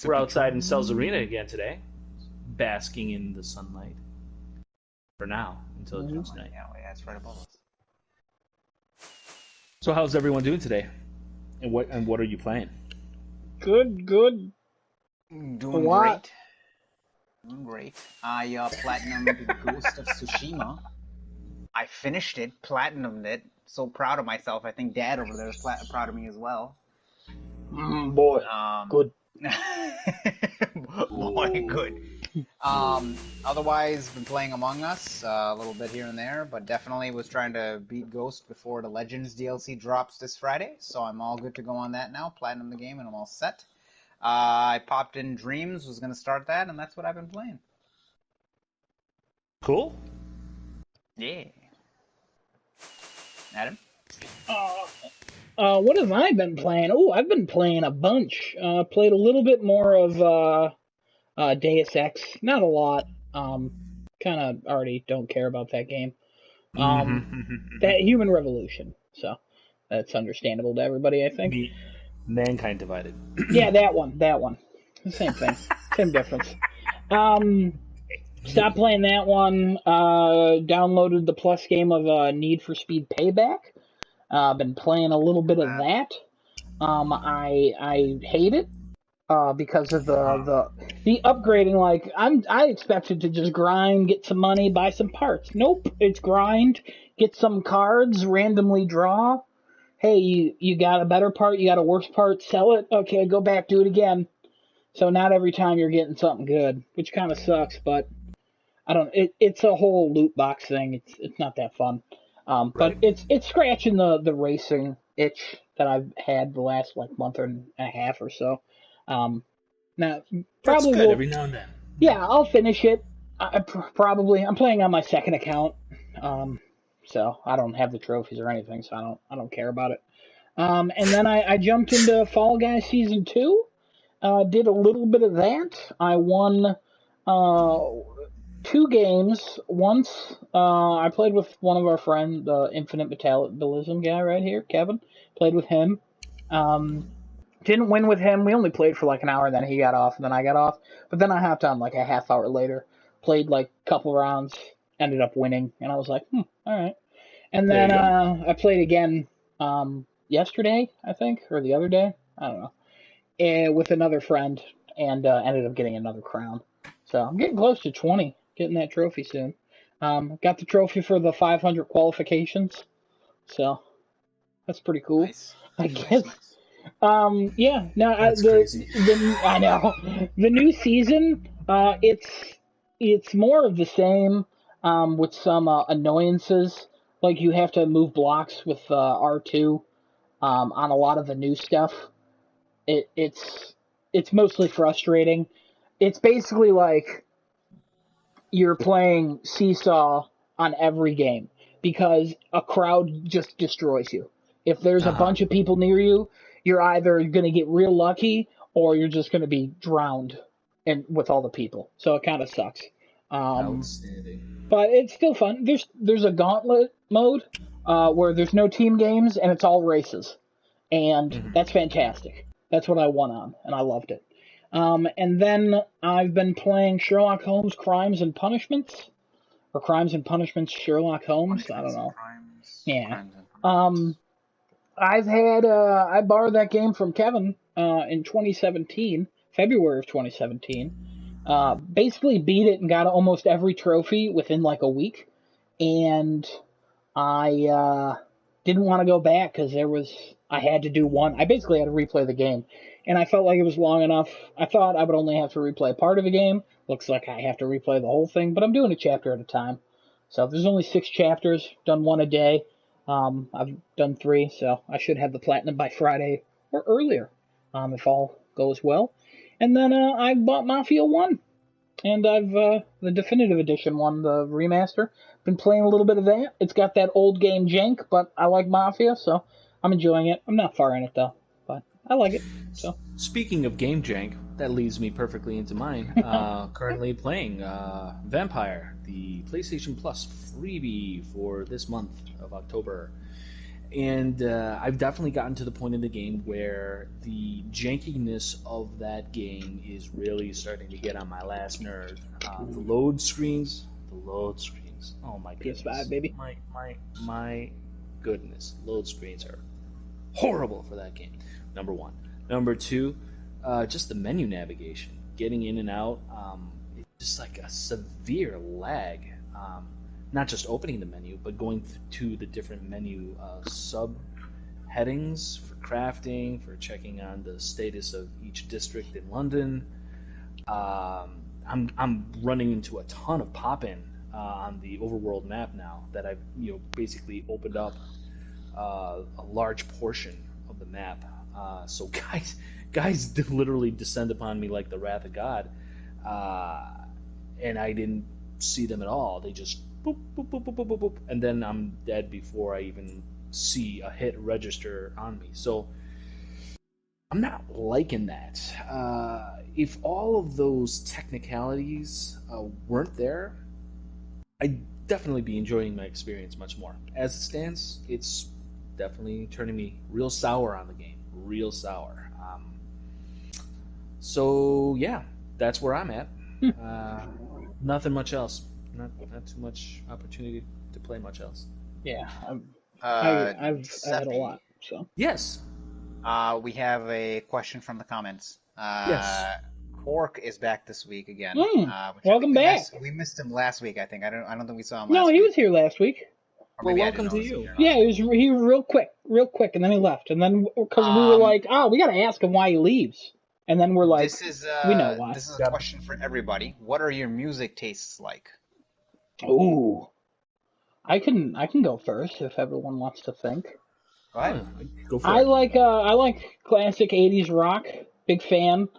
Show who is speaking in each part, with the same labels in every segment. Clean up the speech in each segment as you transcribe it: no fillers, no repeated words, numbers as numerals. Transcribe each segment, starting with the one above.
Speaker 1: We're outside in Cells Arena again today, basking in the sunlight. For now, until it turns night.
Speaker 2: Yeah, it's right above us.
Speaker 1: So how's everyone doing today? And what are you playing?
Speaker 3: Good.
Speaker 2: Doing great. Doing great. I platinumed Ghost of Tsushima. I finished it, platinumed it. So proud of myself. I think Dad over there is proud of me as well.
Speaker 3: Boy, good.
Speaker 2: Boy, good. Otherwise, been playing Among Us a little bit here and there, but definitely was trying to beat Ghost before the Legends DLC drops this Friday, so I'm all good to go on that now. Platinum the game, and I'm all set. I popped in Dreams, was going to start that, and that's what I've been playing.
Speaker 1: Cool.
Speaker 2: Yeah. Adam?
Speaker 3: What have I been playing? Oh, I've been playing a bunch. Played a little bit more of Deus Ex. Not a lot. Kind of already don't care about that game. That Human Revolution. So that's understandable to everybody, I think.
Speaker 1: Mankind Divided.
Speaker 3: Yeah, that one. The same thing. Same difference. Stopped playing that one. Downloaded the Plus game of Need for Speed Payback. Been playing a little bit of that. I hate it because of the upgrading. Like I expected to just grind, get some money, buy some parts. Nope, it's grind, get some cards, randomly draw. Hey, you got a better part, you got a worse part, sell it. Okay, go back, do it again. So not every time you're getting something good, which kind of sucks. But I don't. It's a whole loot box thing. It's not that fun. But it's scratching the racing itch that I've had the last month and a half or so. Now probably
Speaker 1: good every now and then.
Speaker 3: Yeah, I'll finish it. I'm playing on my second account, so I don't have the trophies or anything, so I don't care about it. And then I jumped into Fall Guys Season 2. Did a little bit of that. I won 2 games. Once I played with one of our friends, the Infinite Metabolism guy right here, Kevin. Played with him. Didn't win with him. We only played for an hour, then he got off, and then I got off. But then I hopped on a half hour later. Played a couple rounds, ended up winning, and I was like, all right. And then I played again yesterday, I think, or the other day. I don't know. With another friend, and ended up getting another crown. So I'm getting close to 20. Getting that trophy soon. Got the trophy for the 500 qualifications, so that's pretty cool.
Speaker 2: Nice.
Speaker 3: I guess. Yeah. No,
Speaker 1: That's crazy.
Speaker 3: I know the new season. It's more of the same, with some annoyances. Like you have to move blocks with R2 on a lot of the new stuff. It's mostly frustrating. It's basically like you're playing seesaw on every game because a crowd just destroys you. If there's a bunch of people near you, you're either going to get real lucky or you're just going to be drowned with all the people. So it kind of sucks.
Speaker 1: Outstanding.
Speaker 3: But it's still fun. There's a gauntlet mode where there's no team games and it's all races. And that's fantastic. That's what I won on, and I loved it. And then I've been playing Sherlock Holmes Crimes and Punishments. Or Crimes and Punishments Sherlock Holmes. I don't know. Yeah. I borrowed that game from Kevin in 2017, February of 2017. Basically beat it and got almost every trophy within a week. And I didn't want to go back because I had to do one. I basically had to replay the game. And I felt like it was long enough. I thought I would only have to replay part of a game. Looks like I have to replay the whole thing, but I'm doing a chapter at a time. So there's only 6 chapters, done one a day. I've done 3, so I should have the platinum by Friday or earlier, if all goes well. And then I bought Mafia 1, and I've the definitive edition one, the remaster. Been playing a little bit of that. It's got that old game jank, but I like Mafia, so I'm enjoying it. I'm not far in it though, but I like it. So
Speaker 1: speaking of game jank, that leads me perfectly into mine. Currently playing Vampire, the PlayStation Plus freebie for this month of October. And I've definitely gotten to the point in the game where the jankiness of that game is really starting to get on my last nerve. The load screens. Oh my goodness,
Speaker 3: PS5, baby.
Speaker 1: my goodness, load screens are horrible for that game. Number one. Number two, just the menu navigation, getting in and out, just like a severe lag. Not just opening the menu, but going to the different menu sub headings for crafting, for checking on the status of each district in London. I'm running into a ton of pop-in on the overworld map now that I've basically opened up a large portion of the map. So guys literally descend upon me like the wrath of God, and I didn't see them at all. They just boop, boop, boop, boop, boop, boop, boop, and then I'm dead before I even see a hit register on me. So I'm not liking that. If all of those technicalities weren't there, I'd definitely be enjoying my experience much more. As it stands, it's definitely turning me real sour on the game. Real sour. So yeah, that's where I'm at. Nothing much else. Not too much opportunity to play much else.
Speaker 3: Yeah, I've had a
Speaker 2: Giuseppe,
Speaker 3: lot. So
Speaker 1: Yes.
Speaker 2: we have a question from the comments.
Speaker 1: Yes.
Speaker 2: Cork is back this week again. Which I
Speaker 3: welcome
Speaker 2: think
Speaker 3: back.
Speaker 2: we missed him last week. I think I don't think we saw him
Speaker 3: No,
Speaker 2: last
Speaker 3: he
Speaker 2: week.
Speaker 3: was here last week.
Speaker 2: Or
Speaker 1: Well,
Speaker 2: maybe I
Speaker 1: welcome
Speaker 2: didn't
Speaker 1: to
Speaker 2: notice him
Speaker 1: you.
Speaker 2: here last
Speaker 3: Yeah,
Speaker 2: week.
Speaker 3: he was real quick, and then he left. And then because we were like, we gotta ask him why he leaves. And then we're like, we know why.
Speaker 2: This is a question for everybody. What are your music tastes like?
Speaker 3: Ooh, I can go first if everyone wants to think.
Speaker 2: Go ahead.
Speaker 1: Go for
Speaker 3: I
Speaker 1: it.
Speaker 3: like classic '80s rock, big fan.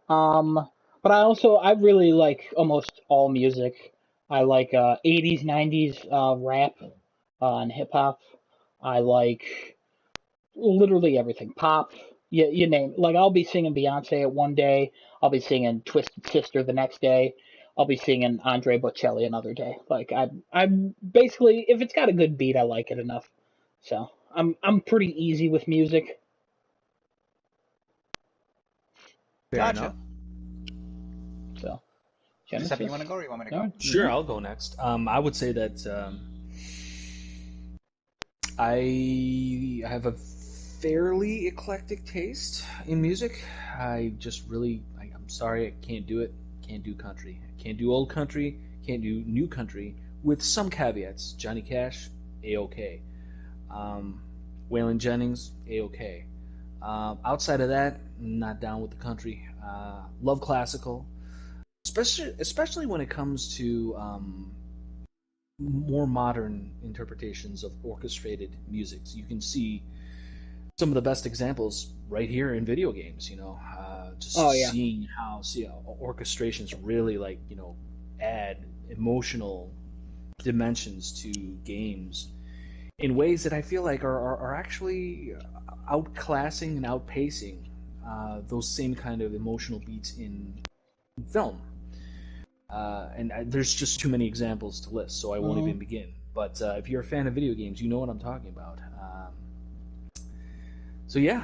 Speaker 3: But I really like almost all music. I like '80s, '90s rap and hip hop. I like literally everything. Pop, you name it. Like I'll be singing Beyonce at one day. I'll be singing Twisted Sister the next day. I'll be singing Andre Bocelli another day. Like I'm basically if it's got a good beat, I like it enough. So I'm pretty easy with music.
Speaker 1: Fair
Speaker 2: Gotcha.
Speaker 1: enough.
Speaker 3: So
Speaker 2: Giuseppe, you
Speaker 3: Genesis.
Speaker 2: want to go or you want me to
Speaker 3: No,
Speaker 2: go?
Speaker 1: Sure, I'll go next. I would say that I have a fairly eclectic taste in music. I'm sorry, I can't do it. Can't do country. Can't do old country. Can't do new country. With some caveats. Johnny Cash, A-OK. Waylon Jennings, A-OK. Outside of that, not down with the country. Love classical, especially when it comes to more modern interpretations of orchestrated music. So you can see some of the best examples right here in video games. Just seeing how orchestrations really add emotional dimensions to games in ways that I feel like are actually outclassing and outpacing those same kind of emotional beats in film. There's just too many examples to list, so I won't even begin. But if you're a fan of video games, you know what I'm talking about. So yeah,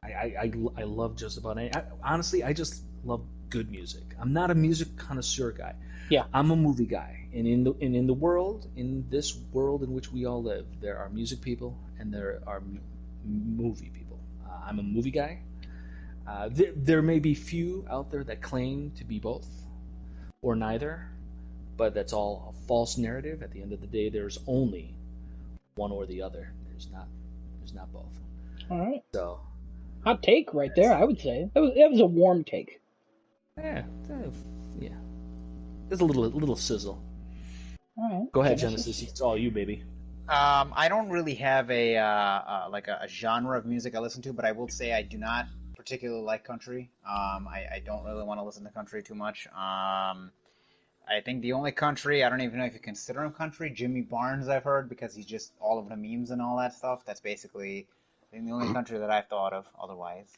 Speaker 1: I love just about any. Honestly, I just love good music. I'm not a music connoisseur guy.
Speaker 3: Yeah.
Speaker 1: I'm a movie guy, and in this world in which we all live, there are music people and there are movie people. I'm a movie guy. There may be few out there that claim to be both or neither, but that's all a false narrative. At the end of the day, there's only one or the other. There's not both.
Speaker 3: All right.
Speaker 1: So,
Speaker 3: hot take right there. I would say that was a warm take.
Speaker 1: yeah. There's a little sizzle.
Speaker 3: All right.
Speaker 1: Go ahead, Genesis. It's all you, baby.
Speaker 2: I don't really have a genre of music I listen to, but I will say I do not particularly like country. I don't really want to listen to country too much. I think the only country, I don't even know if you consider him country, Jimmy Barnes I've heard, because he's just all of the memes and all that stuff. That's basically the only country that I've thought of otherwise.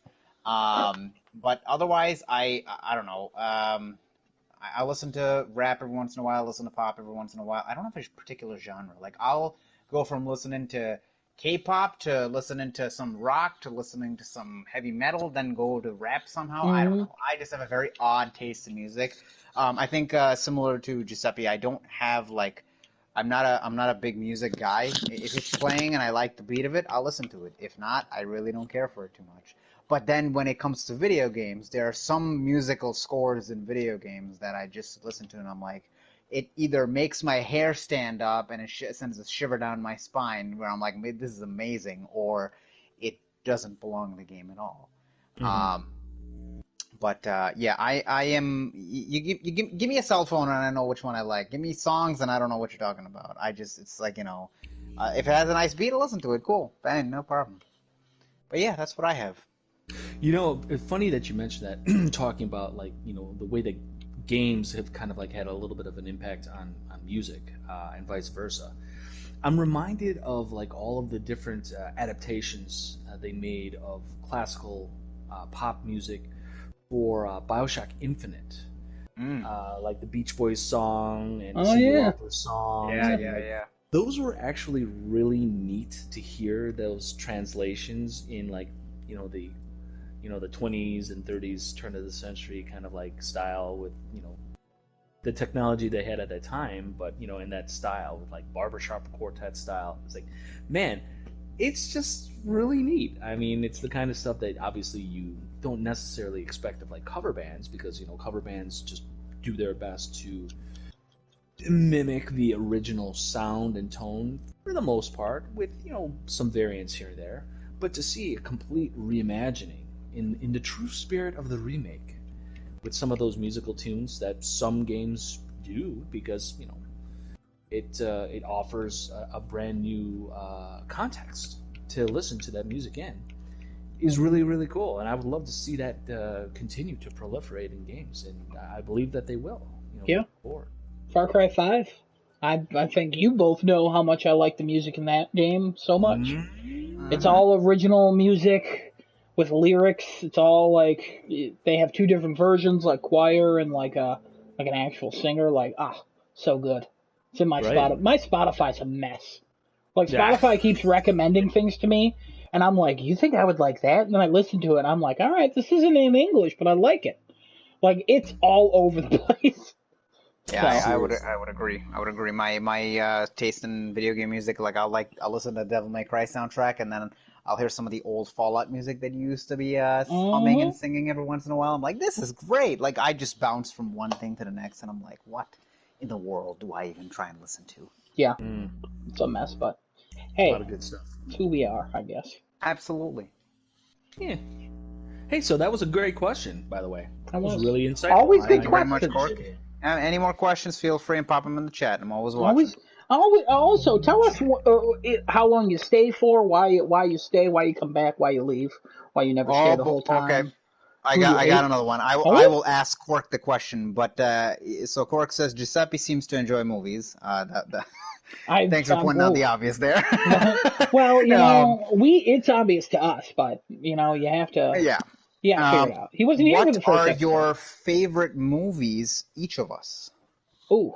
Speaker 2: But otherwise, I don't know. I listen to rap every once in a while, I listen to pop every once in a while. I don't have a particular genre. Like, I'll go from listening to K-pop to listening to some rock to listening to some heavy metal, then go to rap somehow. I don't know. I just have a very odd taste in music. I think similar to Giuseppe, I don't have like I'm not a big music guy. If it's playing and I like the beat of it, I'll listen to it. If not, I really don't care for it too much. But then when it comes to video games, there are some musical scores in video games that I just listen to and I'm like, it either makes my hair stand up and it sends a shiver down my spine where I'm like, this is amazing, or it doesn't belong in the game at all. But yeah, I am. Give me a cell phone and I know which one I like. Give me songs and I don't know what you're talking about. It's like if it has a nice beat, I'll listen to it. Cool, bang, no problem. But yeah, that's what I have.
Speaker 1: It's funny that you mentioned that, talking about like the way that games have kind of like had a little bit of an impact on music, and vice versa. I'm reminded of like all of the different adaptations they made of classical pop music for BioShock Infinite, like the Beach Boys song and Cyndi Lauper's songs.
Speaker 2: Yeah.
Speaker 1: Those were actually really neat to hear, those translations in like the 20s and 30s, turn of the century kind of like style with the technology they had at that time, but in that style with like barbershop quartet style. It's like, man, it's just really neat. I mean, it's the kind of stuff that obviously you don't necessarily expect of like cover bands, because cover bands just do their best to mimic the original sound and tone for the most part, with some variants here and there. But to see a complete reimagining in the true spirit of the remake, with some of those musical tunes that some games do, because it offers a brand new context to listen to that music in, is really, really cool. And I would love to see that continue to proliferate in games, and I believe that they will. Forward.
Speaker 3: Far Cry 5. I think you both know how much I like the music in that game so much. It's all original music with lyrics. It's all like, they have two different versions, like choir and like an actual singer. Like, so good. It's in my Spotify. My Spotify's a mess. Like, Spotify keeps recommending things to me, and I'm like, you think I would like that? And then I listen to it, and I'm like, all right, this isn't in English, but I like it. Like, it's all over the place.
Speaker 2: Yeah, so. I would agree. I would agree. My taste in video game music, like I'll listen to Devil May Cry soundtrack, and then I'll hear some of the old Fallout music that used to be humming and singing every once in a while. I'm like, this is great. Like, I just bounce from one thing to the next, and I'm like, what in the world do I even try and listen to?
Speaker 3: Yeah, it's a mess, but hey,
Speaker 1: a lot of good stuff.
Speaker 3: It's who we are, I guess.
Speaker 2: Absolutely.
Speaker 1: Yeah. Hey, so that was a great question, by the way. That was really insightful.
Speaker 3: Always good questions.
Speaker 2: Any more questions, feel free and pop them in the chat. I'm always watching.
Speaker 3: Also, tell us how long you stay for, why you stay, why you come back, why you leave, why you never stay the whole time. Okay.
Speaker 2: I got another one. I will ask Quark the question, but so Quark says Giuseppe seems to enjoy movies. Thanks for pointing out the obvious there.
Speaker 3: Well, it's obvious to us, but you have to.
Speaker 2: Yeah.
Speaker 3: Yeah, figure it out. He wasn't here for the first
Speaker 2: What are
Speaker 3: episode.
Speaker 2: your favorite movies, each of us?
Speaker 3: Ooh,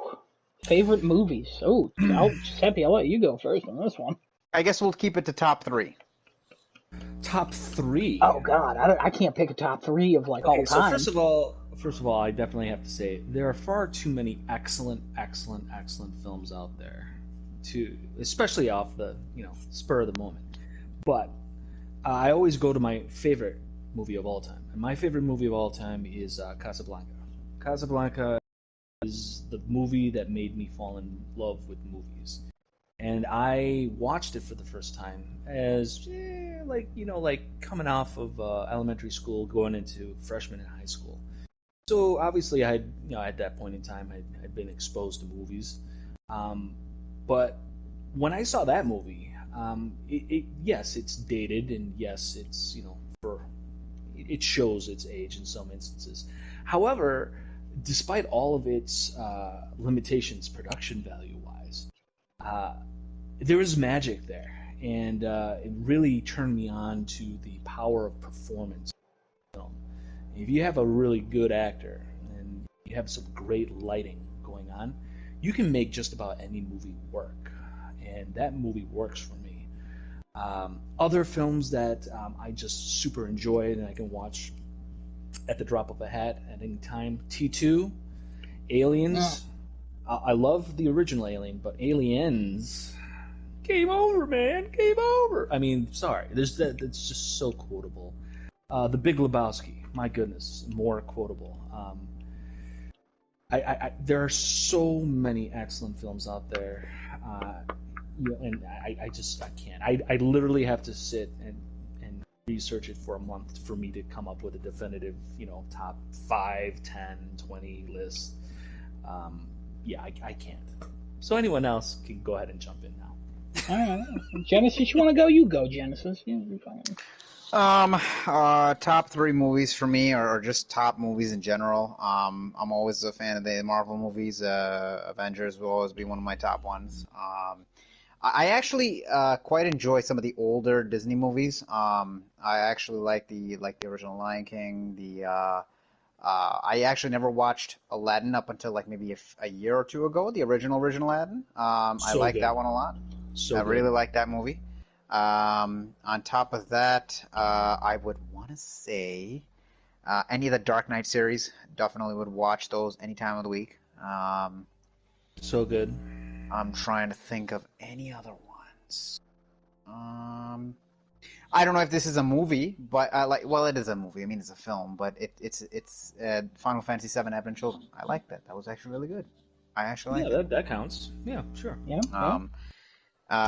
Speaker 3: favorite movies. Oh, Giuseppe, I'll let you go first on this one.
Speaker 2: I guess we'll keep it to top 3.
Speaker 1: Top 3?
Speaker 3: Oh, God, I can't pick a top 3 of, like, all time.
Speaker 1: So first of all, I definitely have to say, there are far too many excellent films out there, especially off the, spur of the moment. But I always go to my favorite movie of all time. And my favorite movie of all time is Casablanca. Casablanca is the movie that made me fall in love with movies. And I watched it for the first time as, like coming off of elementary school, going into freshman in high school. So obviously I had, at that point in time, I'd been exposed to movies. But when I saw that movie, yes, it's dated, and yes, it's, it shows its age in some instances. However, despite all of its limitations, production value-wise, there is magic there, and it really turned me on to the power of performance in film. If you have a really good actor and you have some great lighting going on, you can make just about any movie work. and that movie works for me. Other films that I just super enjoyed and I can watch at the drop of a hat at any time. T2, Aliens. I love the original Alien, but Aliens, game over, man, game over. I mean, sorry, there's that. It's just so quotable. The Big Lebowski, my goodness, more quotable. There are so many excellent films out there, and I can't. I literally have to sit and research it for a month for me to come up with a definitive, top 5, 10, 20 list. I can't. So anyone else can go ahead and jump in now.
Speaker 3: All right, Genesis, you want to go? You go, Genesis. You're fine.
Speaker 2: Top 3 movies for me, or just top movies in general. I'm always a fan of the Marvel movies. Avengers will always be one of my top ones. I actually quite enjoy some of the older Disney movies. I actually like the original Lion King. I actually never watched Aladdin up until like maybe a year or two ago. The original Aladdin. I like that one a lot. I really like that movie. On top of that, I would want to say any of the Dark Knight series. Definitely would watch those any time of the week.
Speaker 1: So good.
Speaker 2: I'm trying to think of any other ones. I don't know if this is a movie, but it is a movie. I mean, it's a film, but it's Final Fantasy VII Advent Children. I like that. That was actually really good. I actually like
Speaker 1: that counts. Yeah, sure.
Speaker 3: Yeah.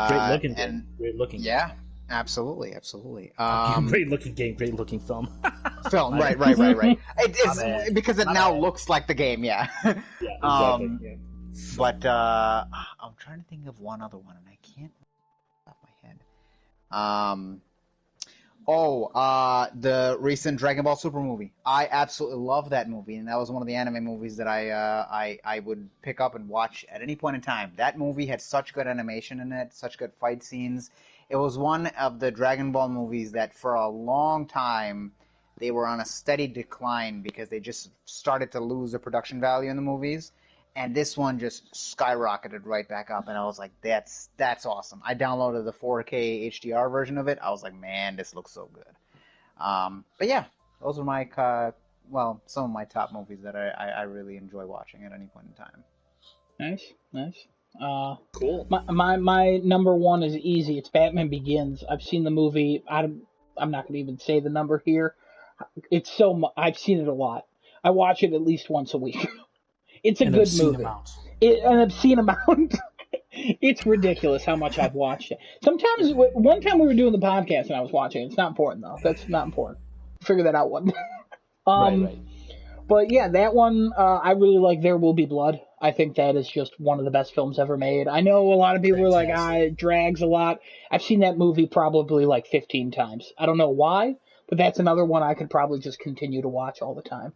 Speaker 1: Great looking game. Great looking.
Speaker 2: Yeah, absolutely.
Speaker 1: Great looking game. Great looking film.
Speaker 2: Right. It's because it now looks like the game. Yeah.
Speaker 1: Yeah. Exactly. Yeah.
Speaker 2: But I'm trying to think of one other one, and I can't off my head. The recent Dragon Ball Super movie. I absolutely love that movie, and that was one of the anime movies that I would pick up and watch at any point in time. That movie had such good animation in it, such good fight scenes. It was one of the Dragon Ball movies that for a long time they were on a steady decline because they just started to lose the production value in the movies. And this one just skyrocketed right back up, and I was like, that's awesome. I downloaded the 4K HDR version of it. I was like, man, this looks so good. But yeah, those are my, some of my top movies that I really enjoy watching at any point in time.
Speaker 3: Nice.
Speaker 1: Cool.
Speaker 3: My number one is easy. It's Batman Begins. I've seen the movie. I'm not going to even say the number here. I've seen it a lot. I watch it at least once a week. It's a good movie. An obscene amount. It's ridiculous how much I've watched it. Sometimes, one time we were doing the podcast and I was watching it. It's not important, though. That's not important. Figure that out one day.
Speaker 1: Right.
Speaker 3: But yeah, that one, I really like There Will Be Blood. I think that is just one of the best films ever made. I know a lot of people are like, it drags a lot. I've seen that movie probably like 15 times. I don't know why, but that's another one I could probably just continue to watch all the time.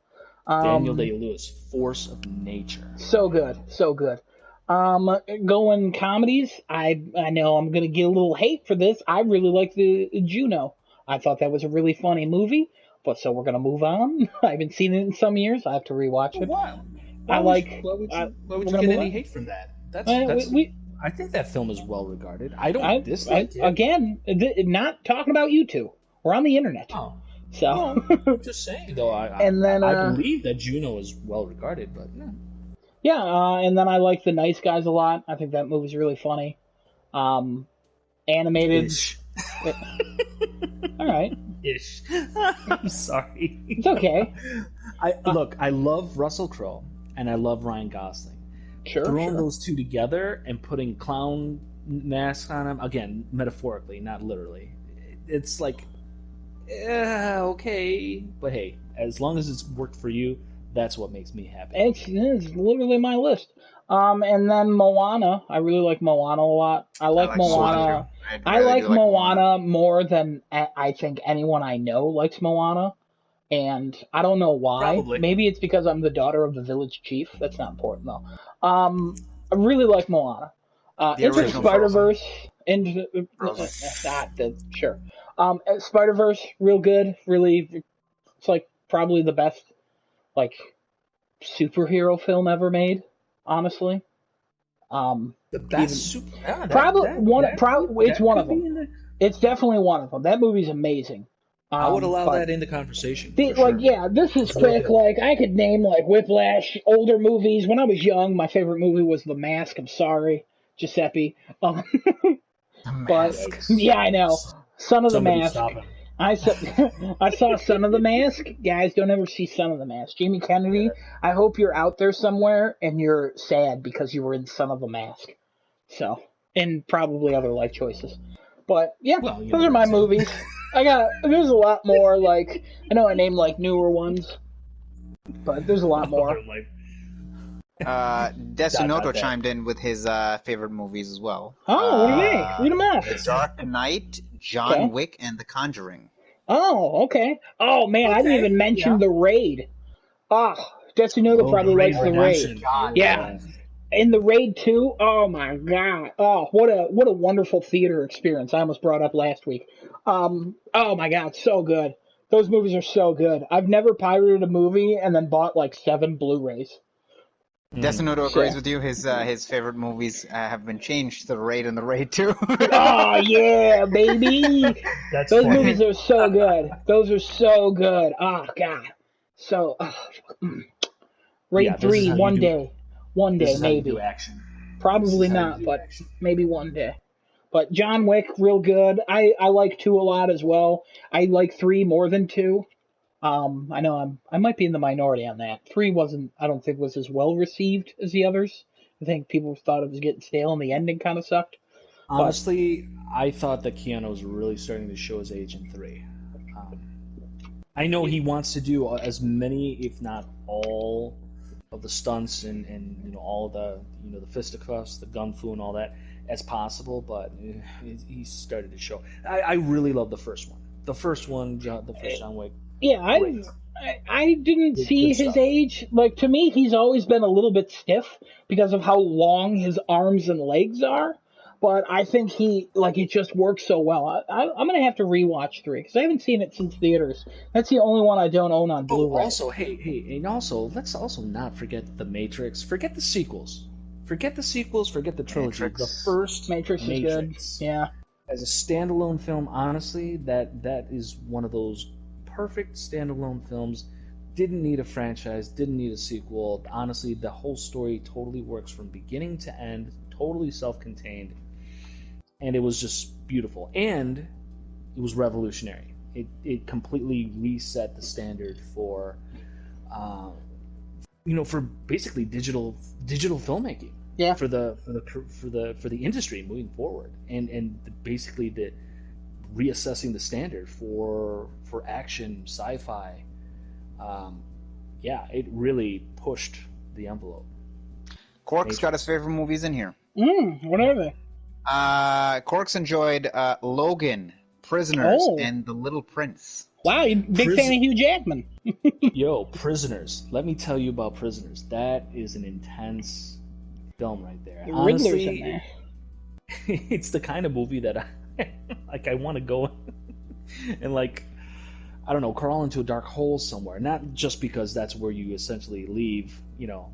Speaker 1: Daniel Day-Lewis, Force of Nature.
Speaker 3: So good. Going comedies, I know I'm going to get a little hate for this. I really like the Juno. I thought that was a really funny movie, but so we're going to move on. I haven't seen it in some years. I have to rewatch it.
Speaker 1: Why would you get any hate from that? I think that film is well regarded. I don't dislike it.
Speaker 3: Again, not talking about you two. We're on the internet.
Speaker 1: Oh.
Speaker 3: So
Speaker 1: I'm just saying, though, I believe that Juno is well regarded, but yeah.
Speaker 3: Yeah, and then I like The Nice Guys a lot. I think that movie's really funny. Animated.
Speaker 1: Ish.
Speaker 3: All right.
Speaker 1: Ish. I'm sorry.
Speaker 3: It's okay.
Speaker 1: I love Russell Crowe and I love Ryan Gosling. Throwing those two together and putting clown masks on them, again, metaphorically, not literally. It's like, okay, but hey, as long as it's worked for you, that's what makes me happy.
Speaker 3: It's literally my list. And then Moana. I really like Moana a lot. I like Moana. I like Moana more than I think anyone I know likes Moana. And I don't know why.
Speaker 1: Probably.
Speaker 3: Maybe it's because I'm the daughter of the village chief. That's not important, though. I really like Moana. Into Spider-Verse. Sure. Spider-Verse, real good. Really, it's like probably the best superhero film ever made, honestly.
Speaker 1: That's super. Yeah,
Speaker 3: Probably it's one of
Speaker 1: could be
Speaker 3: them.
Speaker 1: in there.
Speaker 3: It's definitely one of them. That movie's amazing.
Speaker 1: I would allow
Speaker 3: But
Speaker 1: that into conversation for sure.
Speaker 3: yeah, this is
Speaker 1: It's really
Speaker 3: quick.
Speaker 1: good.
Speaker 3: Like, I could name, like, Whiplash, older movies. When I was young, my favorite movie was The Mask. I'm sorry, Giuseppe.
Speaker 2: The
Speaker 3: But,
Speaker 2: Mask.
Speaker 3: yeah, I know. Son of the
Speaker 1: Somebody
Speaker 3: Mask.
Speaker 1: stop him.
Speaker 3: I saw Son of the Mask. Guys, don't ever see Son of the Mask. Jamie Kennedy, I hope you're out there somewhere and you're sad because you were in Son of the Mask. So, and probably other life choices. But, yeah,
Speaker 1: Well, you
Speaker 3: those
Speaker 1: know,
Speaker 3: are my movies. There's a lot more, like, I know I named, like, newer ones, but there's a lot more.
Speaker 2: Desinoto chimed in with his favorite movies as well.
Speaker 3: Oh, what are they? Read them off.
Speaker 2: The Dark Knight, John Wick, and The Conjuring.
Speaker 3: Oh, okay. Oh, man, I didn't even mention The Raid. Oh, Desinoto probably likes The Raid. Yeah. In The Raid 2, oh my god. Oh, what a wonderful theater experience. I almost brought up last week. Oh my god, so good. Those movies are so good. I've never pirated a movie and then bought like 7 Blu-rays.
Speaker 2: Desinoto agrees with you. His favorite movies have been changed to The Raid and The Raid 2.
Speaker 3: Oh yeah, baby. Those movies are so good. Those are so good. Oh god. So Raid 3 one day. One day, maybe. Probably not, but maybe one day. But John Wick, real good. I like 2 a lot as well. I like 3 more than 2. I know I might be in the minority on that. 3 I don't think was as well received as the others. I think people thought it was getting stale and the ending kind of sucked.
Speaker 1: Honestly, I thought that Keanu was really starting to show his age in 3. I know he wants to do as many, if not all, of the stunts and all the the fisticuffs, the gun fu, and all that as possible, but he started to show. I really love the first one. The first John Wick.
Speaker 3: Yeah, I didn't see his age. Like, to me, he's always been a little bit stiff because of how long his arms and legs are. But I think it just works so well. I'm going to have to rewatch 3 because I haven't seen it since theaters. That's the only one I don't own on Blu-ray.
Speaker 1: Also, and also, let's also not forget The Matrix. Forget the sequels. Forget the trilogy.
Speaker 2: Matrix.
Speaker 1: The first
Speaker 3: Matrix is good. Yeah.
Speaker 1: As a standalone film, honestly, that is one of those perfect standalone films. Didn't need a franchise, didn't need a sequel. Honestly, the whole story totally works from beginning to end, totally self-contained, and it was just beautiful. And it was revolutionary. It completely reset the standard for, for basically digital filmmaking.
Speaker 3: Yeah.
Speaker 1: For the industry moving forward, and basically the reassessing the standard for action sci-fi. It really pushed the envelope.
Speaker 2: Cork's got his favorite movies in here.
Speaker 3: What are they?
Speaker 2: Cork's enjoyed Logan, Prisoners, and The Little Prince.
Speaker 3: Wow, you big fan of Hugh Jackman.
Speaker 1: Yo, Prisoners. Let me tell you about Prisoners. That is an intense film right there.
Speaker 3: Riddler's
Speaker 1: Honestly,
Speaker 3: in there.
Speaker 1: it's the kind of movie that I want to go and I don't know, crawl into a dark hole somewhere. Not just because that's where you essentially leave,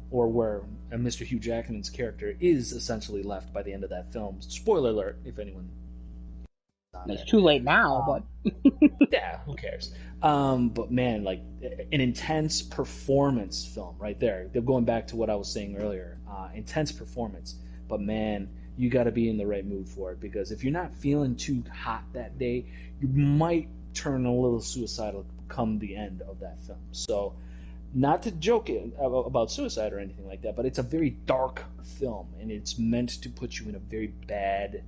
Speaker 1: or where Mr. Hugh Jackman's character is essentially left by the end of that film. Spoiler alert, if anyone.
Speaker 3: It's too late now, but
Speaker 1: yeah, who cares? But man, an intense performance film right there. They're going back to what I was saying earlier. Intense performance, but man, you got to be in the right mood for it, because if you're not feeling too hot that day, you might turn a little suicidal come the end of that film. So, not to joke about suicide or anything like that, but it's a very dark film, and it's meant to put you in a very bad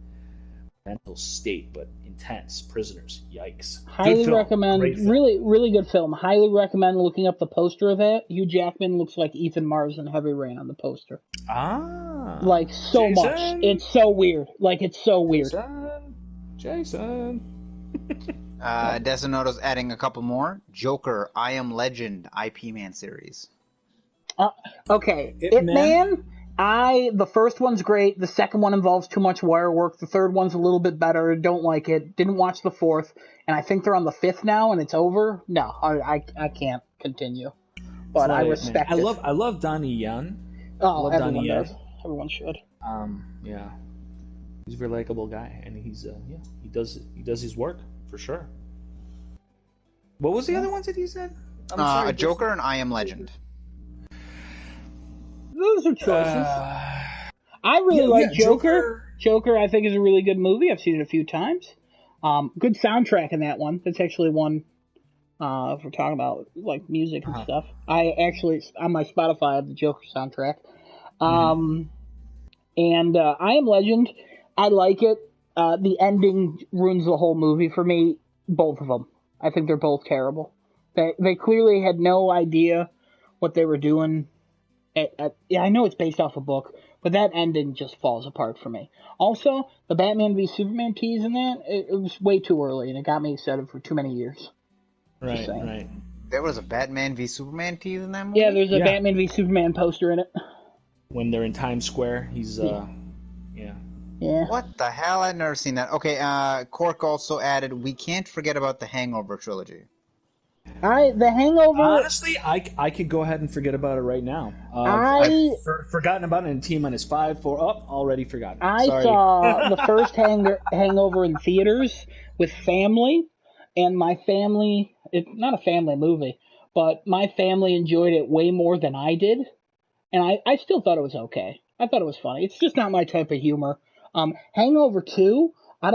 Speaker 1: mental state, but intense. Prisoners, yikes.
Speaker 3: Highly recommend. Really, really good film. Highly recommend looking up the poster of that. Hugh Jackman looks like Ethan Mars in Heavy Rain on the poster. So
Speaker 1: Jason.
Speaker 3: much. It's so weird. It's so weird.
Speaker 1: Jason.
Speaker 2: Desinoto's adding a couple more. Joker, I Am Legend, IP Man series.
Speaker 3: Okay, It Man. The first one's great. The second one involves too much wire work. The third one's a little bit better. Don't like it. Didn't watch the fourth, and I think they're on the 5th now, and it's over. No, I can't continue. But I respect it.
Speaker 1: I love Donnie Yen.
Speaker 3: Oh, everyone does. Everyone should.
Speaker 1: Yeah, he's a very likable guy, and he's he does his work for sure. What was the other ones that you said? I'm sorry,
Speaker 2: A Joker and I Am Legend.
Speaker 3: Those are choices. I really
Speaker 1: yeah,
Speaker 3: like Joker. Joker, I think, is a really good movie. I've seen it a few times. Good soundtrack in that one. That's actually one. If we're talking about like music and stuff, I actually on my Spotify have the Joker soundtrack. And I Am Legend, I like it. The ending ruins the whole movie for me. Both of them. I think they're both terrible. They clearly had no idea what they were doing. Yeah, I know it's based off a book, but that ending just falls apart for me. Also, the Batman v Superman tease in that, it was way too early, and it got me excited for too many years.
Speaker 1: Right.
Speaker 2: There was a Batman v Superman tease in that movie?
Speaker 3: Yeah, there's a Batman v Superman poster in it.
Speaker 1: When they're in Times Square, he's yeah.
Speaker 2: What the hell? I've never seen that. Okay, Cork also added, we can't forget about the Hangover trilogy.
Speaker 3: The Hangover.
Speaker 1: Honestly, I could go ahead and forget about it right now. I've forgotten about it in T-5 4 up. Already forgotten.
Speaker 3: I saw the first Hangover in theaters with family, and my family. It's not a family movie, but my family enjoyed it way more than I did, and I still thought it was okay. I thought it was funny. It's just not my type of humor. Hangover 2, I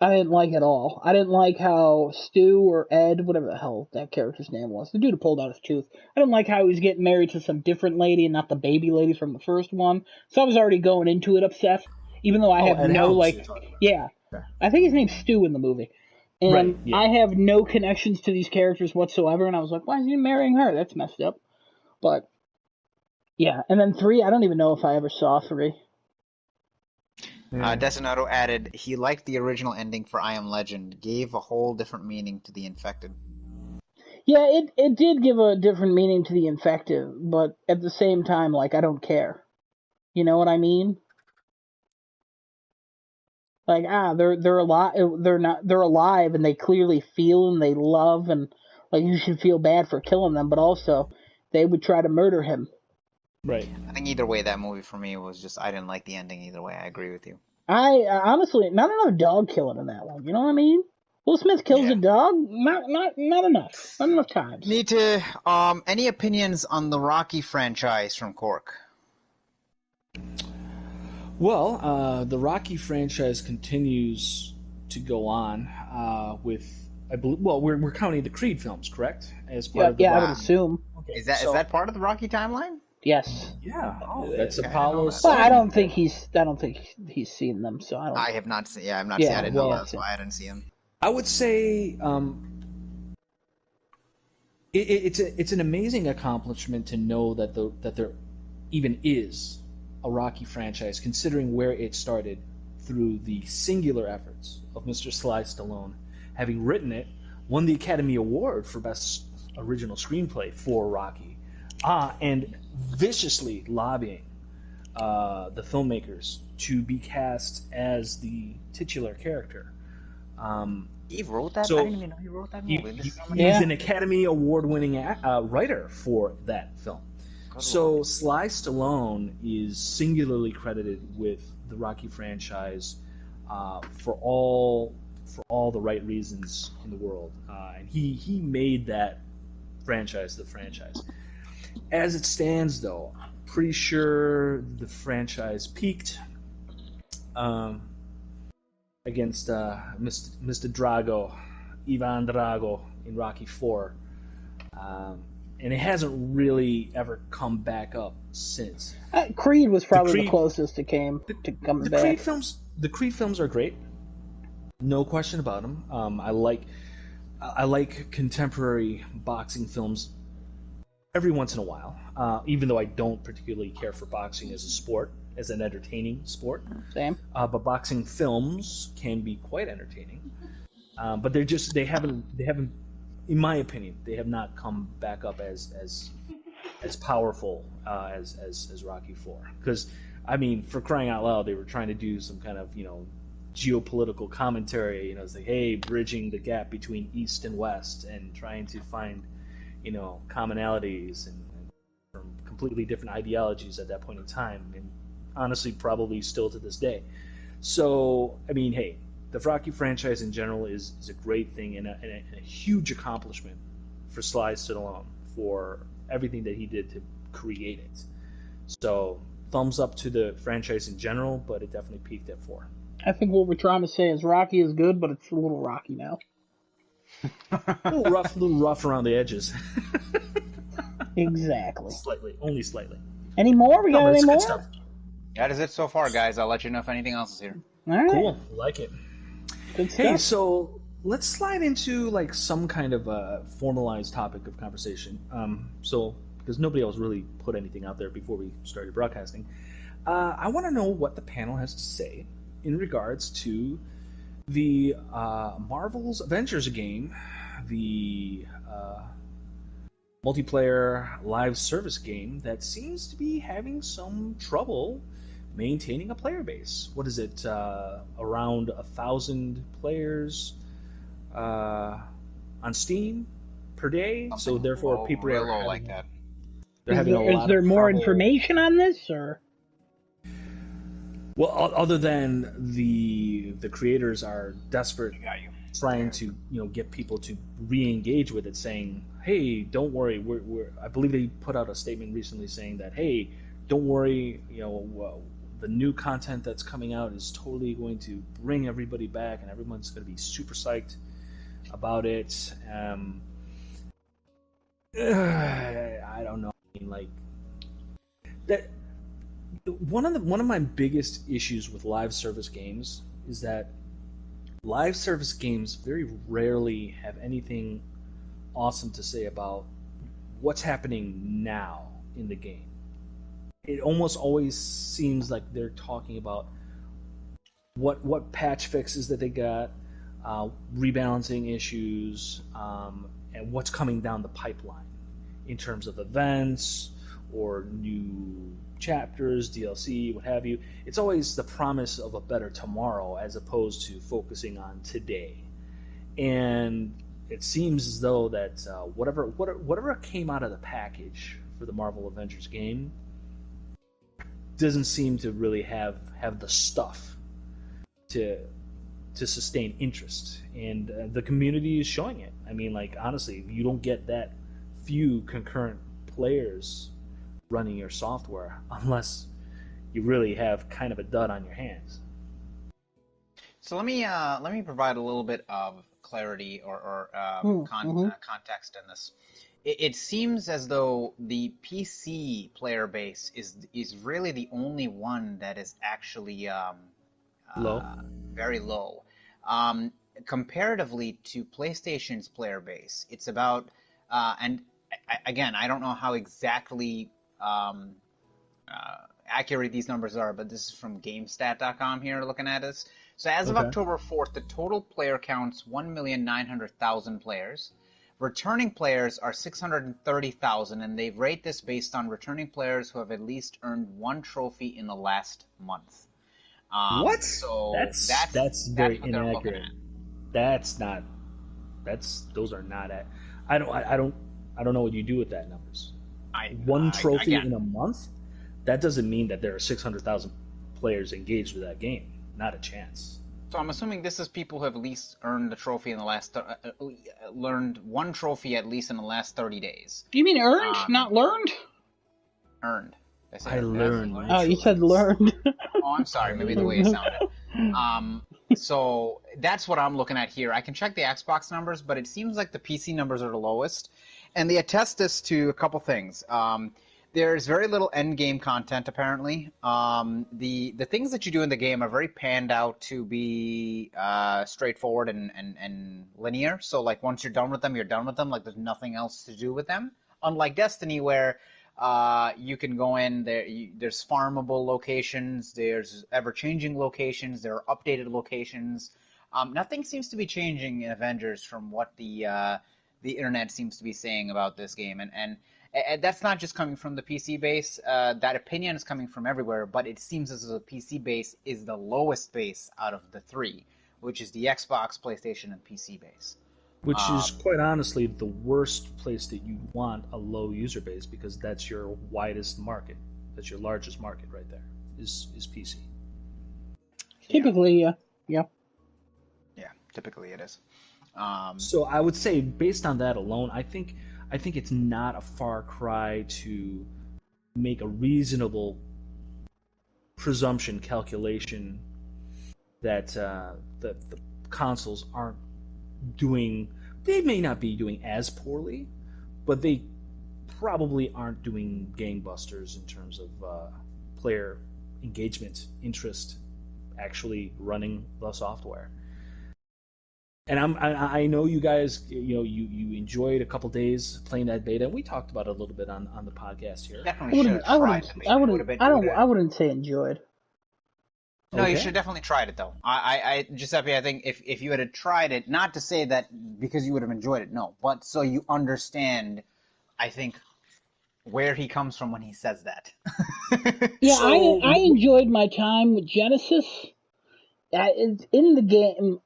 Speaker 3: didn't like at all. I didn't like how Stu or Ed, whatever the hell that character's name was, the dude who pulled out his tooth, I didn't like how he was getting married to some different lady and not the baby lady from the first one. So I was already going into it upset, even though I have
Speaker 1: Ed
Speaker 3: no,
Speaker 1: Helms,
Speaker 3: yeah. I think his name's Stu in the movie. And
Speaker 1: right, yeah.
Speaker 3: I have no connections to these characters whatsoever, and I was like, why is he marrying her? That's messed up. But, yeah. And then 3, I don't even know if I ever saw 3.
Speaker 2: Desinato added, he liked the original ending for I Am Legend, gave a whole different meaning to the infected.
Speaker 3: Yeah, it did give a different meaning to the infected, but at the same time, like, I don't care. You know what I mean? Like, they're alive. They're alive, and they clearly feel and they love, and like you should feel bad for killing them, but also they would try to murder him.
Speaker 1: Right.
Speaker 2: I think either way, that movie for me was just, I didn't like the ending either way. I agree with you.
Speaker 3: I honestly, not enough dog killing in that one. You know what I mean? Will Smith kills a dog. Not enough. Not enough times.
Speaker 2: Need to. Any opinions on the Rocky franchise from Cork?
Speaker 1: Well, the Rocky franchise continues to go on with, I believe. Well, we're counting the Creed films, correct? As part of the
Speaker 3: I would assume.
Speaker 1: Okay.
Speaker 2: Is that part of the Rocky timeline?
Speaker 3: Yes.
Speaker 1: Yeah. Oh, that's Apollo's.
Speaker 3: Well, I don't think he's seen them, so I don't.
Speaker 2: I have not seen. Yeah, I've not seen. I didn't know that's why I didn't see him.
Speaker 1: I would say it's an amazing accomplishment to know that there even is a Rocky franchise, considering where it started through the singular efforts of Mr. Sly Stallone, having written it, won the Academy Award for Best Original Screenplay for Rocky, and viciously lobbying the filmmakers to be cast as the titular character.
Speaker 2: He wrote that?
Speaker 1: So
Speaker 2: I didn't even know he wrote that movie.
Speaker 1: He's an Academy Award-winning writer for that film. So Sly Stallone is singularly credited with the Rocky franchise for all the right reasons in the world, and he made that franchise the franchise. As it stands, though, I'm pretty sure the franchise peaked against Mr. Drago, Ivan Drago in Rocky IV, and it hasn't really ever come back up since.
Speaker 3: Creed was probably the closest it came to coming back.
Speaker 1: The Creed films are great, no question about them. I like contemporary boxing films every once in a while, even though I don't particularly care for boxing as a sport, as an entertaining sport.
Speaker 3: Same.
Speaker 1: But boxing films can be quite entertaining. But they haven't, in my opinion, they have not come back up as powerful as Rocky IV. Because, I mean, for crying out loud, they were trying to do some kind of, geopolitical commentary, it's like, hey, bridging the gap between East and West and trying to find, commonalities and from completely different ideologies at that point in time. And honestly, probably still to this day. So, I mean, hey, the Rocky franchise in general is a great thing and a huge accomplishment for Sly Stallone for everything that he did to create it. So, thumbs up to the franchise in general, but it definitely peaked at 4.
Speaker 3: I think what we're trying to say is Rocky is good, but it's a little rocky now.
Speaker 1: A little rough around the edges.
Speaker 3: Exactly.
Speaker 1: Slightly, only slightly.
Speaker 3: Any more? We
Speaker 1: No,
Speaker 3: got
Speaker 1: but
Speaker 3: any
Speaker 1: it's good
Speaker 3: more?
Speaker 1: stuff.
Speaker 2: That is it so far, guys. I'll let you know if anything else is here.
Speaker 3: All right.
Speaker 1: Cool, like it.
Speaker 3: Good stuff.
Speaker 1: Hey, so let's slide into like some kind of a formalized topic of conversation. Because nobody else really put anything out there before we started broadcasting, I want to know what the panel has to say in regards to the Marvel's Avengers game, the multiplayer live service game that seems to be having some trouble maintaining a player base. What is it? Around 1,000 players on Steam per day. So therefore, people
Speaker 2: real
Speaker 1: are
Speaker 2: low
Speaker 1: having,
Speaker 2: like that.
Speaker 1: They're having a lot
Speaker 3: Is there
Speaker 1: of
Speaker 3: more
Speaker 1: trouble.
Speaker 3: information on this, or?
Speaker 1: Well, other than the creators are desperate, trying to get people to re-engage with it, saying, "Hey, don't worry, we're." I believe they put out a statement recently saying that, "Hey, don't worry, the new content that's coming out is totally going to bring everybody back, and everyone's going to be super psyched about it." I don't know. I mean, like that. One of my biggest issues with live service games is that live service games very rarely have anything awesome to say about what's happening now in the game. It almost always seems like they're talking about what patch fixes that they got, rebalancing issues, and what's coming down the pipeline in terms of events or new chapters, DLC, what have you. It's always the promise of a better tomorrow as opposed to focusing on today. And it seems as though that whatever came out of the package for the Marvel Avengers game doesn't seem to really have the stuff to sustain interest, and the community is showing it. I mean, like, honestly, you don't get that few concurrent players running your software unless you really have kind of a dud on your hands.
Speaker 2: So let me provide a little bit of clarity or context in this. It seems as though the PC player base is really the only one that is actually
Speaker 1: Low?
Speaker 2: very low. Comparatively to PlayStation's player base, it's about and again, I don't know how exactly accurate these numbers are, but this is from GameStat.com here looking at this. So as of October 4th, the total player count's 1,900,000 players. Returning players are 630,000, and they rate this based on returning players who have at least earned one trophy in the last month.
Speaker 1: What?
Speaker 2: So
Speaker 1: that's very
Speaker 2: what they're looking
Speaker 1: inaccurate.
Speaker 2: at.
Speaker 1: That's not. Those are not. I don't know what you do with that numbers. One trophy in a month? That doesn't mean that there are 600,000 players engaged with that game. Not a chance.
Speaker 2: So I'm assuming this is people who have at least earned the trophy in the last learned one trophy at least in the last 30 days.
Speaker 3: Do you mean earned, not learned?
Speaker 2: Earned.
Speaker 1: I learned.
Speaker 3: Oh, you said learned.
Speaker 2: Oh, I'm sorry. Maybe the way it sounded. So that's what I'm looking at here. I can check the Xbox numbers, but it seems like the PC numbers are the lowest, and they attest this to a couple things. There's very little end game content apparently. The things that you do in the game are very panned out to be straightforward and linear. So like once you're done with them, you're done with them. Like there's nothing else to do with them. Unlike Destiny, where you can go in there. There's farmable locations. There's ever-changing locations. There are updated locations. Nothing seems to be changing in Avengers from what the internet seems to be saying about this game, and that's not just coming from the PC base. That opinion is coming from everywhere, but it seems as though the PC base is the lowest base out of the three, which is the Xbox, PlayStation, and PC base.
Speaker 1: Which is quite honestly the worst place that you want a low user base, because that's your widest market. That's your largest market right there. is PC.
Speaker 3: Typically, yeah.
Speaker 2: Yeah, typically it is.
Speaker 1: So I would say, based on that alone, I think it's not a far cry to make a reasonable presumption calculation that the consoles aren't doing. They may not be doing as poorly, but they probably aren't doing gangbusters in terms of player engagement, interest, actually running the software. And I know you guys, you enjoyed a couple days playing that beta. We talked about it a little bit on the podcast here.
Speaker 2: Definitely should have tried the beta.
Speaker 3: I wouldn't say enjoyed.
Speaker 2: No, you
Speaker 1: Okay.
Speaker 2: should have definitely tried it though. Giuseppe, I think if you had tried it, not to say that because you would have enjoyed it, no, but so you understand, I think, where he comes from when he says that.
Speaker 3: Yeah,
Speaker 1: So-
Speaker 3: I enjoyed my time with Genesis. It's in the game.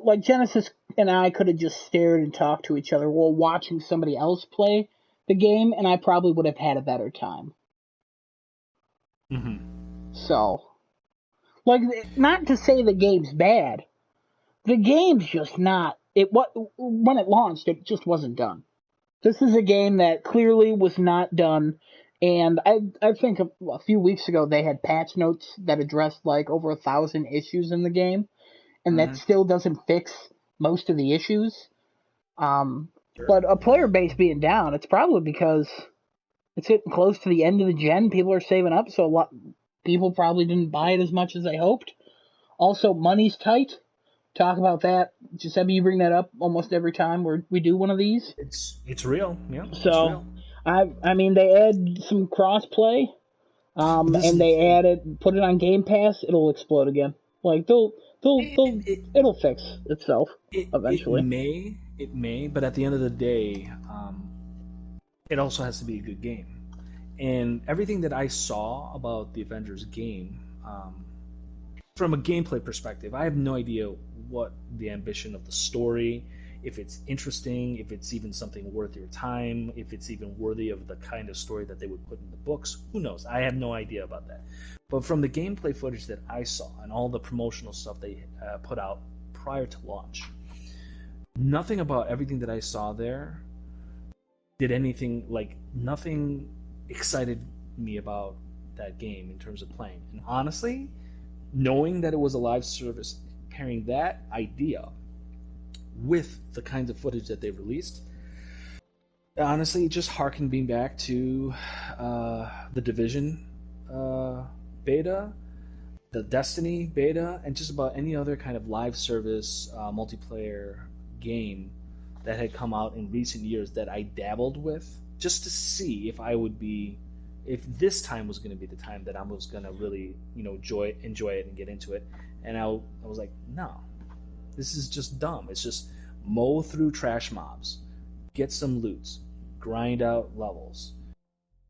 Speaker 3: Like Genesis and I could have just stared and talked to each other while watching somebody else play the game, and I probably would have had a better time. So, like, not to say the game's bad. The game's just not. When it launched, it just wasn't done. This is a game that clearly was not done, and I think a few weeks ago they had patch notes that addressed like over 1,000 issues in the game, and that still doesn't fix most of the issues. But a player base being down, it's probably because it's getting close to the end of the gen. People are saving up, so people probably didn't buy it as much as they hoped. Also, money's tight. Talk about that. Giuseppe, you bring that up almost every time we do one of these.
Speaker 1: It's real, yeah. It's
Speaker 3: So,
Speaker 1: real.
Speaker 3: I mean, they add some cross-play, and they put it on Game Pass, it'll explode again. Like, it'll fix itself eventually.
Speaker 1: It may, but at the end of the day, it also has to be a good game. And everything that I saw about the Avengers game, from a gameplay perspective, I have no idea what the ambition of the story, if it's interesting, if it's even something worth your time, if it's even worthy of the kind of story that they would put in the books. Who knows? I have no idea about that. But from the gameplay footage that I saw and all the promotional stuff they put out prior to launch, nothing about everything that I saw there did anything, like, nothing excited me about that game in terms of playing. And honestly, knowing that it was a live service, pairing that idea with the kinds of footage that they released, honestly, it just harkened me back to the Division beta, the Destiny beta, and just about any other kind of live service multiplayer game that had come out in recent years that I dabbled with, just to see if this time was going to be the time that I was going to really, enjoy it and get into it. And I was like, no, this is just dumb. It's just mow through trash mobs, get some loots, grind out levels,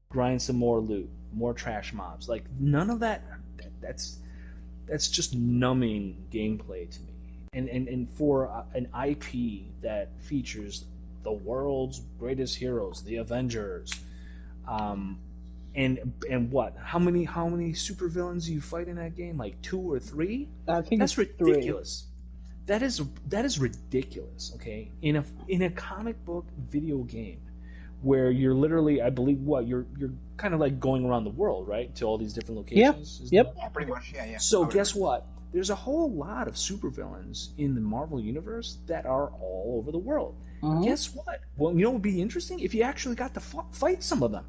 Speaker 1: grind some more loot, more trash mobs. Like, none of that. That's just numbing gameplay to me. And for an IP that features the world's greatest heroes, the Avengers, and what? How many supervillains do you fight in that game? Like 2 or 3?
Speaker 3: I think
Speaker 1: that's
Speaker 3: it's
Speaker 1: ridiculous. 3. That is ridiculous. Okay, in a comic book video game where you're literally, I believe, you're kind of like going around the world, right, to all these different locations.
Speaker 3: Yep.
Speaker 2: Yeah, pretty much. Yeah.
Speaker 1: So guess what? There's a whole lot of supervillains in the Marvel universe that are all over the world. Guess what? Well, what would be interesting if you actually got to fight some of them.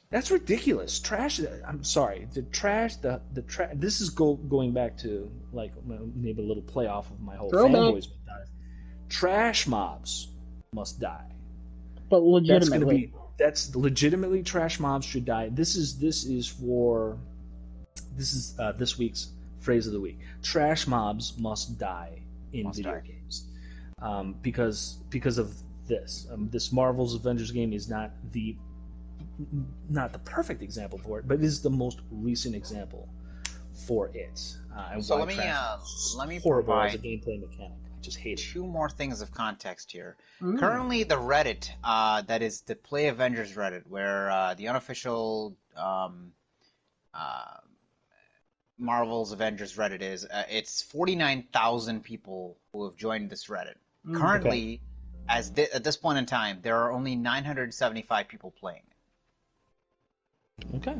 Speaker 1: That's ridiculous. Trash. I'm sorry. The trash. This is going back to, like, maybe a little play off of my whole fanboys. Trash mobs must die.
Speaker 3: But legitimately,
Speaker 1: That's legitimately, trash mobs should die. This is this week's phrase of the week. Trash mobs must die in video games, because of this. This Marvel's Avengers game is not the perfect example for it, but it is the most recent example for it.
Speaker 2: So let me provide
Speaker 1: as a gameplay mechanic. I just hate it.
Speaker 2: 2 more things of context here. Currently, the Reddit, that is the Play Avengers Reddit, where the unofficial uh, Marvel's Avengers Reddit is. It's 49,000 people who have joined this Reddit. Currently, at this point in time, there are only 975 people playing it.
Speaker 1: Okay.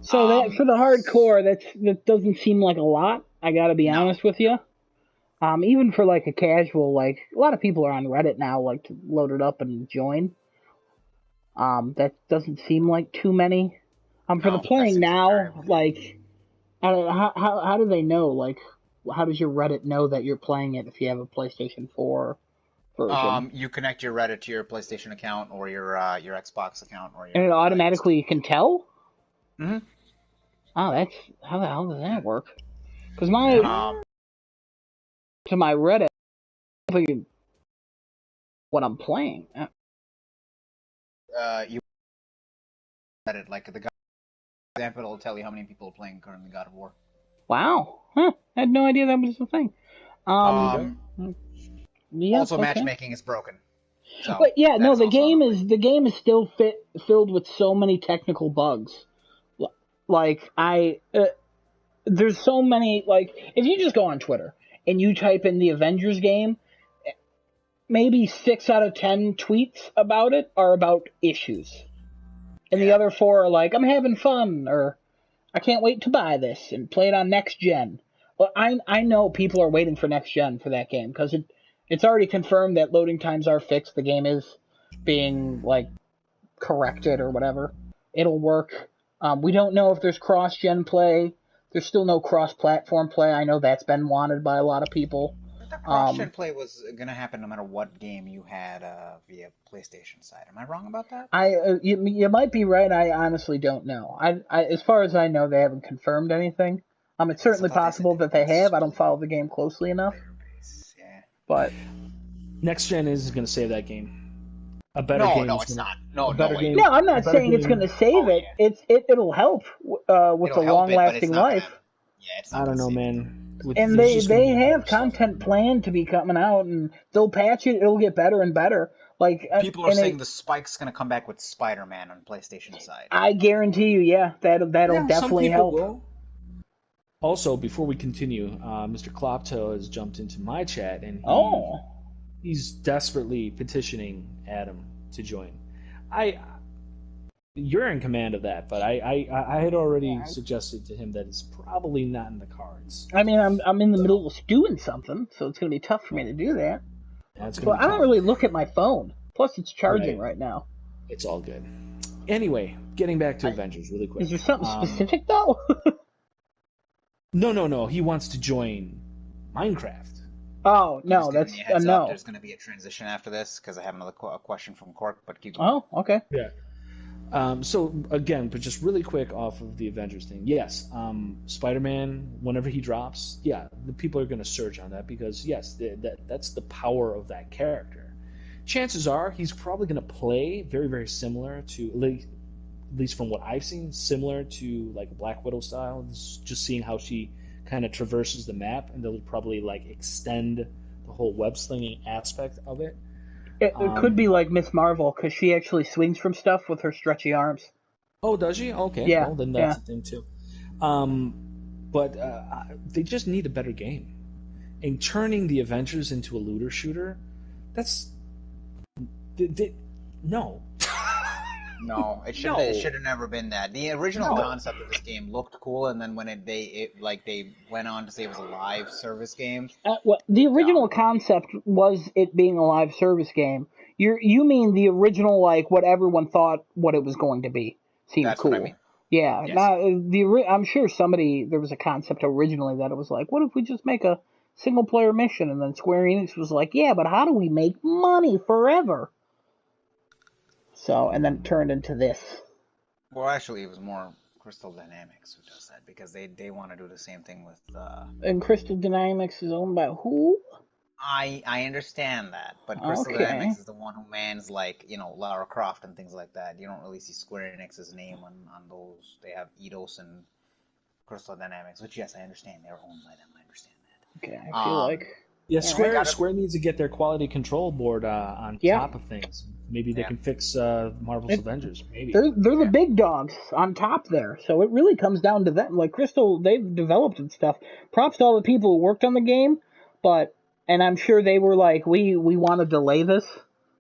Speaker 3: So that for the hardcore, that doesn't seem like a lot. I gotta be honest with you. Even for like a casual, like a lot of people are on Reddit now, like to load it up and join. That doesn't seem like too many. For the playing now, like, I don't know, how do they know? Like, how does your Reddit know that you're playing it if you have a PlayStation 4 version?
Speaker 2: You connect your Reddit to your PlayStation account or your Xbox account or your.
Speaker 3: And it automatically can tell.
Speaker 2: Mm-hmm.
Speaker 3: Oh, that's how the hell does that work? Because to my Reddit, what I'm playing.
Speaker 2: You Reddit like the example, it'll tell you how many people are playing currently God of War.
Speaker 3: Wow, I had no idea that was a thing. Yeah,
Speaker 2: also, matchmaking is broken. So
Speaker 3: but yeah, no, the game is still filled with so many technical bugs. Like there's so many. Like if you just go on Twitter and you type in the Avengers game, maybe 6 out of 10 tweets about it are about issues, and the other 4 are like, I'm having fun, or I can't wait to buy this and play it on next gen. Well, I know people are waiting for next gen for that game because it's already confirmed that loading times are fixed. The game is being like corrected or whatever. It'll work. We don't know if there's cross gen play. There's still no cross platform play. I know that's been wanted by a lot of people.
Speaker 2: The cross-gen play was going to happen no matter what game you had via PlayStation side. Am I wrong about that?
Speaker 3: You might be right. I honestly don't know. As far as I know, they haven't confirmed anything. It's certainly possible that they have. I don't follow the game closely enough.
Speaker 2: Yeah.
Speaker 3: But
Speaker 1: next gen is going to save that game. A better game.
Speaker 2: No, it's not. No,
Speaker 1: game.
Speaker 3: No, I'm not saying it's going to save it. Yeah. It'll help with the long-lasting life.
Speaker 2: It's
Speaker 1: not I don't know, man.
Speaker 3: And they have content planned to be coming out, and they'll patch it. It'll get better and better. Like
Speaker 2: people are saying the Spike's going to come back with Spider-Man on PlayStation side.
Speaker 3: I guarantee you, yeah, that'll definitely help.
Speaker 1: Will. Also, before we continue, Mr. Klopto has jumped into my chat, and he's desperately petitioning Adam to join. You're in command of that, but I had already suggested to him that it's probably not in the cards.
Speaker 3: I mean, I'm in the middle of doing something, so it's going to be tough for me to do that. Well, I don't really look at my phone. Plus, it's charging right now.
Speaker 1: It's all good. Anyway, getting back to Avengers really quick.
Speaker 3: Is there something specific, though?
Speaker 1: No. He wants to join Minecraft.
Speaker 3: Oh, no, that's a no.
Speaker 2: There's going to be a transition after this, because I have another question from Cork, but keep going.
Speaker 3: Oh, okay.
Speaker 1: Yeah. So again, but just really quick off of the Avengers thing. Yes, Spider-Man, whenever he drops, the people are going to surge on that because yes, that's the power of that character. Chances are he's probably going to play very, very similar to, at least from what I've seen, similar to like a Black Widow style. Just seeing how she kind of traverses the map, and they'll probably like extend the whole web slinging aspect of it.
Speaker 3: It could be like Miss Marvel, because she actually swings from stuff with her stretchy arms.
Speaker 1: Oh, does she? Okay.
Speaker 3: Yeah.
Speaker 1: Well, then that's a thing, too. But they just need a better game. And turning the Avengers into a looter shooter, that's... No.
Speaker 2: No, it should have never been that. The original concept of this game looked cool, and then when they went on to say it was a live service game.
Speaker 3: The original concept was it being a live service game. You mean the original, like what everyone thought what it was going to be? Seemed
Speaker 2: That's
Speaker 3: cool.
Speaker 2: What I mean.
Speaker 3: Yeah. Yes. I'm sure there was a concept originally that it was like, what if we just make a single player mission? And then Square Enix was like, yeah, but how do we make money forever? So, and then it turned into this.
Speaker 2: Well, actually, it was more Crystal Dynamics who does that, because they want to do the same thing with...
Speaker 3: And Crystal Dynamics is owned by who?
Speaker 2: I understand that, but Crystal Dynamics is the one who mans, like, Lara Croft and things like that. You don't really see Square Enix's name on those. They have Eidos and Crystal Dynamics, which, yes, I understand. They're owned by them. I understand that.
Speaker 3: Okay, I feel like
Speaker 1: Yeah,
Speaker 3: All right.
Speaker 1: Square needs to get their quality control board on
Speaker 3: Yeah.
Speaker 1: top of things. Maybe they
Speaker 2: Yeah.
Speaker 1: can fix Marvel's Avengers. Maybe.
Speaker 3: They're the big dogs on top there, so it really comes down to them. Like Crystal, they've developed and stuff. Props to all the people who worked on the game, and I'm sure they were like, we want to delay this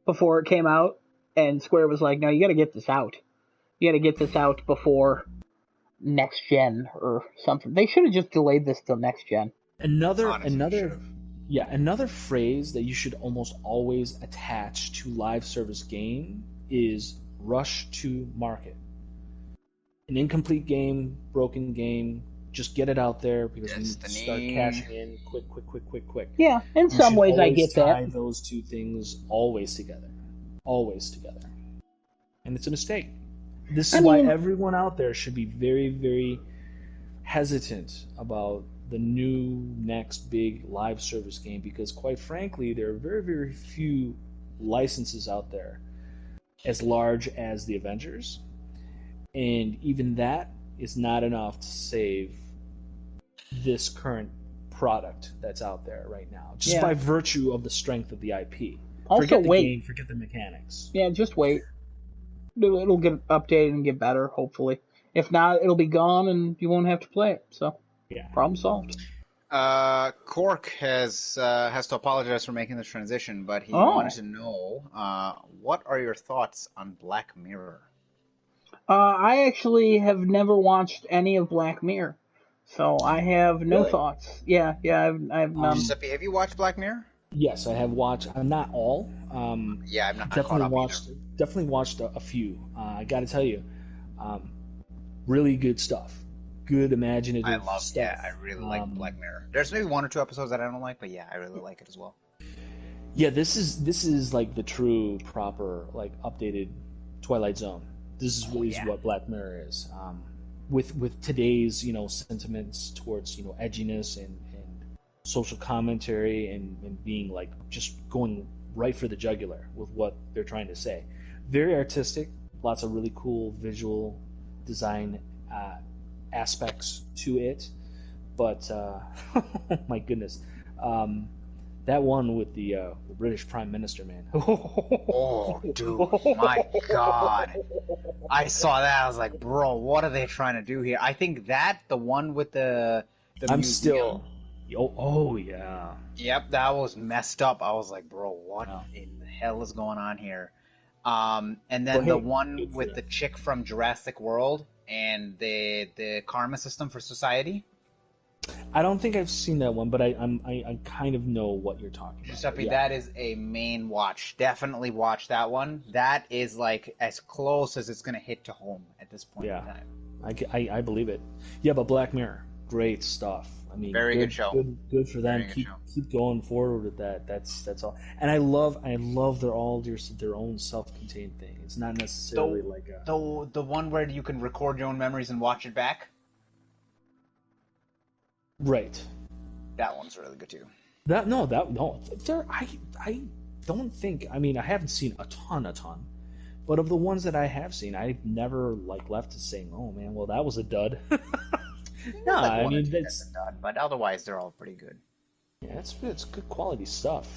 Speaker 3: before it came out, and Square was like, no, you got to get this out. You got to get this out before next gen or something. They should have just delayed this till next gen.
Speaker 1: Another phrase that you should almost always attach to live service game is rush to market. An incomplete game, broken game, just get it out there because we need to start cashing in quick.
Speaker 3: Yeah, in some ways I get that.
Speaker 1: Tie those two things always together. Always together. And it's a mistake. This is why everyone out there should be very, very hesitant about the new next big live service game because, quite frankly, there are very, very few licenses out there as large as the Avengers, and even that is not enough to save this current product that's out there right now, just by virtue of the strength of the IP.
Speaker 3: Also,
Speaker 1: forget the game, forget the mechanics.
Speaker 3: Yeah, just wait. It'll get updated and get better, hopefully. If not, it'll be gone and you won't have to play it. So, problem solved.
Speaker 2: Cork has to apologize for making this transition, but he wanted to know what are your thoughts on Black Mirror?
Speaker 3: I actually have never watched any of Black Mirror, so I have no thoughts. Yeah, I've none.
Speaker 2: Giuseppe, have you watched Black Mirror?
Speaker 1: Yes, I have watched. Not all.
Speaker 2: Yeah, I'm not
Speaker 1: definitely
Speaker 2: caught up
Speaker 1: watched.
Speaker 2: either.
Speaker 1: Definitely watched a few. I got to tell you, really good stuff. Good imaginative stuff.
Speaker 2: Yeah, I really like Black Mirror. There's maybe one or two episodes that I don't like, but yeah, I really like it as well.
Speaker 1: Yeah, this is like the true proper updated Twilight Zone. This is really what Black Mirror is. With today's sentiments towards edginess and social commentary and being just going right for the jugular with what they're trying to say. Very artistic, lots of really cool visual design aspects to it, but my goodness, that one with the British Prime Minister, man.
Speaker 2: Oh, dude, my God! I saw that. I was like, bro, what are they trying to do here? I think the one with the
Speaker 1: I'm
Speaker 2: museum,
Speaker 1: still. Oh yeah.
Speaker 2: Yep, that was messed up. I was like, bro, what in the hell is going on here? And then the one with the chick from Jurassic World and the karma system for society.
Speaker 1: I don't think I've seen that one, but I kind of know what you're talking about.
Speaker 2: Giuseppe, that is a main watch. Definitely watch that one. That is as close as it's going to hit to home at this point in time.
Speaker 1: I believe it. Yeah, but Black Mirror, great stuff. I mean,
Speaker 2: very good show.
Speaker 1: Good for them. Keep going forward with that. That's all. And I love they're all their own self-contained thing. It's not necessarily
Speaker 2: the one where you can record your own memories and watch it back.
Speaker 1: Right.
Speaker 2: That one's really good too.
Speaker 1: I don't think. I mean, I haven't seen a ton, but of the ones that I have seen, I've never left to saying, "Oh man, well that was a dud." No, I mean that's
Speaker 2: a dud, but otherwise they're all pretty good.
Speaker 1: Yeah, it's good quality stuff.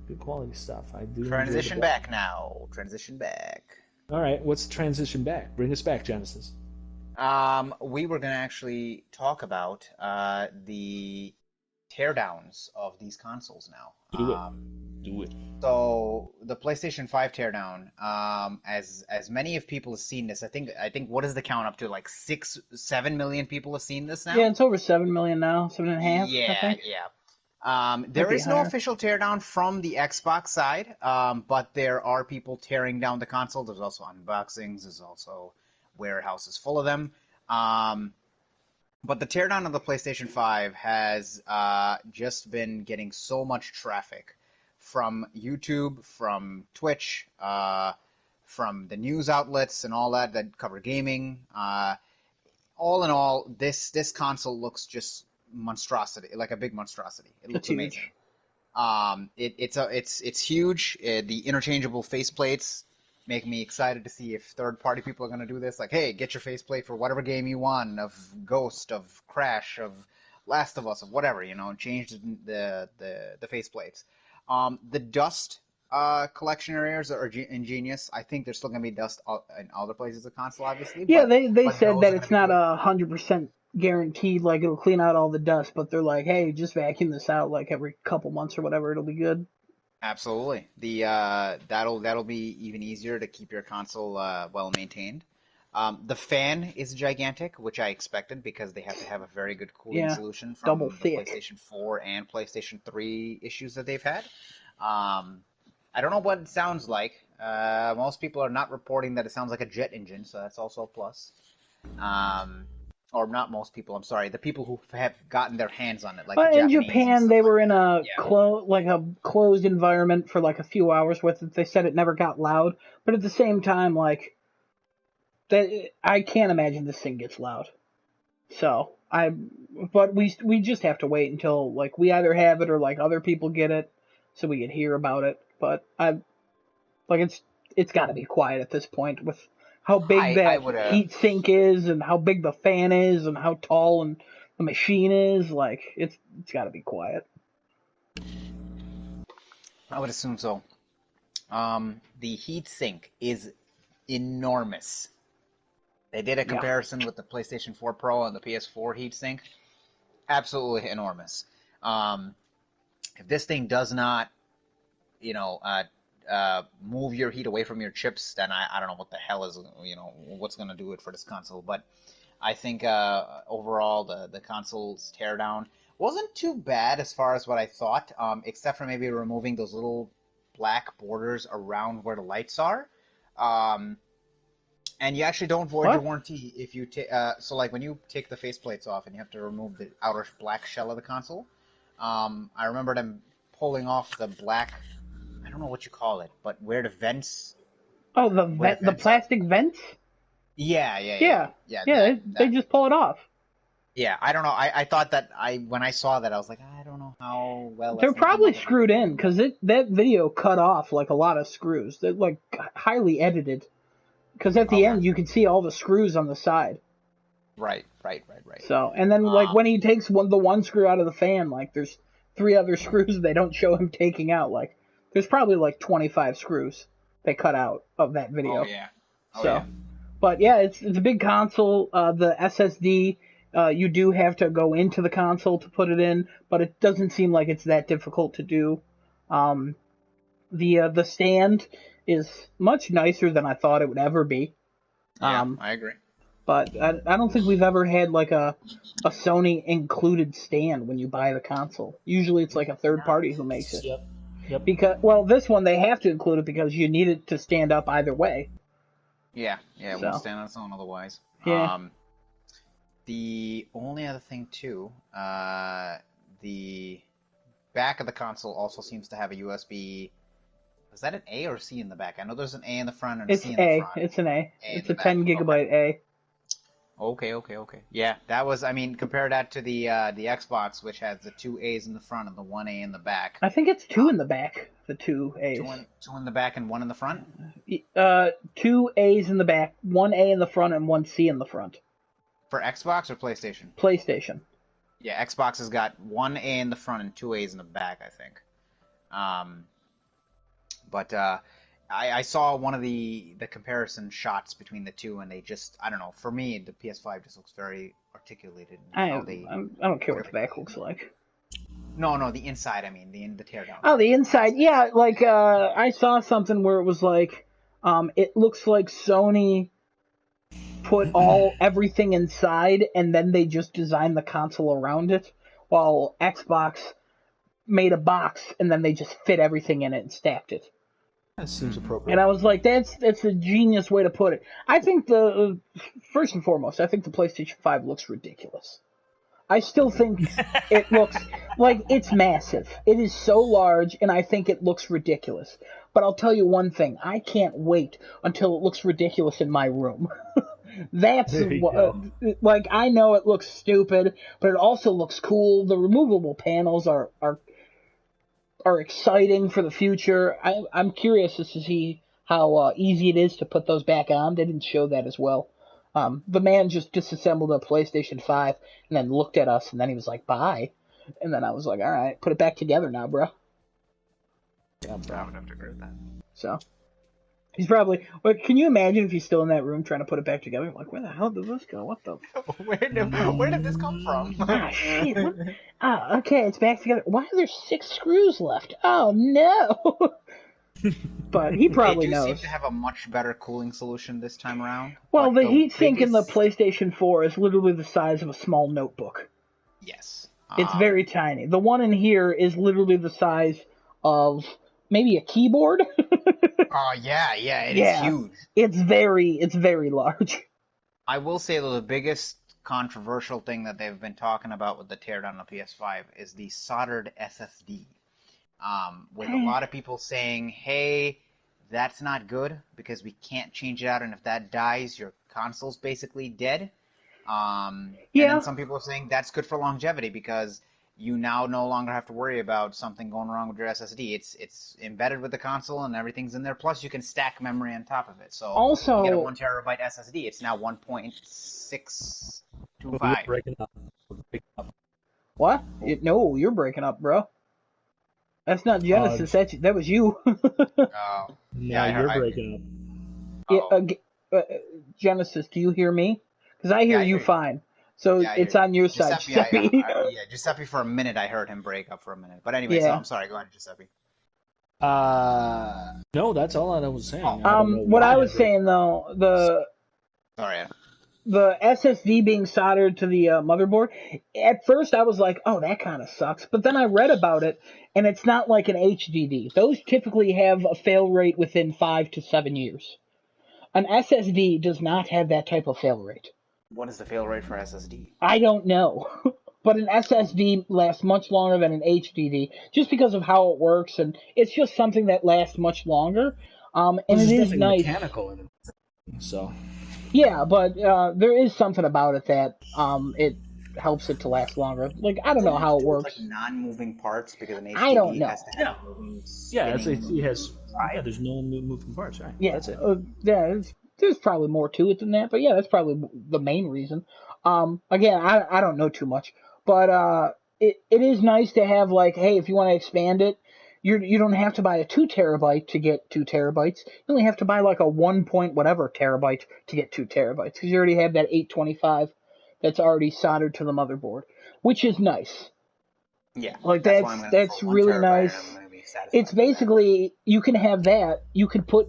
Speaker 1: Good quality stuff. I do.
Speaker 2: Transition back now. Transition back.
Speaker 1: All right, what's transition back? Bring us back, Genesis.
Speaker 2: We were going to actually talk about the teardowns of these consoles now.
Speaker 1: Do it.
Speaker 2: So the PlayStation 5 teardown, as many of people have seen this, I think what is the count up to? 7 million people have seen this now.
Speaker 3: Yeah, it's over 7 million now, 7.5.
Speaker 2: Yeah,
Speaker 3: I think.
Speaker 2: yeah. There is no official teardown from the Xbox side, but there are people tearing down the console. There's also unboxings. There's also warehouses full of them. But the teardown of the PlayStation 5 has just been getting so much traffic from YouTube, from Twitch, from the news outlets and all that cover gaming. All in all, this console looks just monstrosity, like a big monstrosity. It looks amazing. It's huge. The interchangeable faceplates make me excited to see if third-party people are going to do this. Hey, get your faceplate for whatever game you want, of Ghost, of Crash, of Last of Us, or whatever, changed the faceplates. The dust collection areas are ingenious. I think there's still gonna be dust in other places of the console, obviously,
Speaker 3: Yeah,
Speaker 2: but
Speaker 3: they
Speaker 2: but
Speaker 3: said
Speaker 2: those
Speaker 3: that
Speaker 2: are gonna
Speaker 3: it's
Speaker 2: be
Speaker 3: not
Speaker 2: good.
Speaker 3: 100% guaranteed, like it'll clean out all the dust, but they're like, hey, just vacuum this out like every couple months or whatever, it'll be good.
Speaker 2: Absolutely. That'll be even easier to keep your console well maintained. The fan is gigantic, which I expected because they have to have a very good cooling
Speaker 3: Yeah,
Speaker 2: solution
Speaker 3: double
Speaker 2: from the
Speaker 3: thick.
Speaker 2: PlayStation 4 and PlayStation 3 issues that they've had. Um, I don't know what it sounds like. Most people are not reporting that it sounds like a jet engine, so that's also a plus. Um, or not most people, I'm sorry. The people who have gotten their hands on it, like the
Speaker 3: But in
Speaker 2: Japanese and
Speaker 3: Japan,
Speaker 2: stuff
Speaker 3: they
Speaker 2: like
Speaker 3: were in
Speaker 2: that.
Speaker 3: a
Speaker 2: Yeah.
Speaker 3: closed environment for like a few hours with it. They said it never got loud, but at the same time, like that, I can't imagine this thing gets loud. So but we just have to wait until like we either have it or like other people get it, so we can hear about it. But like it's got to be quiet at this point with how big
Speaker 2: I
Speaker 3: that
Speaker 2: would
Speaker 3: heat sink is and how big the fan is and how tall and the machine is. Like it's got to be quiet.
Speaker 2: I would assume so. The heatsink is enormous. They did a
Speaker 3: Yeah.
Speaker 2: comparison with the PlayStation 4 Pro and the PS4 heatsink. Absolutely enormous. Um, if this thing does not, move your heat away from your chips, then I don't know what the hell is, what's going to do it for this console. But I think overall the console's teardown wasn't too bad as far as what I thought, except for maybe removing those little black borders around where the lights are. Um, and you actually don't void your
Speaker 3: What?
Speaker 2: warranty if you take. So like when you take the faceplates off and you have to remove the outer black shell of the console, I remember them pulling off the black. I don't know what you call it, but
Speaker 3: Oh,
Speaker 2: where the
Speaker 3: the
Speaker 2: vents are.
Speaker 3: plastic vents?
Speaker 2: Yeah, yeah, yeah,
Speaker 3: Yeah.
Speaker 2: yeah.
Speaker 3: Yeah, they
Speaker 2: That.
Speaker 3: just pull it off.
Speaker 2: Yeah, I don't know. I thought that when I saw that I was like, I don't know how well that's
Speaker 3: They're
Speaker 2: gonna come
Speaker 3: probably
Speaker 2: out with
Speaker 3: screwed in
Speaker 2: everything, but
Speaker 3: because that video cut off like a lot of screws. They're like highly edited because at the
Speaker 2: okay.
Speaker 3: end you can see all the screws on the side.
Speaker 2: Right, right, right, right.
Speaker 3: So, and then like
Speaker 2: Um,
Speaker 3: when he takes the one screw out of the fan, like there's three other screws they don't show him taking out. Like there's probably like 25 screws they cut out of that
Speaker 2: oh
Speaker 3: video.
Speaker 2: yeah, oh
Speaker 3: So,
Speaker 2: yeah.
Speaker 3: but yeah, it's a big console. The SSD, you do have to go into the console to put it in, but it doesn't seem like it's that difficult to do. Um, the stand is much nicer than I thought it would ever be.
Speaker 2: Yeah,
Speaker 3: Um,
Speaker 2: I agree.
Speaker 3: but I don't think we've ever had like a Sony included stand when you buy the console. Usually it's like a third party who makes it.
Speaker 1: Yep. Yep.
Speaker 3: Because well, this one they have to include it because you need it to stand up either way.
Speaker 2: Yeah, yeah, it won't
Speaker 3: So
Speaker 2: stand on its own otherwise.
Speaker 3: yeah,
Speaker 2: The only other thing too, the back of the console also seems to have a USB. Is that an A or a C in the back? I know there's an A in the front and a
Speaker 3: it's
Speaker 2: C in the
Speaker 3: A.
Speaker 2: front.
Speaker 3: It's an A.
Speaker 2: A in
Speaker 3: It's
Speaker 2: the
Speaker 3: a
Speaker 2: back.
Speaker 3: 10
Speaker 2: Okay.
Speaker 3: gigabyte A.
Speaker 2: Okay. Yeah, that was. I mean, compare that to the Xbox, which has the two A's in the front and the one A in the back.
Speaker 3: I think it's two in the back. The two A's.
Speaker 2: Two in the back and one in the front.
Speaker 3: Two A's in the back, one A in the front, and one C in the front.
Speaker 2: For Xbox or PlayStation?
Speaker 3: PlayStation.
Speaker 2: Yeah, Xbox has got one A in the front and two A's in the back, I think. But I saw one of the comparison shots between the two, and they just, I don't know. For me, the PS5 just looks very articulated in
Speaker 3: I
Speaker 2: how they
Speaker 3: I don't care
Speaker 2: put
Speaker 3: what the
Speaker 2: everything
Speaker 3: back looks
Speaker 2: together.
Speaker 3: like.
Speaker 2: No, the inside. I mean, the teardown
Speaker 3: Oh,
Speaker 2: part,
Speaker 3: the
Speaker 2: the
Speaker 3: inside.
Speaker 2: plastic.
Speaker 3: Yeah, like I saw something where it was like, it looks like Sony put everything inside and then they just designed the console around it, while Xbox made a box and then they just fit everything in it and stacked it.
Speaker 1: That seems
Speaker 3: And
Speaker 1: appropriate.
Speaker 3: I was like, that's a genius way to put it. I think first and foremost, I think the PlayStation 5 looks ridiculous. I still think it looks like it's massive. It is so large, and I think it looks ridiculous. But I'll tell you one thing: I can't wait until it looks ridiculous in my room. That's
Speaker 1: There you
Speaker 3: what,
Speaker 1: go.
Speaker 3: like I know it looks stupid, but it also looks cool. The removable panels are exciting for the future. I'm curious to see how easy it is to put those back on. They didn't show that as well. The man just disassembled a PlayStation 5 and then looked at us, and then he was like, bye. And then I was like, all right, put it back together now, bro.
Speaker 1: Yeah, bro.
Speaker 2: I would have to agree with that.
Speaker 3: So he's probably. Well, can you imagine if he's still in that room trying to put it back together? Like, where the hell did this go? What the?
Speaker 2: Where did this come from?
Speaker 3: Ah, shit. What? Ah, okay, it's back together. Why are there 6 screws left? Oh no. But he probably
Speaker 2: They do
Speaker 3: knows.
Speaker 2: seem to have a much better cooling solution this time around.
Speaker 3: Well,
Speaker 2: But
Speaker 3: the heat sink in the
Speaker 2: biggest-
Speaker 3: PlayStation 4 is literally the size of a small notebook.
Speaker 2: Yes.
Speaker 3: It's very tiny. The one in here is literally the size of maybe a keyboard.
Speaker 2: Oh, yeah, it is huge.
Speaker 3: It's very large.
Speaker 2: I will say, though, the biggest controversial thing that they've been talking about with the teardown of PS5 is the soldered SSD. With a lot of people saying, hey, that's not good because we can't change it out, and if that dies, your console's basically dead. And then some people are saying that's good for longevity because you now no longer have to worry about something going wrong with your SSD. It's embedded with the console and everything's in there. Plus, you can stack memory on top of it. So
Speaker 3: Also,
Speaker 2: you get a 1 terabyte SSD. It's now 1.625.
Speaker 1: Breaking up.
Speaker 3: what? No, you're breaking up, bro. That's not Genesis. That was you.
Speaker 2: Oh,
Speaker 1: Yeah, you're breaking up.
Speaker 3: Genesis, do you hear me? Because I hear you fine. So it's on your side, Giuseppe.
Speaker 2: Giuseppe, for a minute, I heard him break up for a minute. But anyway, so I'm sorry. Go ahead, Giuseppe.
Speaker 1: No, that's all I was saying.
Speaker 3: What I was saying, though,
Speaker 2: Sorry.
Speaker 3: the SSD being soldered to the motherboard, at first I was like, oh, that kind of sucks. But then I read about it, and it's not like an HDD. Those typically have a fail rate within 5 to 7 years. An SSD does not have that type of fail rate.
Speaker 2: What is the fail rate for SSD?
Speaker 3: I don't know. But an SSD lasts much longer than an HDD, just because of how it works, and it's just something that lasts much longer. And it is nice.
Speaker 1: Mechanical in it, so.
Speaker 3: Yeah, but there is something about it that it helps it to last longer. Like, I don't know how it works.
Speaker 2: Like non-moving parts because an HDD
Speaker 3: I don't know.
Speaker 2: has to have moving.
Speaker 1: Yeah, it has. There's no moving parts, right?
Speaker 3: Yeah,
Speaker 1: that's it.
Speaker 3: There's probably more to it than that, but yeah, that's probably the main reason. Again, I don't know too much, but it is nice to have, like, hey, if you want to expand it, you don't have to buy a 2 terabyte to get 2 terabytes. You only have to buy like a 1 point whatever terabyte to get 2 terabytes because you already have that 825 that's already soldered to the motherboard, which is nice.
Speaker 2: Yeah,
Speaker 3: like that's really nice. It's basically you can have that. You can put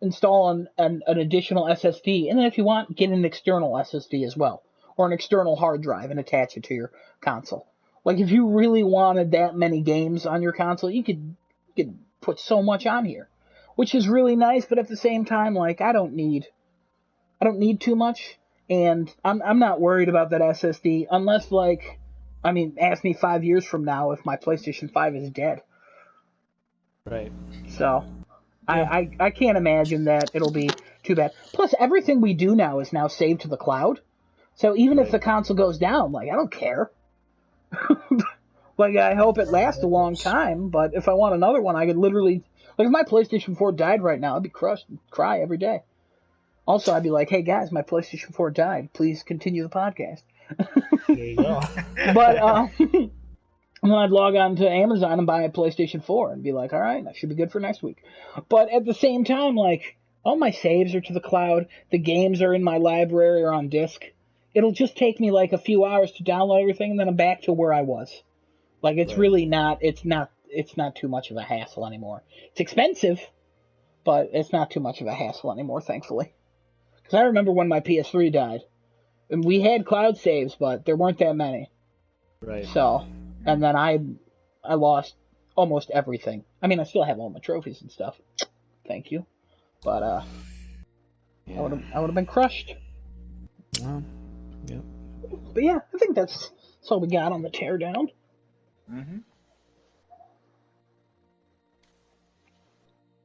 Speaker 3: install an additional SSD, and then if you want, get an external SSD as well, or an external hard drive and attach it to your console. Like, if you really wanted that many games on your console, you could put so much on here, which is really nice. But at the same time, like, I don't need too much, and I'm not worried about that SSD unless, like, I mean, ask me 5 years from now if my PlayStation 5 is dead.
Speaker 1: Right.
Speaker 3: So, yeah. I can't imagine that it'll be too bad. Plus, everything we do now is now saved to the cloud. So even if the console goes down, like, I don't care. Like, I hope it lasts a long time, but if I want another one, I could literally... Like, if my PlayStation 4 died right now, I'd be crushed and cry every day. Also, I'd be like, hey, guys, my PlayStation 4 died. Please continue the podcast.
Speaker 1: There you go.
Speaker 3: But, and then I'd log on to Amazon and buy a PlayStation 4 and be like, all right, that should be good for next week. But at the same time, like, all my saves are to the cloud. The games are in my library or on disc. It'll just take me like a few hours to download everything, and then I'm back to where I was. Like, it's really not, it's not too much of a hassle anymore. It's expensive, but it's not too much of a hassle anymore, thankfully. Because I remember when my PS3 died, and we had cloud saves, but there weren't that many.
Speaker 1: Right.
Speaker 3: So, and then I lost almost everything. I mean, I still have all my trophies and stuff. Thank you. But, yeah. I would have been crushed.
Speaker 1: Well, yeah.
Speaker 3: But yeah, I think that's all we got on the teardown.
Speaker 2: Mm-hmm.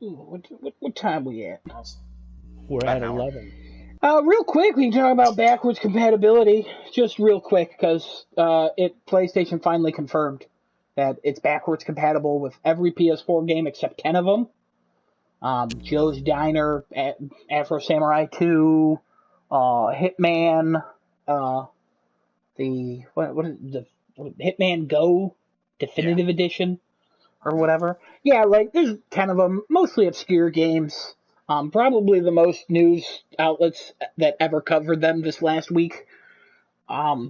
Speaker 3: Ooh, what time we at?
Speaker 1: We're at 11.
Speaker 3: Real quick, we can talk about backwards compatibility. Just real quick, because PlayStation finally confirmed that it's backwards compatible with every PS4 game except 10 of them. Joe's Diner, Afro Samurai 2, Hitman, the Hitman Go Definitive Edition or whatever. Yeah, like there's 10 of them, mostly obscure games. Probably the most news outlets that ever covered them this last week.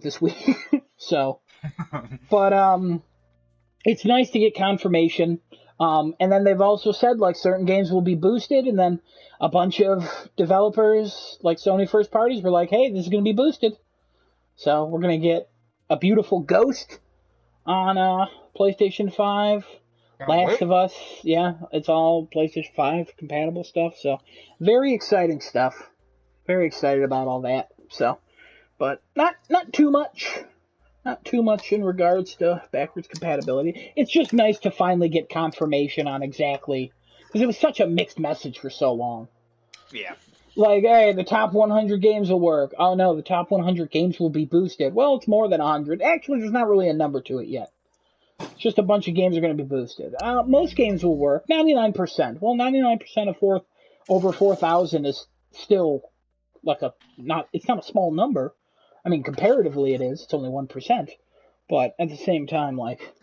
Speaker 3: This week. So, but it's nice to get confirmation. And then they've also said like certain games will be boosted, and then a bunch of developers, like Sony first parties, were like, "Hey, this is going to be boosted." So we're going to get a beautiful Ghost on PlayStation 5. Last of Us, yeah, it's all PlayStation 5 compatible stuff. So very exciting stuff. Very excited about all that. So, but not too much. Not too much in regards to backwards compatibility. It's just nice to finally get confirmation on exactly, because it was such a mixed message for so long.
Speaker 2: Yeah.
Speaker 3: Like, hey, the top 100 games will work. Oh no, the top 100 games will be boosted. Well, it's more than 100. Actually, there's not really a number to it yet. It's just a bunch of games are going to be boosted. Most games will work. 99%. Well, 99% of over 4,000 is still like it's not a small number. I mean, comparatively it is. It's only 1%. But at the same time, like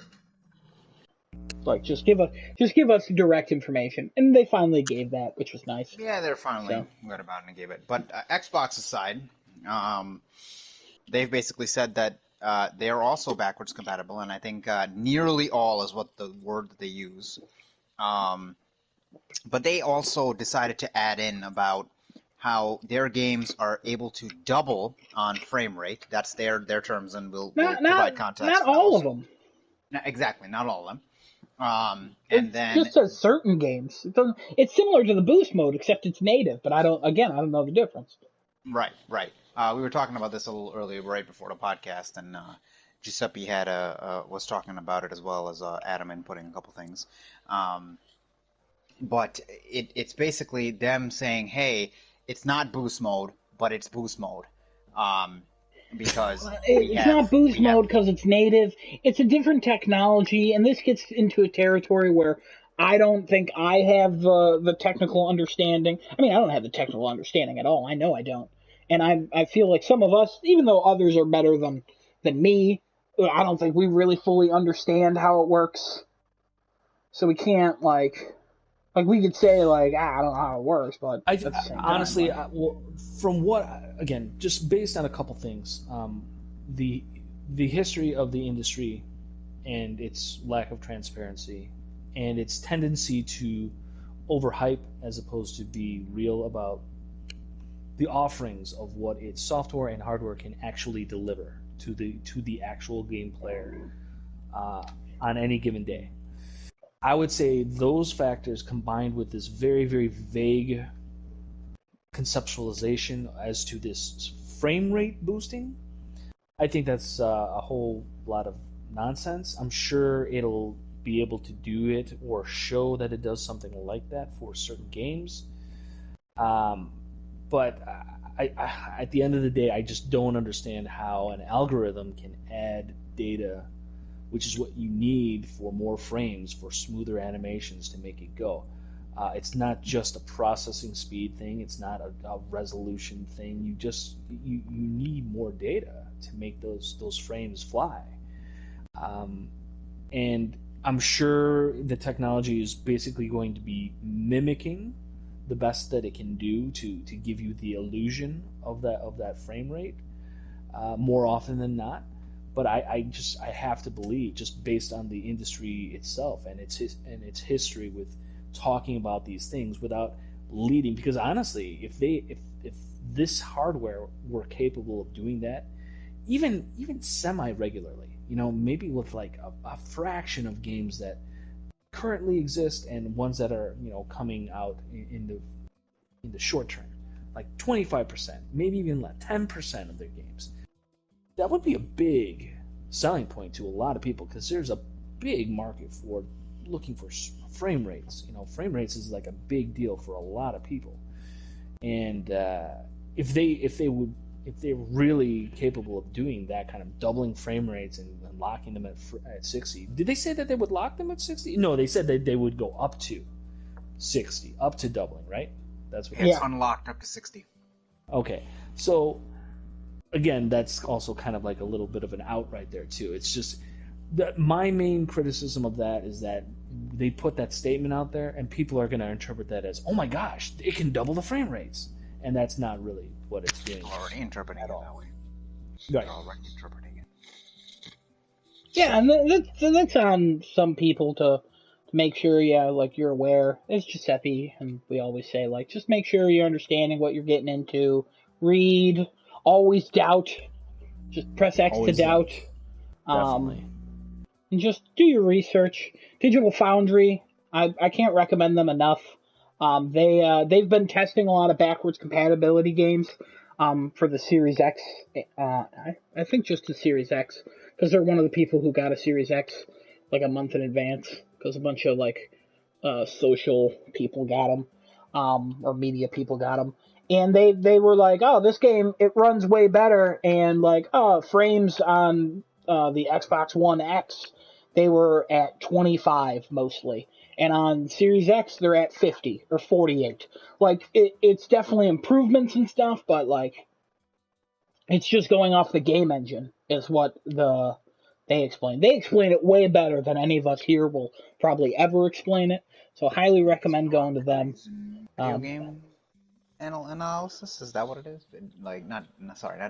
Speaker 3: just give us direct information. And they finally gave that, which was nice.
Speaker 2: Yeah, they're finally good about it and gave it. But Xbox aside, they've basically said that they're also backwards compatible, and I think nearly all is what the word that they use. But they also decided to add in about how their games are able to double on frame rate. That's their terms, and we'll provide context.
Speaker 3: Not all of them.
Speaker 2: Exactly, not all of them.
Speaker 3: And then just says certain games. It's similar to the boost mode, except it's native. But I don't know the difference.
Speaker 2: Right. We were talking about this a little earlier, right before the podcast, and Giuseppe was talking about it as well as Adam inputting a couple things. But it's basically them saying, "Hey, it's not boost mode, but it's boost mode." Because
Speaker 3: it's not boost mode because it's native. It's a different technology, and this gets into a territory where I don't think I have the technical understanding. I mean, I don't have the technical understanding at all. I know I don't. And I feel like some of us, even though others are better than me, I don't think we really fully understand how it works. So we can't, like we could say, like, I don't know how it works, but
Speaker 1: honestly, from what, again, just based on a couple things, the history of the industry and its lack of transparency and its tendency to overhype as opposed to be real about the offerings of what its software and hardware can actually deliver to the actual game player on any given day. I would say those factors combined with this very, very vague conceptualization as to this frame rate boosting, I think that's a whole lot of nonsense. I'm sure it'll be able to do it or show that it does something like that for certain games. But at the end of the day, I just don't understand how an algorithm can add data, which is what you need for more frames, for smoother animations to make it go. It's not just a processing speed thing. It's not a resolution thing. You need more data to make those frames fly. And I'm sure the technology is basically going to be mimicking the best that it can do to give you the illusion of that frame rate more often than not. But I have to believe, just based on the industry itself and its history with talking about these things without leading, because honestly, if this hardware were capable of doing that, even semi regularly, maybe with like a fraction of games that currently exist and ones that are coming out in the short term, like 25%, maybe even 10% of their games. That would be a big selling point to a lot of people, because there's a big market for looking for frame rates. Frame rates is like a big deal for a lot of people, and if they're really capable of doing that kind of doubling frame rates and locking them at 60. Did they say that they would lock them at 60? No, they said that they would go up to 60, up to doubling, right? That's what
Speaker 2: It's
Speaker 3: Yeah.
Speaker 2: unlocked up to 60.
Speaker 1: Okay. So again, that's also kind of like a little bit of an out right there too. It's just my main criticism of that is that they put that statement out there, and people are going to interpret that as, "Oh my gosh, it can double the frame rates," and that's not really what it's doing.
Speaker 2: People are already interpreting it that way.
Speaker 1: Right.
Speaker 2: They're already interpreting it.
Speaker 3: Yeah, and that's on some people to make sure, like you're aware. It's Giuseppe, and we always say, like, just make sure you're understanding what you're getting into. Read, always doubt. Just press X
Speaker 1: Always
Speaker 3: to doubt.
Speaker 1: Definitely.
Speaker 3: And just do your research. Digital Foundry, I can't recommend them enough. They've been testing a lot of backwards compatibility games for the Series X. I think just the Series X, because they're one of the people who got a Series X like a month in advance, because a bunch of like social people got them, or media people got them. And they were like, oh, this game, it runs way better, and like, oh, frames on the Xbox One X, they were at 25 mostly. And on Series X, they're at 50 or 48. Like, it's definitely improvements and stuff, but like, it's just going off the game engine, is what they explain. They explain it way better than any of us here will probably ever explain it. So highly recommend going to them.
Speaker 2: Video game analysis, is that what it is? Like, not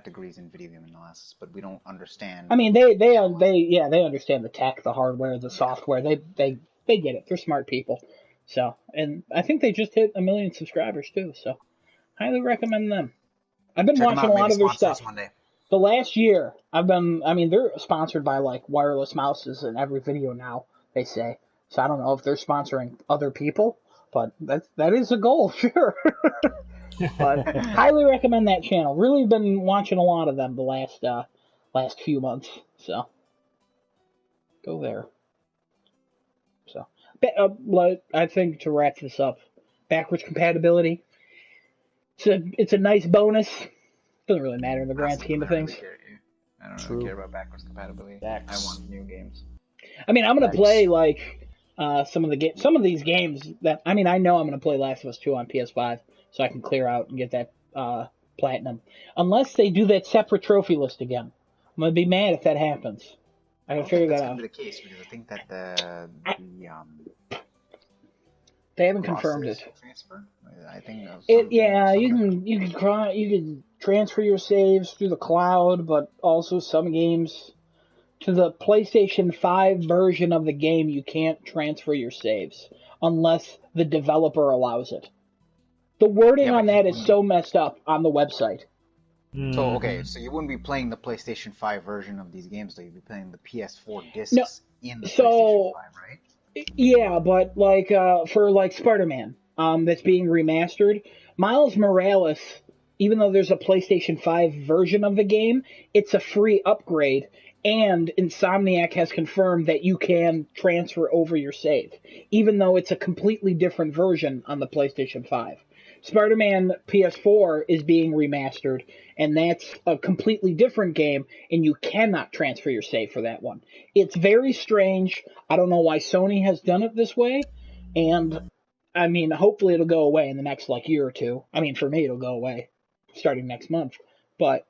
Speaker 2: degrees in video game analysis, but we don't understand.
Speaker 3: I mean, they understand the tech, the hardware, the software. They get it. They're smart people. So, and I think they just hit 1 million subscribers too. So, highly recommend them. I've been
Speaker 2: Check them
Speaker 3: watching
Speaker 2: out,
Speaker 3: a lot
Speaker 2: maybe
Speaker 3: of their
Speaker 2: sponsor us
Speaker 3: stuff.
Speaker 2: one day.
Speaker 3: The last year, they're sponsored by like wireless mouses in every video now, they say. So I don't know if they're sponsoring other people, but that is a goal, sure. But highly recommend that channel. Really been watching a lot of them the last few months. So go there. So I think to wrap this up, backwards compatibility. It's a nice bonus. Doesn't really matter in the grand scheme of things.
Speaker 2: I don't really care about backwards compatibility. I want new games.
Speaker 3: I mean, I'm gonna play like some of these games that I know I'm gonna play Last of Us 2 on PS5, so I can clear out and get that platinum. Unless they do that separate trophy list again, I'm gonna be mad if that happens. I gotta figure that out.
Speaker 2: That's gonna be the case because I think that
Speaker 3: They haven't confirmed it.
Speaker 2: Transfer? I think
Speaker 3: you can transfer your saves through the cloud, but also some games to the PlayStation 5 version of the game you can't transfer your saves unless the developer allows it. The wording on that is so messed up on the website.
Speaker 2: So so you wouldn't be playing the PlayStation 5 version of these games, though. You'd be playing the PS4 discs in the PlayStation 5, right?
Speaker 3: Yeah, but like for like Spider-Man, that's being remastered, Miles Morales, even though there's a PlayStation 5 version of the game, it's a free upgrade, and Insomniac has confirmed that you can transfer over your save, even though it's a completely different version on the PlayStation 5. Spider-Man PS4 is being remastered, and that's a completely different game, and you cannot transfer your save for that one. It's very strange. I don't know why Sony has done it this way, and I mean, hopefully it'll go away in the next like year or two. I mean, for me, it'll go away starting next month, but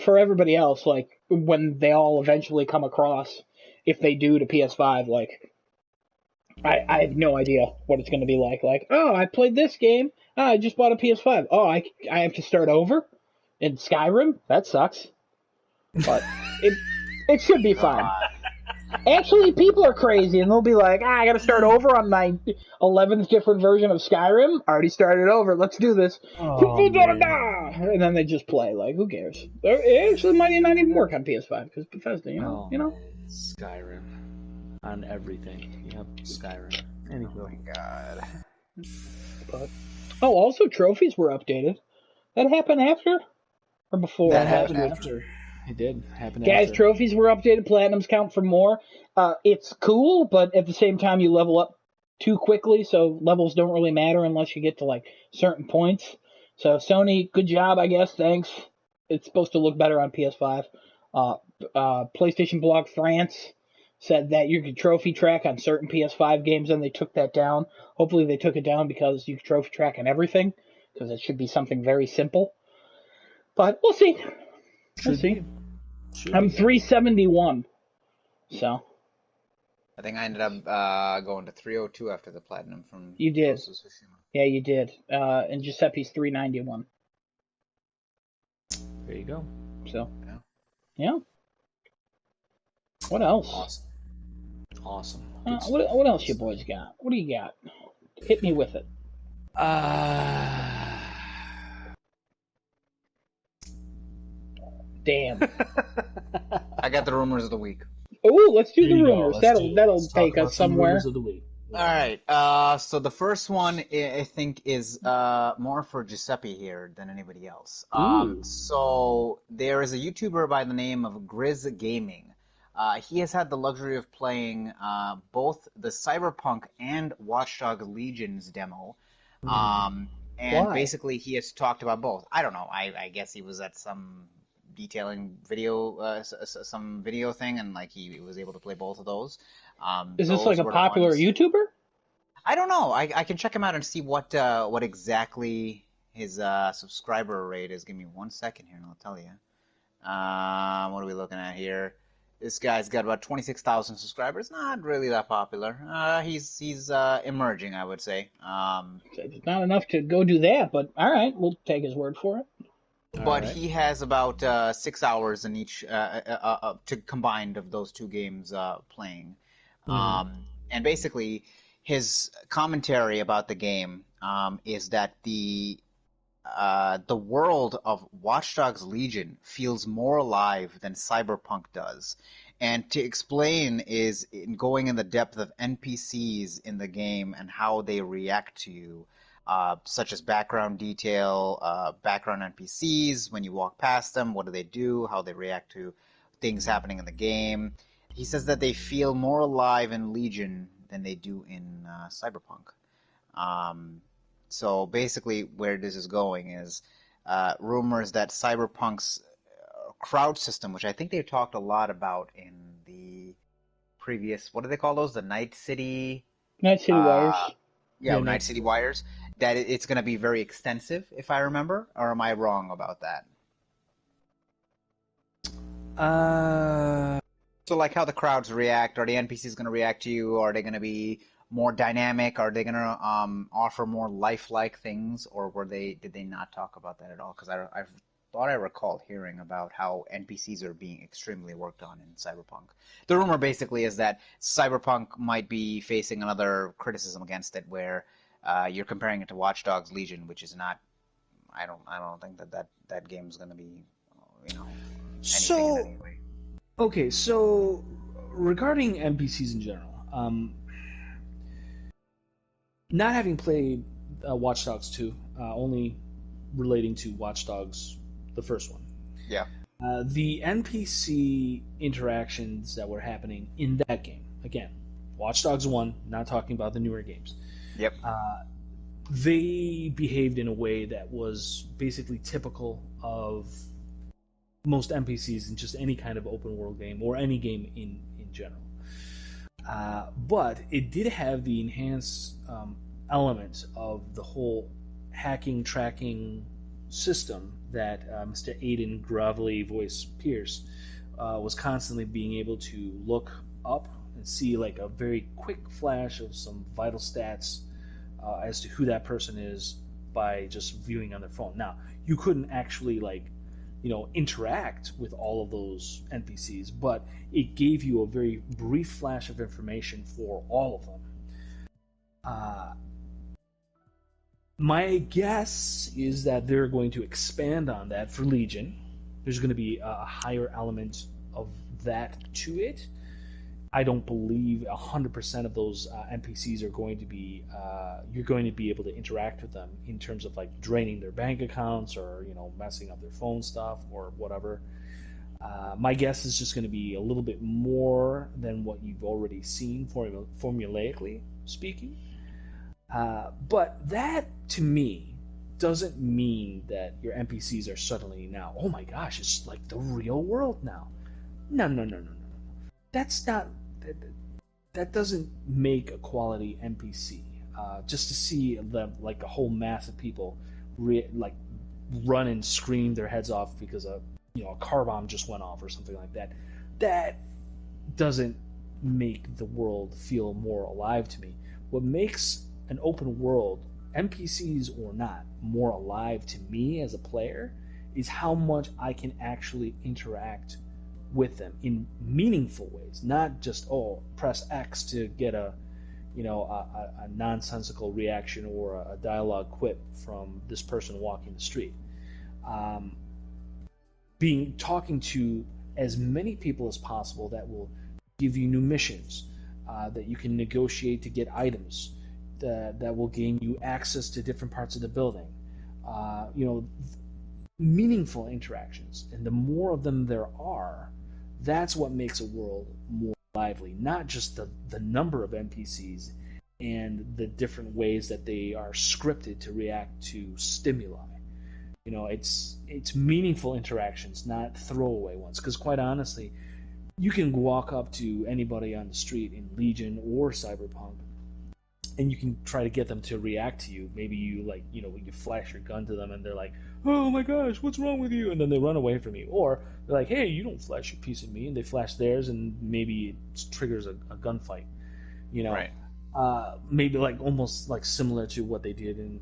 Speaker 3: for everybody else, like when they all eventually come across, if they do to PS5, like I have no idea what it's going to be like. Like, oh, I played this game. Oh, I just bought a PS5. Oh, I have to start over in Skyrim? That sucks. But it should be fine. Actually, people are crazy, and they'll be like, I got to start over on my 11th different version of Skyrim. Already started over. Let's do this. And then they just play. Like, who cares? It actually might not even work on PS5 because Bethesda, you know.
Speaker 1: Skyrim on everything. Yep, Skyrim. Anyway.
Speaker 2: Oh my god.
Speaker 3: But, also trophies were updated. That happened after or before?
Speaker 1: That happened after. It did happen
Speaker 3: Guys,
Speaker 1: after.
Speaker 3: trophies were updated. Platinums count for more. It's cool, but at the same time, you level up too quickly, so levels don't really matter unless you get to like certain points. So Sony, good job, I guess. Thanks. It's supposed to look better on PS5. PlayStation Blog France said that you could trophy track on certain PS5 games, and they took that down. Hopefully they took it down because you can trophy track on everything, because it should be something very simple. But we'll see. We'll see. I'm 371. So.
Speaker 2: I think I ended up going to 302 after the platinum from
Speaker 3: You did.
Speaker 2: Ghost of Tsushima.
Speaker 3: Yeah, you did. And Giuseppe's 391.
Speaker 1: There you go.
Speaker 3: So. Yeah. What else?
Speaker 1: Awesome.
Speaker 3: What else you boys got? What do you got? Hit me with it. Damn.
Speaker 2: I got the rumors of the week.
Speaker 3: Oh, let's do the rumors. That'll take us somewhere.
Speaker 1: Rumors of the week.
Speaker 2: All right. So the first one I think is more for Giuseppe here than anybody else. So there is a YouTuber by the name of Grizz Gaming. He has had the luxury of playing both the Cyberpunk and Watch Dogs Legion's demo. And
Speaker 3: Why?
Speaker 2: basically he has talked about both. I don't know. I guess he was at some detailing video, some video thing, and like he was able to play both of those.
Speaker 3: Is this like a popular YouTuber?
Speaker 2: I don't know. I can check him out and see what exactly his subscriber rate is. Give me 1 second here, and I'll tell you. What are we looking at here? This guy's got about 26,000 subscribers. Not really that popular. He's emerging, I would say.
Speaker 3: It's not enough to go do that, but all right, we'll take his word for it.
Speaker 2: But he has about 6 hours in each to combined of those two games playing. And basically, his commentary about the game is that the world of Watch Dogs Legion feels more alive than Cyberpunk does. And to explain is in going in the depth of NPCs in the game and how they react to you. Such as background detail, background NPCs, when you walk past them, what do they do, how they react to things happening in the game. He says that they feel more alive in Legion than they do in Cyberpunk. So basically where this is going is rumors that Cyberpunk's crowd system, which I think they talked a lot about in the previous, what do they call those? The Night City
Speaker 3: Wires.
Speaker 2: Yeah, Night City Wires. That it's going to be very extensive, if I remember, or am I wrong about that? So like how the crowds react, are the NPCs going to react to you? Are they going to be more dynamic? Are they going to offer more lifelike things, or did they not talk about that at all? Because I thought I recalled hearing about how NPCs are being extremely worked on in Cyberpunk. The rumor basically is that Cyberpunk might be facing another criticism against it, where you're comparing it to Watch Dogs Legion, which is not. I don't think that game is going to be, anything in any way.
Speaker 1: Okay, so regarding NPCs in general, not having played Watch Dogs 2, only relating to Watch Dogs, the first one.
Speaker 2: Yeah.
Speaker 1: The NPC interactions that were happening in that game, again, Watch Dogs 1, not talking about the newer games.
Speaker 2: Yep.
Speaker 1: They behaved in a way that was basically typical of most NPCs in just any kind of open world game or any game in general. But it did have the enhanced element of the whole hacking, tracking system that Mr. Aiden Gravely voice Pierce was constantly being able to look up and see like a very quick flash of some vital stats as to who that person is by just viewing on their phone. Now, you couldn't actually interact with all of those NPCs, but it gave you a very brief flash of information for all of them. My guess is that they're going to expand on that for Legion. There's going to be a higher element of that to it. I don't believe 100% of those NPCs are going to be. You're going to be able to interact with them in terms of like draining their bank accounts or messing up their phone stuff or whatever. My guess is just going to be a little bit more than what you've already seen formulaically speaking. But that to me doesn't mean that your NPCs are suddenly now, oh my gosh, it's like the real world now. No. That's that doesn't make a quality NPC. Just to see like a whole mass of people like run and scream their heads off because a car bomb just went off or something like that. That doesn't make the world feel more alive to me. What makes an open world, NPCs or not, more alive to me as a player is how much I can actually interact with them in meaningful ways, not just press X to get a nonsensical reaction or a dialogue quip from this person walking the street. Talking to as many people as possible that will give you new missions, that you can negotiate to get items, that will gain you access to different parts of the building. Meaningful interactions, and the more of them there are, that's what makes a world more lively. Not just the number of NPCs and the different ways that they are scripted to react to stimuli. It's meaningful interactions, not throwaway ones. Because quite honestly, you can walk up to anybody on the street in Legion or Cyberpunk, and you can try to get them to react to you. Maybe you you flash your gun to them, and they're like, "Oh my gosh, what's wrong with you?" And then they run away from you. Or they're like, "Hey, you don't flash your piece of me," and they flash theirs, and maybe it triggers a gunfight.
Speaker 2: Right.
Speaker 1: Maybe almost similar to what they did in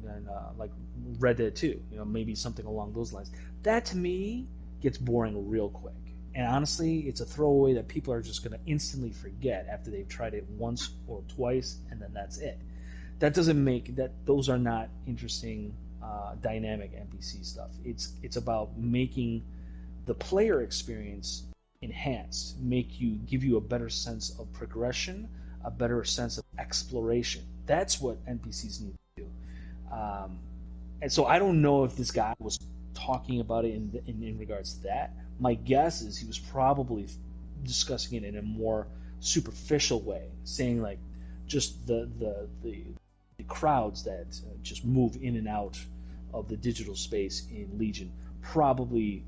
Speaker 1: like Red Dead 2. Maybe something along those lines. That to me gets boring real quick. And honestly, it's a throwaway that people are just going to instantly forget after they've tried it once or twice, and then that's it. That doesn't make that; those are not interesting, dynamic NPC stuff. It's about making the player experience enhanced, give you a better sense of progression, a better sense of exploration. That's what NPCs need to do. And so I don't know if this guy was talking about it in regards to that. My guess is he was probably discussing it in a more superficial way, saying just the crowds that just move in and out of the digital space in Legion probably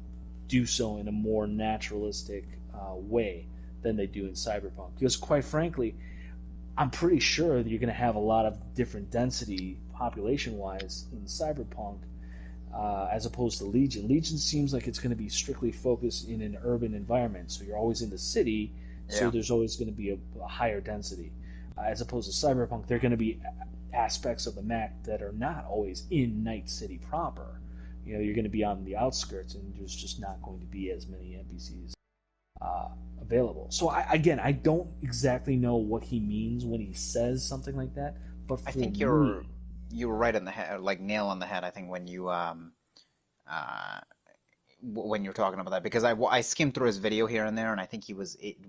Speaker 1: do so in a more naturalistic way than they do in Cyberpunk. Because quite frankly, I'm pretty sure that you're going to have a lot of different density population-wise in Cyberpunk as opposed to Legion. Legion seems like it's going to be strictly focused in an urban environment, so you're always in the city, so there's always going to be a higher density. As opposed to Cyberpunk, there are going to be aspects of the map that are not always in Night City proper. You're going to be on the outskirts, and there's just not going to be as many NPCs available. So I don't exactly know what he means when he says something like that. But
Speaker 2: I think you were right on the head, nail on the head. I think when you when you're talking about that, because I skimmed through his video here and there, and I think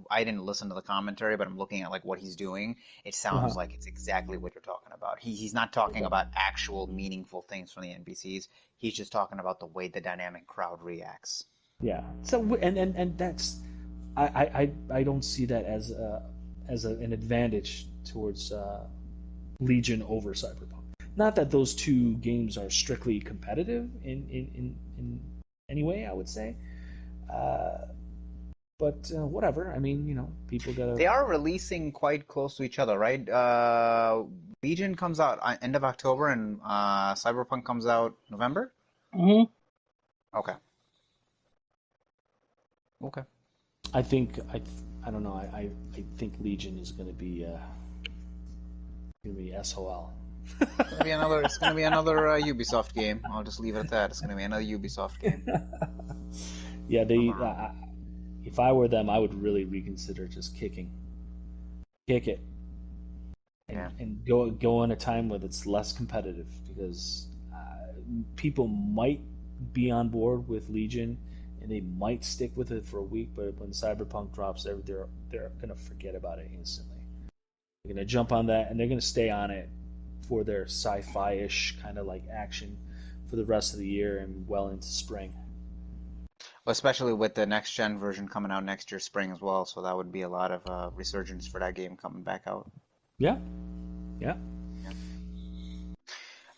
Speaker 2: I didn't listen to the commentary, but I'm looking at what he's doing. It sounds like it's exactly what you're talking about. He's not talking about actual meaningful things from the NPCs. He's just talking about the way the dynamic crowd reacts.
Speaker 1: Yeah. So and that's I don't see that as an advantage towards Legion over Cyberpunk. Not that those two games are strictly competitive in any way, I would say. But whatever. I mean, people gotta.
Speaker 2: They are releasing quite close to each other, right? Legion comes out end of October, and Cyberpunk comes out November.
Speaker 3: Mm-hmm.
Speaker 2: Okay. Okay.
Speaker 1: I think I don't know. I think Legion is going to be SOL.
Speaker 2: It's gonna be another Ubisoft game. I'll just leave it at that. It's gonna be another Ubisoft game.
Speaker 1: Yeah, if I were them, I would really reconsider just kick it, and go in a time when it's less competitive, because people might be on board with Legion and they might stick with it for a week, but when Cyberpunk drops, they're gonna forget about it instantly. They're gonna jump on that and they're gonna stay on it for their sci-fi-ish kind of action for the rest of the year and well into spring.
Speaker 2: Well, especially with the next gen version coming out next year spring as well, so that would be a lot of resurgence for that game coming back out.
Speaker 1: Yeah.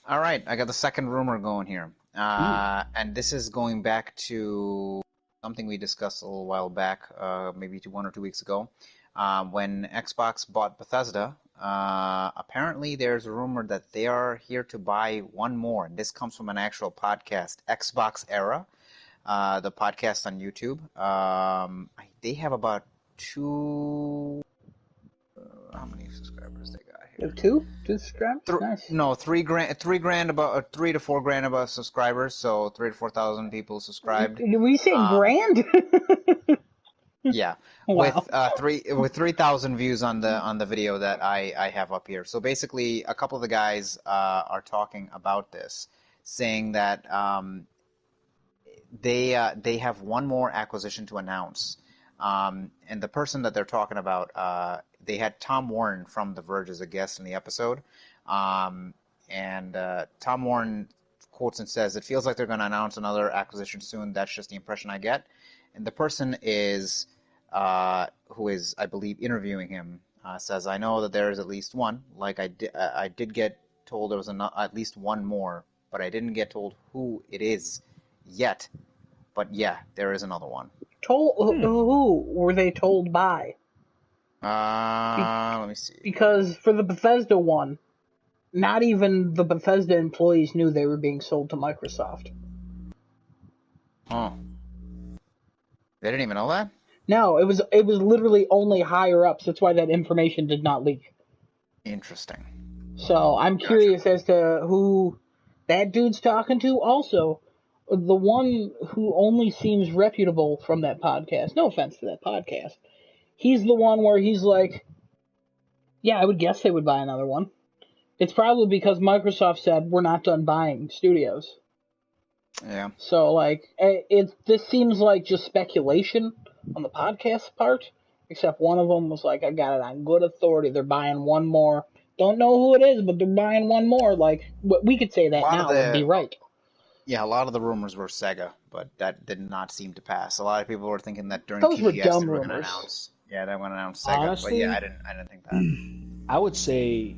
Speaker 2: All right, I got the second rumor going here, and this is going back to something we discussed a little while back, maybe 1 or 2 weeks ago. when Xbox bought Bethesda, apparently there's a rumor that they are here to buy one more. And this comes from an actual podcast, Xbox Era, the podcast on YouTube. They have about how many subscribers they got here?
Speaker 3: Two subscribers. Nice.
Speaker 2: No, $3,000 about $3,000 to $4,000 about subscribers. So 3,000 to 4,000 people subscribed.
Speaker 3: Were you saying grand?
Speaker 2: Yeah,
Speaker 3: Wow.
Speaker 2: with 3,000 views on the video that I have up here. So basically, a couple of the guys are talking about this, saying that they have one more acquisition to announce, and the person that they're talking about, they had Tom Warren from The Verge as a guest in the episode, and Tom Warren quotes and says, "It feels like they're going to announce another acquisition soon. That's just the impression I get." And the person is who is, I believe, interviewing him, says, "I know that there is at least one. Like I did get told there was at least one more, but I didn't get told who it is yet. But yeah, there is another one."
Speaker 3: Who were they told by?
Speaker 2: Let me see.
Speaker 3: Because for the Bethesda one, not even the Bethesda employees knew they were being sold to Microsoft.
Speaker 2: Oh, they didn't even know that?
Speaker 3: No, it was literally only higher ups. That's why that information did not leak.
Speaker 2: Interesting.
Speaker 3: So I'm curious as to who that dude's talking to. Also, the one who only seems reputable from that podcast, no offense to that podcast, he's the one where he's like, yeah, I would guess they would buy another one. It's probably because Microsoft said, we're not done buying studios.
Speaker 2: Yeah.
Speaker 3: So, like, this seems like just speculation on the podcast part, except one of them was like, I got it on good authority. They're buying one more. Don't know who it is, but they're buying one more. Like, we could say that now and be right.
Speaker 2: Yeah, a lot of the rumors were Sega, but that did not seem to pass. A lot of people were thinking that during
Speaker 3: Those
Speaker 2: TGS
Speaker 3: were dumb
Speaker 2: they were going to
Speaker 3: rumors.
Speaker 2: announce. Yeah, they were going to announce Sega,
Speaker 1: Honestly,
Speaker 2: but yeah, I didn't think that.
Speaker 1: I would say,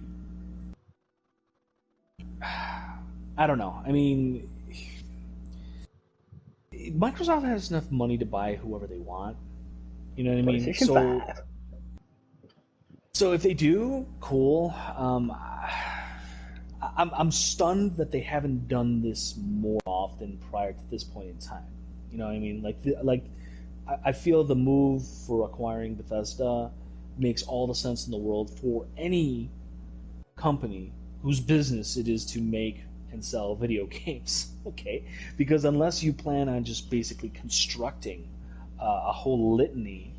Speaker 1: I don't know. I mean, Microsoft has enough money to buy whoever they want. You know what I mean?
Speaker 3: PlayStation 5.
Speaker 1: So if they do, cool. I'm stunned that they haven't done this more often prior to this point in time. You know what I mean? I feel the move for acquiring Bethesda makes all the sense in the world for any company whose business it is to make and sell video games. Okay, because unless you plan on just basically constructing a whole litany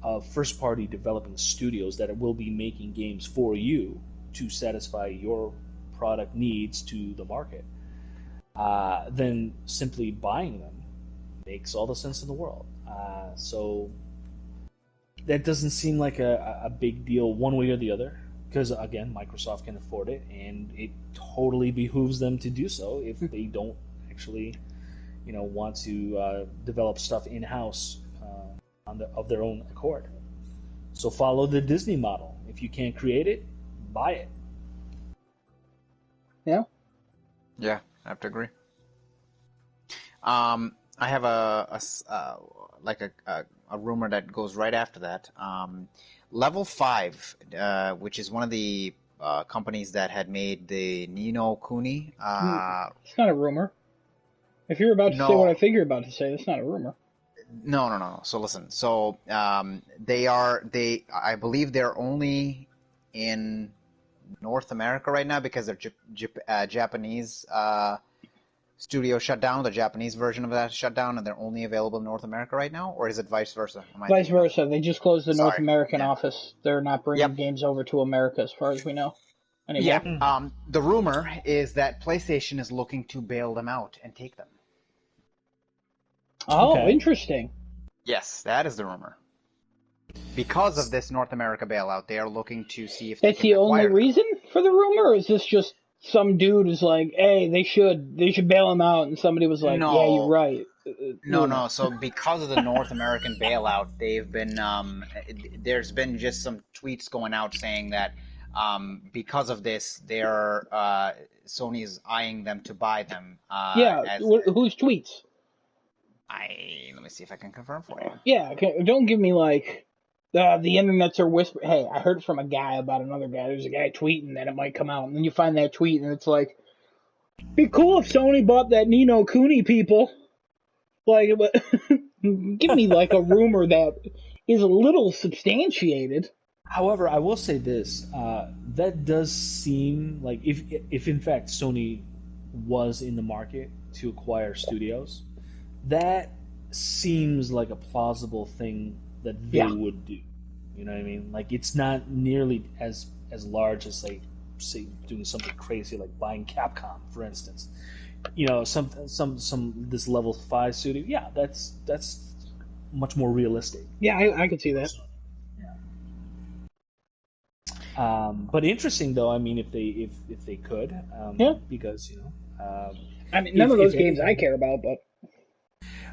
Speaker 1: of first-party developing studios that will be making games for you to satisfy your product needs to the market, then simply buying them makes all the sense in the world. So that doesn't seem like a big deal one way or the other, because again, Microsoft can afford it, and it totally behooves them to do so if they don't actually, want to develop stuff in-house of their own accord. So follow the Disney model. If you can't create it, buy it.
Speaker 3: Yeah.
Speaker 2: Yeah, I have to agree. I have a rumor that goes right after that. Level 5, which is one of the companies that had made the Ni no Kuni.
Speaker 3: It's not a rumor. If you're about to say what I think you're about to say, that's not a rumor.
Speaker 2: No. So listen. So I believe they're only in North America right now because their Japanese studio shut down. The Japanese version of that shut down, and they're only available in North America right now, or is it vice versa?
Speaker 3: Vice versa. They just closed the North American office. They're not bringing games over to America, as far as we know. Anyway.
Speaker 2: Yeah. The rumor is that PlayStation is looking to bail them out and take them.
Speaker 3: Oh, okay. Interesting.
Speaker 2: Yes, that is the rumor. Because of this North America bailout, they are looking to see if
Speaker 3: that's
Speaker 2: they can
Speaker 3: the only
Speaker 2: acquire
Speaker 3: reason for the rumor, or is this just some dude is like, hey, they should bail him out, and somebody was like, yeah, you're right.
Speaker 2: No. So because of the North American bailout, they've been there's been just some tweets going out saying that because of this, they're Sony is eyeing them to buy them.
Speaker 3: Whose tweets?
Speaker 2: Let me see if I can confirm for you.
Speaker 3: Yeah, don't give me like The internets are whispering. Hey, I heard from a guy about another guy. There's a guy tweeting that it might come out, and then you find that tweet, and it's like, be cool if Sony bought that Ni no Kuni people. Like, give me like a rumor that is a little substantiated.
Speaker 1: However, I will say this: that does seem like if in fact Sony was in the market to acquire studios, that seems like a plausible thing that they
Speaker 3: Yeah.
Speaker 1: would do. You know what I mean? Like it's not nearly as large as like say doing something crazy like buying Capcom, for instance. You know, some this level 5 studio. Yeah, that's much more realistic.
Speaker 3: Yeah, I could see that.
Speaker 1: But interesting though. I mean, if they could,
Speaker 3: Yeah.
Speaker 1: because you know,
Speaker 3: I mean, none of
Speaker 1: if
Speaker 3: those games I
Speaker 1: anything-
Speaker 3: care about, but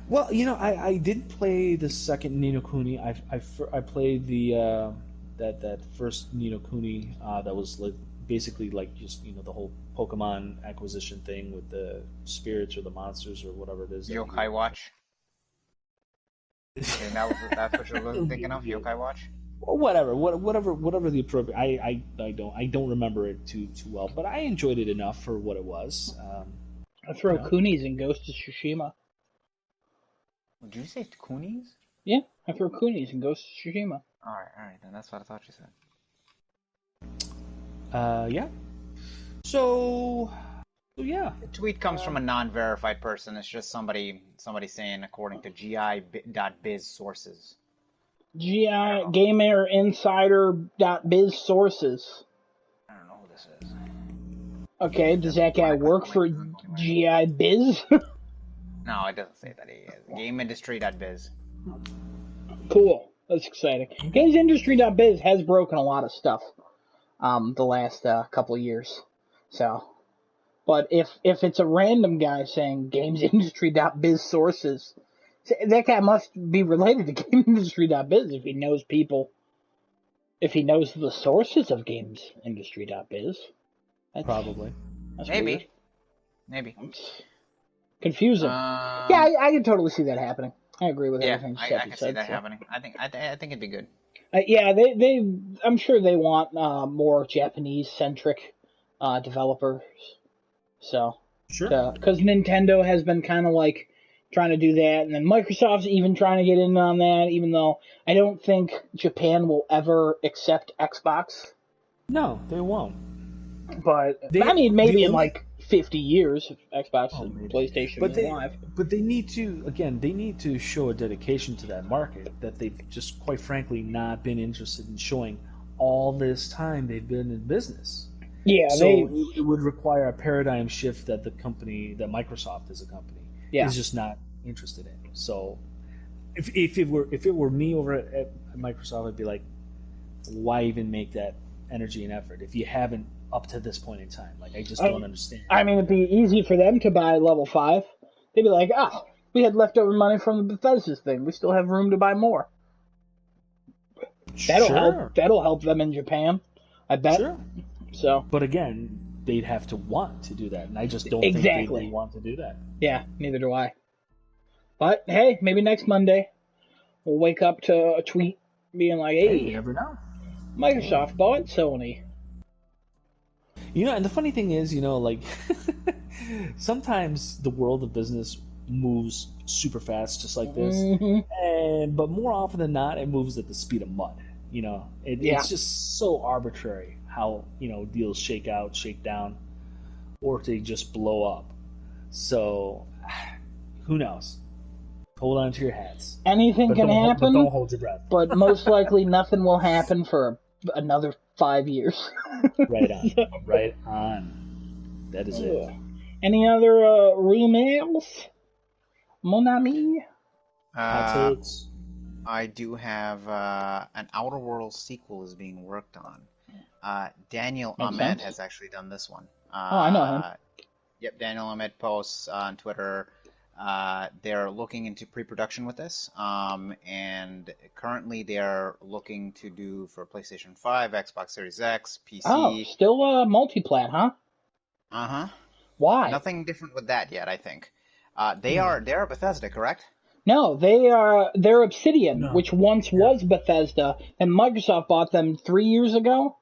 Speaker 1: Well, you know, I did play the second Ni no Kuni. I played the that first Ni no Kuni that was like basically like just you know the whole Pokemon acquisition thing with the spirits or the monsters or whatever it is. that
Speaker 2: Yokai Watch. Okay, that's what you're thinking of, Yokai Watch.
Speaker 1: Well, whatever the appropriate. I don't remember it too well, but I enjoyed it enough for what it was.
Speaker 3: I throw
Speaker 1: Yeah.
Speaker 3: Kunis in Ghost of Tsushima.
Speaker 2: Did you say Kunis?
Speaker 3: Yeah, I throw Kunis in Ghost of Tsushima.
Speaker 2: All right, then that's what I thought you said.
Speaker 1: Yeah. So yeah.
Speaker 2: The tweet comes from a non-verified person. It's just somebody saying according to GI.biz sources.
Speaker 3: GI Gamer Insider.biz sources.
Speaker 2: I don't know who this is.
Speaker 3: Okay, does that guy work for GI Biz?
Speaker 2: No, it doesn't say that he is. GameIndustry.biz.
Speaker 3: Cool. That's exciting. GamesIndustry.biz has broken a lot of stuff the last couple of years. So, but if it's a random guy saying GamesIndustry.biz sources, that guy must be related to GamesIndustry.biz if he knows people. If he knows the sources of GamesIndustry.biz.
Speaker 1: Probably.
Speaker 3: That's
Speaker 2: Maybe.
Speaker 3: weird. Confusing. Yeah, I can totally see that happening. I agree with everything
Speaker 2: I
Speaker 3: Giuseppe
Speaker 2: can
Speaker 3: said.
Speaker 2: see that
Speaker 3: so.
Speaker 2: happening. I think it'd be good.
Speaker 3: Yeah, I'm sure they want more Japanese-centric developers. So,
Speaker 1: Sure.
Speaker 3: because Nintendo has been kind of like trying to do that, and then Microsoft's even trying to get in on that, even though I don't think Japan will ever accept Xbox.
Speaker 1: No, they won't.
Speaker 3: But I mean, maybe in like 50 years, if Xbox and PlayStation
Speaker 1: But
Speaker 3: is
Speaker 1: they
Speaker 3: alive.
Speaker 1: but they need to show a dedication to that market that they've just quite frankly not been interested in showing all this time they've been in business.
Speaker 3: Yeah,
Speaker 1: So it would require a paradigm shift that Microsoft as a company is just not interested in. So if it were me over at Microsoft, I'd be like, why even make that energy and effort if you haven't up to this point in time? Like I just don't understand.
Speaker 3: I mean, it'd be easy for them to buy level 5. They'd be like, we had leftover money from the Bethesda's thing. We still have room to buy more. That'll help them in Japan, I bet.
Speaker 1: Sure.
Speaker 3: So,
Speaker 1: but again, they'd have to want to do that, and I just don't think they want to do that.
Speaker 3: Yeah, neither do I. But hey, maybe next Monday we'll wake up to a tweet being like, "Hey,
Speaker 1: you never know.
Speaker 3: Microsoft bought Sony."
Speaker 1: You know, and the funny thing is, you know, like sometimes the world of business moves super fast, just like this, but more often than not, it moves at the speed of mud. You know, it's just so arbitrary how deals shake out, shake down, or if they just blow up. So, who knows? Hold on to your hats.
Speaker 3: Anything can happen,
Speaker 1: but don't hold your breath.
Speaker 3: But most likely nothing will happen for another 5 years.
Speaker 1: Right on. Right on. That is it.
Speaker 3: Any other emails? Mon ami?
Speaker 1: Hot takes?
Speaker 2: I do have an Outer Worlds sequel is being worked on. Daniel Ahmed has actually done this one.
Speaker 3: I know him.
Speaker 2: Yep, Daniel Ahmed posts on Twitter. They're looking into pre-production with this, and currently they're looking to do for PlayStation 5, Xbox Series X, PC.
Speaker 3: Oh, still multi-plat, huh?
Speaker 2: Uh-huh.
Speaker 3: Why?
Speaker 2: Nothing different with that yet, I think. They're Bethesda, correct?
Speaker 3: No, they're Obsidian,
Speaker 1: No.
Speaker 3: which once was Bethesda, and Microsoft bought them 3 years ago,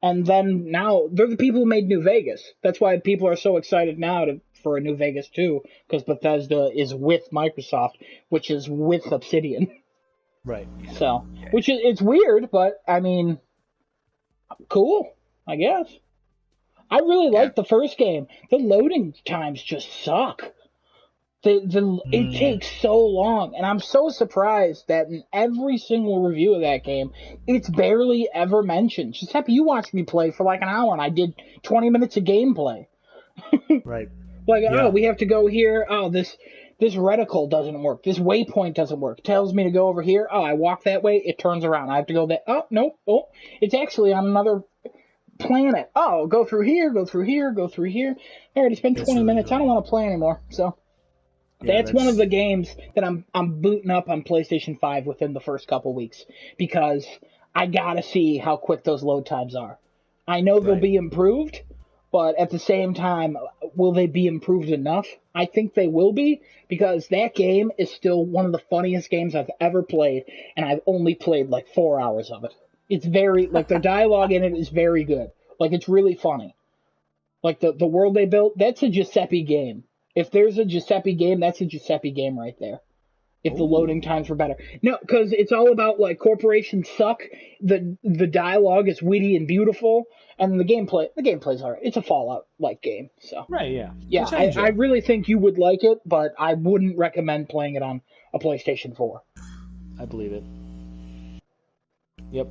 Speaker 3: and then now they're the people who made New Vegas. That's why people are so excited now for a New Vegas 2, because Bethesda is with Microsoft, which is with Obsidian.
Speaker 1: Right.
Speaker 3: So, which is it's weird, but I mean, cool, I guess. I really like the first game. The loading times just suck. It takes so long, and I'm so surprised that in every single review of that game, it's barely ever mentioned. Giuseppe, you watched me play for like an hour, and I did 20 minutes of gameplay.
Speaker 1: Right.
Speaker 3: Like,
Speaker 1: Yeah.
Speaker 3: oh, we have to go here. Oh, this reticle doesn't work. This waypoint doesn't work. It tells me to go over here. Oh, I walk that way. It turns around. I have to go there. Oh, nope. Oh, it's actually on another planet. Oh, go through here. Go through here. Go through here. I already spent 20 minutes. I don't want to play anymore. So.
Speaker 1: Yeah,
Speaker 3: That's one of the games that I'm booting up on PlayStation 5 within the first couple weeks because I gotta see how quick those load times are. I know they'll be improved, but at the same time, will they be improved enough? I think they will be because that game is still one of the funniest games I've ever played, and I've only played like 4 hours of it. It's very like the dialogue in it is very good. Like it's really funny. Like the world they built, that's a Giuseppe game. If there's a Giuseppe game, that's a Giuseppe game right there. If the loading times were better. No, because it's all about like corporations suck. The dialogue is witty and beautiful, and the gameplay's alright. It's a Fallout like game. So
Speaker 1: Right. Yeah.
Speaker 3: yeah,
Speaker 1: Which I enjoy.
Speaker 3: I really think you would like it, but I wouldn't recommend playing it on a PlayStation 4.
Speaker 1: I believe it. Yep.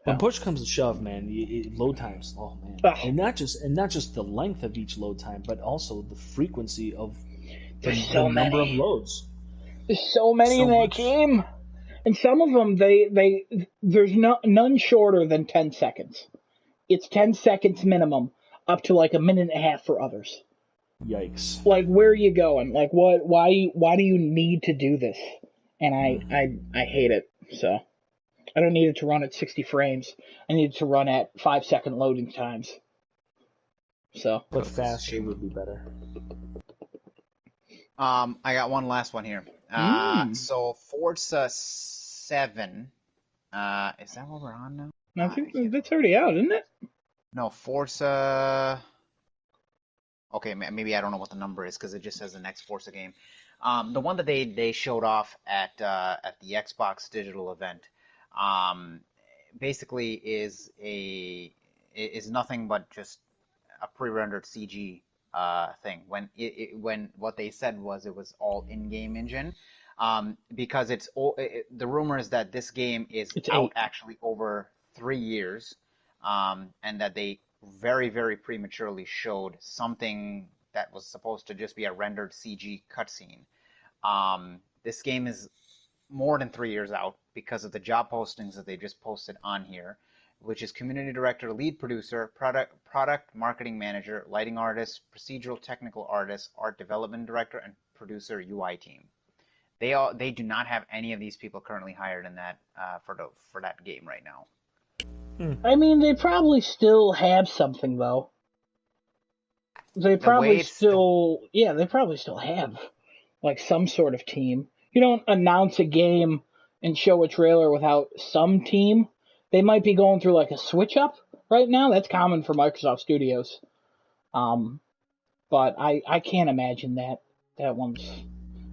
Speaker 1: When push comes to shove, man, load times. Oh man,
Speaker 3: Ugh.
Speaker 1: and not just the length of each load time, but also the frequency of the
Speaker 3: so
Speaker 1: number of
Speaker 3: many.
Speaker 1: loads.
Speaker 3: There's so many in that
Speaker 1: much.
Speaker 3: game, and some of them there's none shorter than 10 seconds. It's 10 seconds minimum, up to like a minute and a half for others.
Speaker 1: Yikes!
Speaker 3: Like, where are you going? Like, what? Why do you need to do this? And I hate it. So I don't need it to run at 60 frames. I need it to run at 5-second loading times. So,
Speaker 1: But faster would be better.
Speaker 2: I got one last one here. So Forza 7, is that what we're on now?
Speaker 3: I think that's already out, isn't it?
Speaker 2: No, Forza. Okay, maybe I don't know what the number is because it just says the next Forza game. The one that they showed off at the Xbox digital event, basically is nothing but just a pre-rendered CG thing. When what they said was it was all in-game engine, because the rumor is that this game is out actually over 3 years, and that they very, very prematurely showed something that was supposed to just be a rendered CG cutscene. This game is more than 3 years out because of the job postings that they just posted on here, which is community director, lead producer, product marketing manager, lighting artist, procedural technical artist, art development director, and producer UI team. They do not have any of these people currently hired in that for that game right now.
Speaker 3: I mean, they probably still have something though. They probably still have like some sort of team. You don't announce a game and show a trailer without some team. They might be going through like a switch up right now. That's common for Microsoft Studios. But I can't imagine that one's.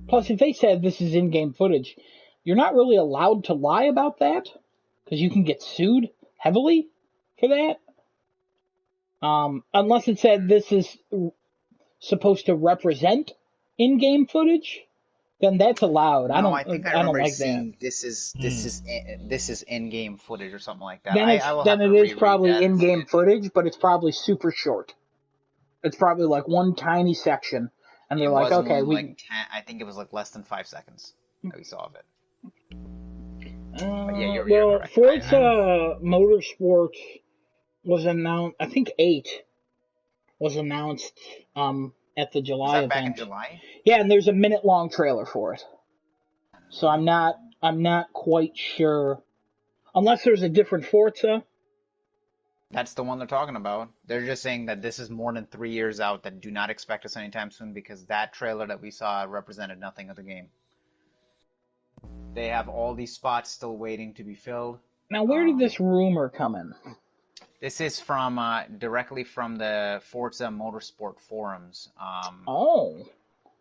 Speaker 3: Plus, if they said this is in-game footage, you're not really allowed to lie about that because you can get sued heavily for that. Unless it said this is supposed to represent in-game footage, then that's allowed.
Speaker 2: No, I think I remember
Speaker 3: don't like
Speaker 2: seeing
Speaker 3: that.
Speaker 2: this is in-game footage or something like that.
Speaker 3: Then it is probably in-game footage, but it's probably super short. It's probably like one tiny section, and they're like, okay,
Speaker 2: I think it was like less than 5 seconds that we saw of it.
Speaker 3: But
Speaker 2: yeah, you're correct.
Speaker 3: Forza Motorsport was announced. I think 8 was announced at the July event.
Speaker 2: Back in July?
Speaker 3: Yeah, and there's a minute-long trailer for it. So I'm not quite sure, unless there's a different Forza.
Speaker 2: That's the one they're talking about. They're just saying that this is more than 3 years out, that do not expect us anytime soon because that trailer that we saw represented nothing of the game. They have all these spots still waiting to be filled.
Speaker 3: Now, where did this rumor come in?
Speaker 2: This is from directly from the Forza Motorsport forums.
Speaker 3: The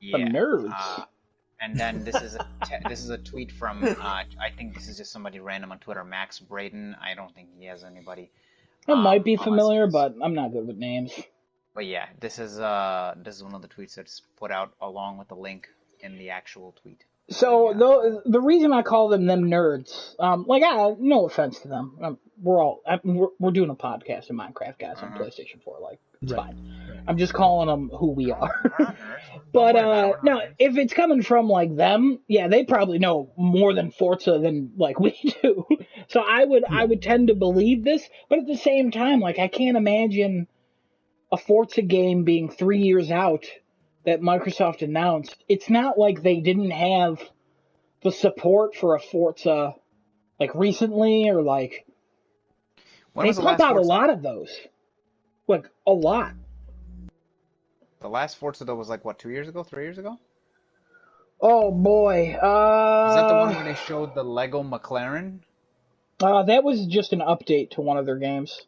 Speaker 2: Yeah.
Speaker 3: nerds.
Speaker 2: And then this is a tweet from I think this is just somebody random on Twitter, Max Braden. I don't think he has anybody.
Speaker 3: It might be familiar, but I'm not good with names.
Speaker 2: But yeah, this is one of the tweets that's put out along with the link in the actual tweet.
Speaker 3: So the reason I call them nerds, no offense to them, we're doing a podcast in Minecraft, guys, on PlayStation 4. Like, it's fine. Right. I'm just calling them who we are. But no, if it's coming from like them, yeah, they probably know more than Forza than like we do. So I would tend to believe this, but at the same time, like, I can't imagine a Forza game being 3 years out that Microsoft announced. It's not like they didn't have the support for a Forza like recently, or like they pump out a lot of those, like a lot.
Speaker 2: The last Forza though was like what, 2 years ago, 3 years ago?
Speaker 3: Oh boy, is
Speaker 2: that the one where they showed the Lego McLaren?
Speaker 3: That was just an update to one of their games.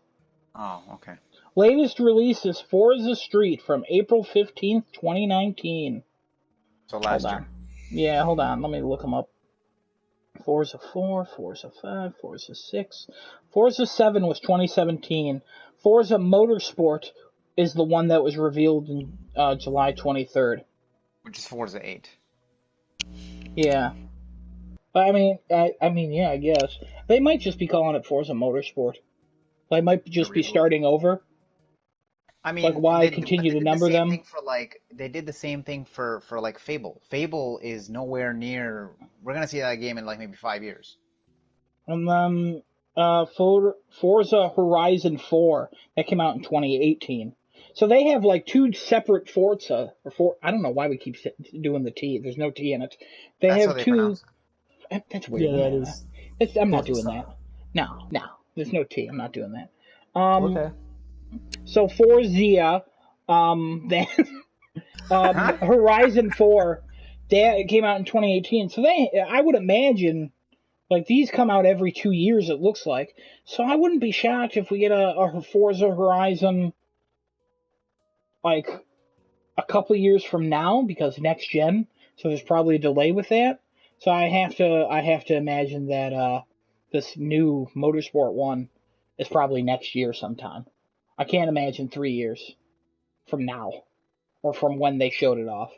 Speaker 2: Oh, okay.
Speaker 3: Latest release is Forza Street from April 15th, 2019.
Speaker 2: So last year.
Speaker 3: Yeah, hold on. Let me look them up. Forza 4, Forza 5, Forza 6. Forza 7 was 2017. Forza Motorsport is the one that was revealed in July 23rd.
Speaker 2: Which is Forza 8.
Speaker 3: Yeah. I mean, yeah, I guess. They might just be calling it Forza Motorsport. They might just be starting over.
Speaker 2: I mean,
Speaker 3: like, why continue to number them?
Speaker 2: They did the same thing for like Fable. Fable is nowhere near. We're gonna see that game in like maybe 5 years.
Speaker 3: And then Forza Horizon 4 that came out in 2018. So they have like two separate Forza I don't know why we keep doing the T. There's no T in it. That's have two. That's weird. Yeah, that is. I'm not doing that. No. There's no T. I'm not doing that. Okay. So Forza, then Horizon 4, that came out in 2018. So I would imagine, like, these come out every 2 years, it looks like. So I wouldn't be shocked if we get a Forza Horizon, like, a couple years from now, because next gen. So there's probably a delay with that. So I have to imagine that this new Motorsport one is probably next year sometime. I can't imagine 3 years from now, or from when they showed it off.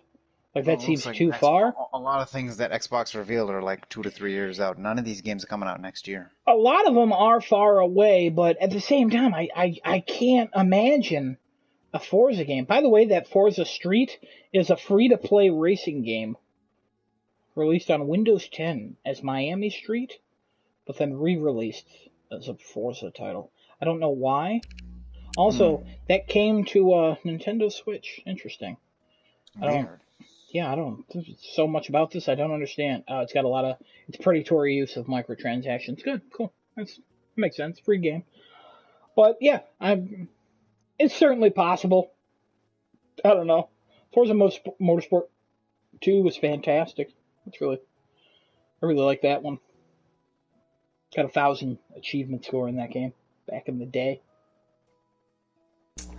Speaker 3: Like, that seems too far.
Speaker 2: A lot of things that Xbox revealed are like 2 to 3 years out. None of these games are coming out next year.
Speaker 3: A lot of them are far away, but at the same time, I can't imagine a Forza game. By the way, that Forza Street is a free-to-play racing game released on Windows 10 as Miami Street, but then re-released as a Forza title. I don't know why. Also, that came to Nintendo Switch. Interesting.
Speaker 2: Weird.
Speaker 3: I don't. There's so much about this I don't understand. It's got a lot of. It's predatory use of microtransactions. Good, cool. That makes sense. Free game. But yeah, it's certainly possible. I don't know. Forza Motorsport 2 was fantastic. I really like that one. Got 1,000 achievement score in that game back in the day.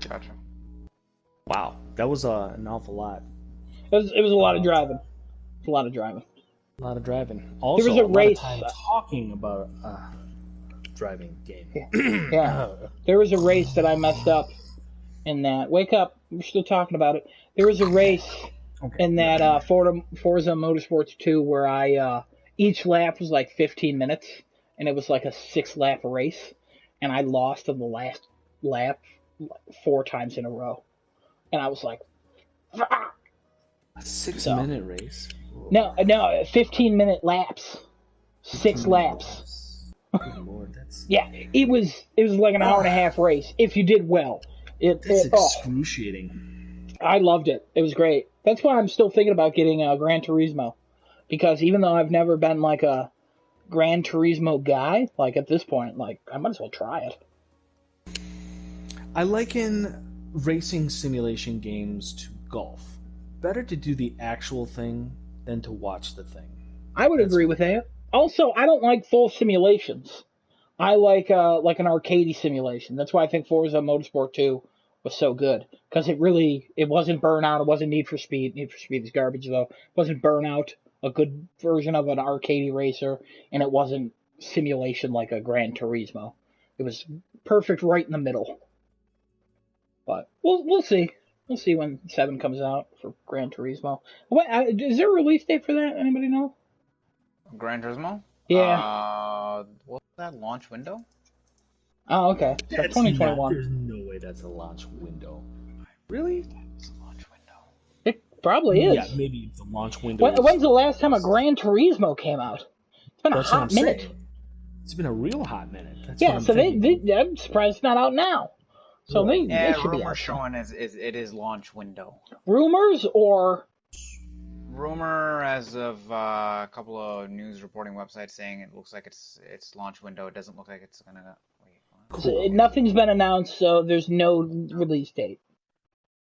Speaker 2: Gotcha.
Speaker 4: Wow, that was an awful lot.
Speaker 3: It was a lot of driving. A lot of driving.
Speaker 4: Also,
Speaker 3: there was a race
Speaker 4: talking about driving game.
Speaker 3: Yeah. There was a race that I messed up in that. Wake up, we're still talking about it. There was a race in that Forza Motorsports 2 where each lap was like 15 minutes, and it was like a 6-lap race, and I lost in the last lap 4 times in a row. And I was like, ah!
Speaker 1: A 6-minute race?
Speaker 3: No, 15-minute laps. 6 laps.
Speaker 1: Good Lord,
Speaker 3: yeah, it was like an hour and a half race if you did well.
Speaker 1: It's excruciating.
Speaker 3: I loved it. It was great. That's why I'm still thinking about getting Gran Turismo, because even though I've never been like a Gran Turismo guy, like at this point, like I might as well try it.
Speaker 1: I liken racing simulation games to golf. Better to do the actual thing than to watch the thing.
Speaker 3: I would agree with that. Also, I don't like full simulations. I like an arcadey simulation. That's why I think Forza Motorsport 2 was so good, because it wasn't Burnout, it wasn't Need for Speed. Need for Speed is garbage though. It wasn't Burnout, a good version of an arcadey racer, and it wasn't simulation like a Gran Turismo. It was perfect right in the middle. But we'll see. We'll see when 7 comes out for Gran Turismo. Is there a release date for that? Anybody know?
Speaker 2: Gran Turismo?
Speaker 3: Yeah.
Speaker 2: What's that launch window?
Speaker 3: Oh, okay. So 2021.
Speaker 4: There's no way that's a launch window.
Speaker 1: Really?
Speaker 2: It's a launch window.
Speaker 3: It probably is.
Speaker 4: Yeah, maybe it's a launch window.
Speaker 3: When's the last time a Gran Turismo came out? It's been
Speaker 4: That's
Speaker 3: a
Speaker 4: what
Speaker 3: hot
Speaker 4: I'm
Speaker 3: minute.
Speaker 4: saying. It's been a real hot minute. That's
Speaker 3: Yeah,
Speaker 4: what I'm
Speaker 3: so
Speaker 4: thinking.
Speaker 3: I'm surprised it's not out now. So they should be
Speaker 2: rumor
Speaker 3: out.
Speaker 2: showing it is launch window.
Speaker 3: Rumors or
Speaker 2: Rumor as of a couple of news reporting websites saying it looks like it's launch window. It doesn't look like it's gonna. Wait,
Speaker 3: nothing's been announced, so there's no release date.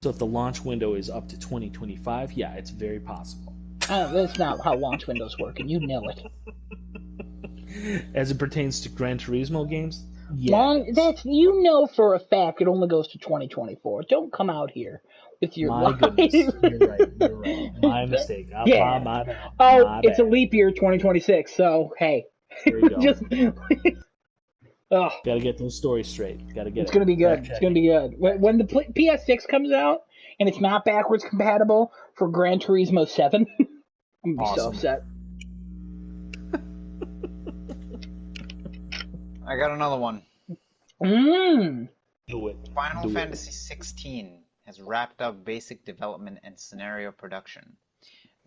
Speaker 4: So if the launch window is up to 2025, yeah, it's very possible.
Speaker 3: That's not how launch windows work, and you know it.
Speaker 4: As it pertains to Gran Turismo games, yeah.
Speaker 3: You know for a fact it only goes to 2024. Don't come out here with your
Speaker 4: My
Speaker 3: lies.
Speaker 4: goodness, you're right. My mistake.
Speaker 3: Yeah. It's a leap year, 2026. So hey,
Speaker 4: there you go.
Speaker 3: just.
Speaker 4: Gotta get those stories straight. Gotta get
Speaker 3: It's gonna be good. It's gonna be good. When the PS6 comes out and it's not backwards compatible for Gran Turismo 7, I'm gonna be so upset.
Speaker 2: I got another one.
Speaker 4: Do it.
Speaker 2: Final Fantasy 16 has wrapped up basic development and scenario production.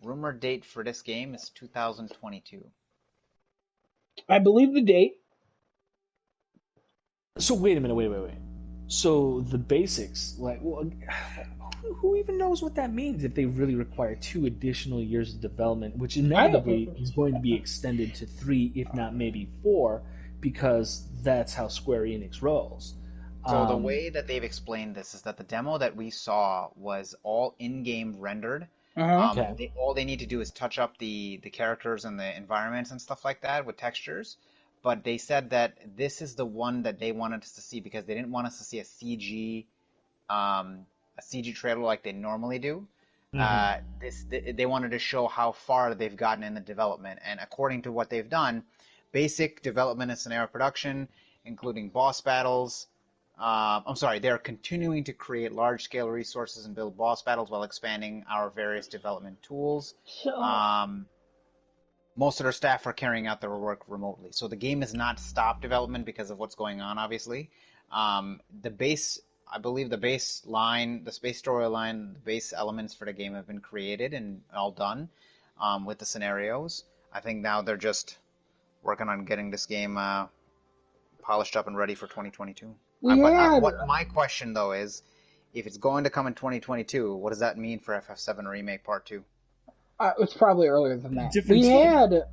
Speaker 2: Rumored date for this game is 2022.
Speaker 3: I believe the date.
Speaker 4: So wait a minute. Wait. So the basics, who even knows what that means if they really require 2 additional years of development, which inevitably is going to be extended to 3, if not maybe 4, because that's how Square Enix rolls.
Speaker 2: So the way that they've explained this is that the demo that we saw was all in-game rendered.
Speaker 4: Okay.
Speaker 2: All they need to do is touch up the characters and the environments and stuff like that with textures. But they said that this is the one that they wanted us to see because they didn't want us to see a CG trailer like they normally do. They wanted to show how far they've gotten in the development, and according to what they've done, basic development and scenario production, including boss battles. They're continuing to create large-scale resources and build boss battles while expanding our various development tools. Most of their staff are carrying out their work remotely. So the game has not stopped development because of what's going on, obviously. I believe the base storyline, the base elements for the game have been created and all done with the scenarios. I think now they're just working on getting this game polished up and ready for 2022. My question, though, is if it's going to come in 2022, what does that mean for FF7 Remake Part 2?
Speaker 3: It's probably earlier than that.
Speaker 4: Different team.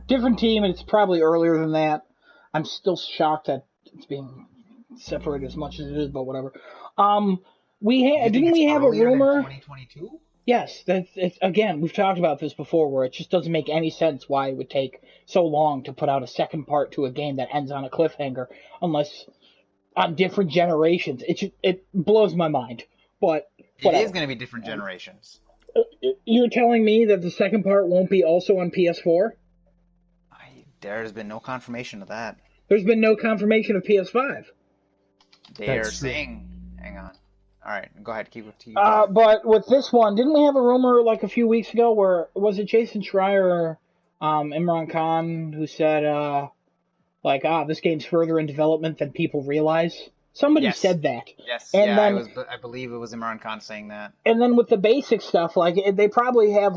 Speaker 3: Different team, and it's probably earlier than that. I'm still shocked that it's being separated as much as it is, but whatever. Didn't we have a rumor?
Speaker 2: 2022?
Speaker 3: Yes, again, we've talked about this before, where it just doesn't make any sense why it would take so long to put out a second part to a game that ends on a cliffhanger, unless on different generations. It blows my mind, but whatever.
Speaker 2: It is going to be different generations.
Speaker 3: You're telling me that the second part won't be also on PS4?
Speaker 2: There's been no confirmation of that.
Speaker 3: There's been no confirmation of PS5.
Speaker 2: They're saying... Hang on. Alright, go ahead. Keep
Speaker 3: but with this one, didn't we have a rumor like a few weeks ago where... Was it Jason Schreier or Imran Khan who said, this game's further in development than people realize? Somebody said that.
Speaker 2: Yes,
Speaker 3: and
Speaker 2: I believe it was Imran Khan saying that.
Speaker 3: And then with the basic stuff, they probably have,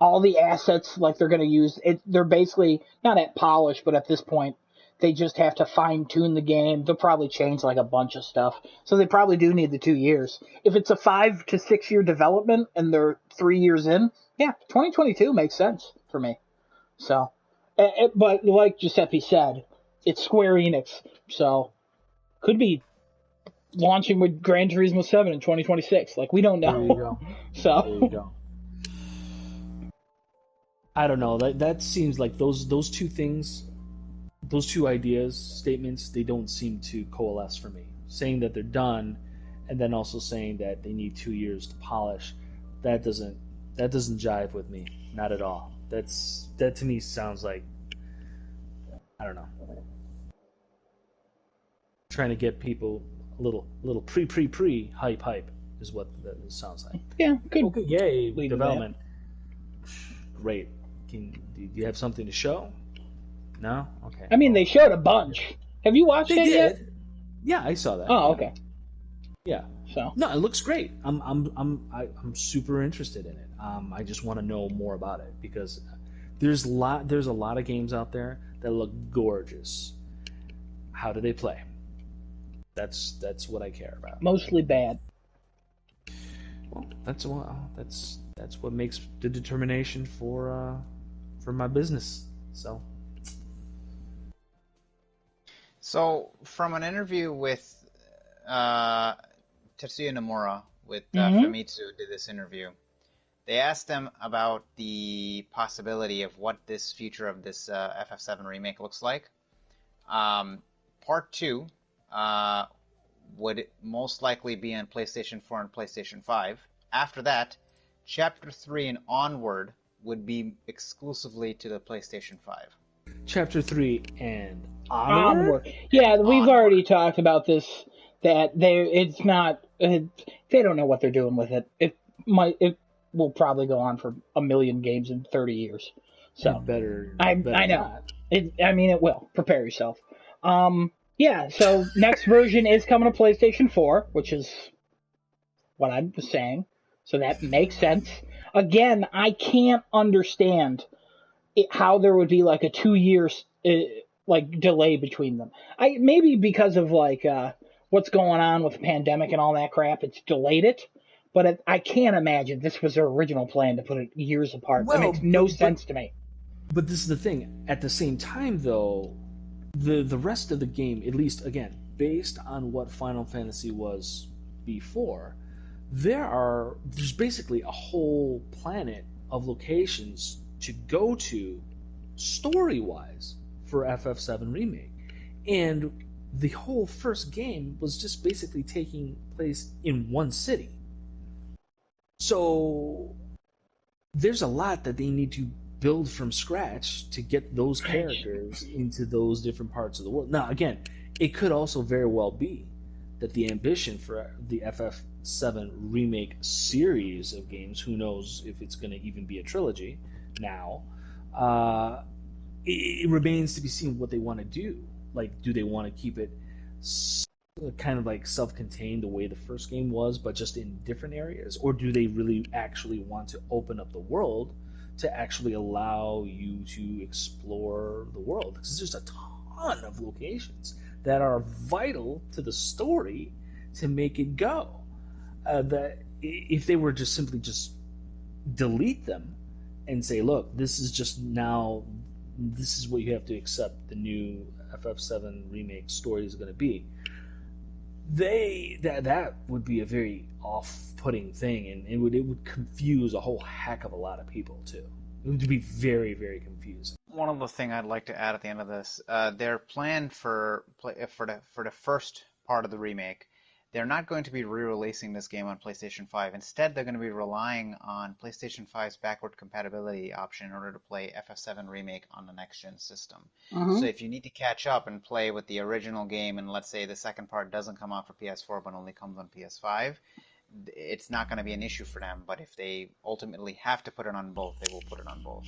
Speaker 3: all the assets, they're going to use. They're basically, not at polish, but at this point, they just have to fine-tune the game. They'll probably change, a bunch of stuff. So they probably do need the 2 years. If it's a 5 to 6 year development and they're 3 years in, 2022 makes sense for me. So, but like Giuseppe said, it's Square Enix, so... Could be launching with Gran Turismo 7 in 2026. Like, we don't know.
Speaker 4: There you go.
Speaker 3: So
Speaker 4: There you go. I don't know. That seems like those two things, those two ideas, statements, they don't seem to coalesce for me. Saying that they're done, and then also saying that they need 2 years to polish, that doesn't jive with me. Not at all. That to me sounds like, I don't know, trying to get people a little pre hype is what that sounds like.
Speaker 3: yeah, good.
Speaker 4: Okay, yay,
Speaker 3: lead to
Speaker 4: development. Great. Do you have something to show? No? Okay.
Speaker 3: I mean, they showed a bunch. Have you watched
Speaker 4: They
Speaker 3: it yet?
Speaker 4: did. Yeah, I saw that.
Speaker 3: Oh, okay.
Speaker 4: Yeah.
Speaker 3: So
Speaker 4: No, it looks great. I'm super interested in it. I just want to know more about it because there's a lot of games out there that look gorgeous. How do they play? That's what I care about.
Speaker 3: mostly bad.
Speaker 4: Well, that's what makes the determination for my business.
Speaker 2: So, from an interview with Tetsuya Nomura, with Famitsu did this interview, they asked him about the possibility of what this future of this FF7 remake looks like. Part 2 would most likely be on PlayStation 4 and PlayStation 5. After that, Chapter 3 and onward would be exclusively to the PlayStation 5.
Speaker 4: Chapter 3 and onward?
Speaker 3: Yeah, we've already talked about this. That it's not. They don't know what they're doing with it. It will probably go on for 1 million games in 30 years. So
Speaker 4: better.
Speaker 3: I know. It will. Prepare yourself. Yeah. So next version is coming to PlayStation 4, which is what I was saying. So that makes sense. Again, I can't understand how there would be like a 2 years delay between them. Maybe because of what's going on with the pandemic and all that crap, it's delayed it. But I can't imagine this was their original plan to put it years apart. That makes no sense to me.
Speaker 4: But this is the thing. At the same time, though, the rest of the game, at least again, based on what Final Fantasy was before, there's basically a whole planet of locations to go to story-wise for FF7 Remake. And the whole first game was just basically taking place in one city. So there's a lot that they need to build from scratch to get those characters into those different parts of the world. Now, again, it could also very well be that the ambition for the FF7 Remake series of games, who knows if it's going to even be a trilogy now, it remains to be seen what they want to do. Like, do they want to keep it kind of like self-contained the way the first game was, but just in different areas? Or do they really actually want to open up the world to actually allow you to explore the world? Because there's a ton of locations that are vital to the story to make it go. That if they were just simply just delete them and say, look, this is what you have to accept the new FF7 remake story is going to be, that would be a very off-putting thing, and it would confuse a whole heck of a lot of people too. It would be very, very confusing.
Speaker 2: One other thing I'd like to add at the end of this, their plan for the first part of the remake, they're not going to be re-releasing this game on PlayStation 5. Instead, they're going to be relying on PlayStation 5's backward compatibility option in order to play FF7 Remake on the next-gen system. So if you need to catch up and play with the original game, and let's say the second part doesn't come out for PS4 but only comes on PS5, it's not going to be an issue for them. But if they ultimately have to put it on both, they will put it on both.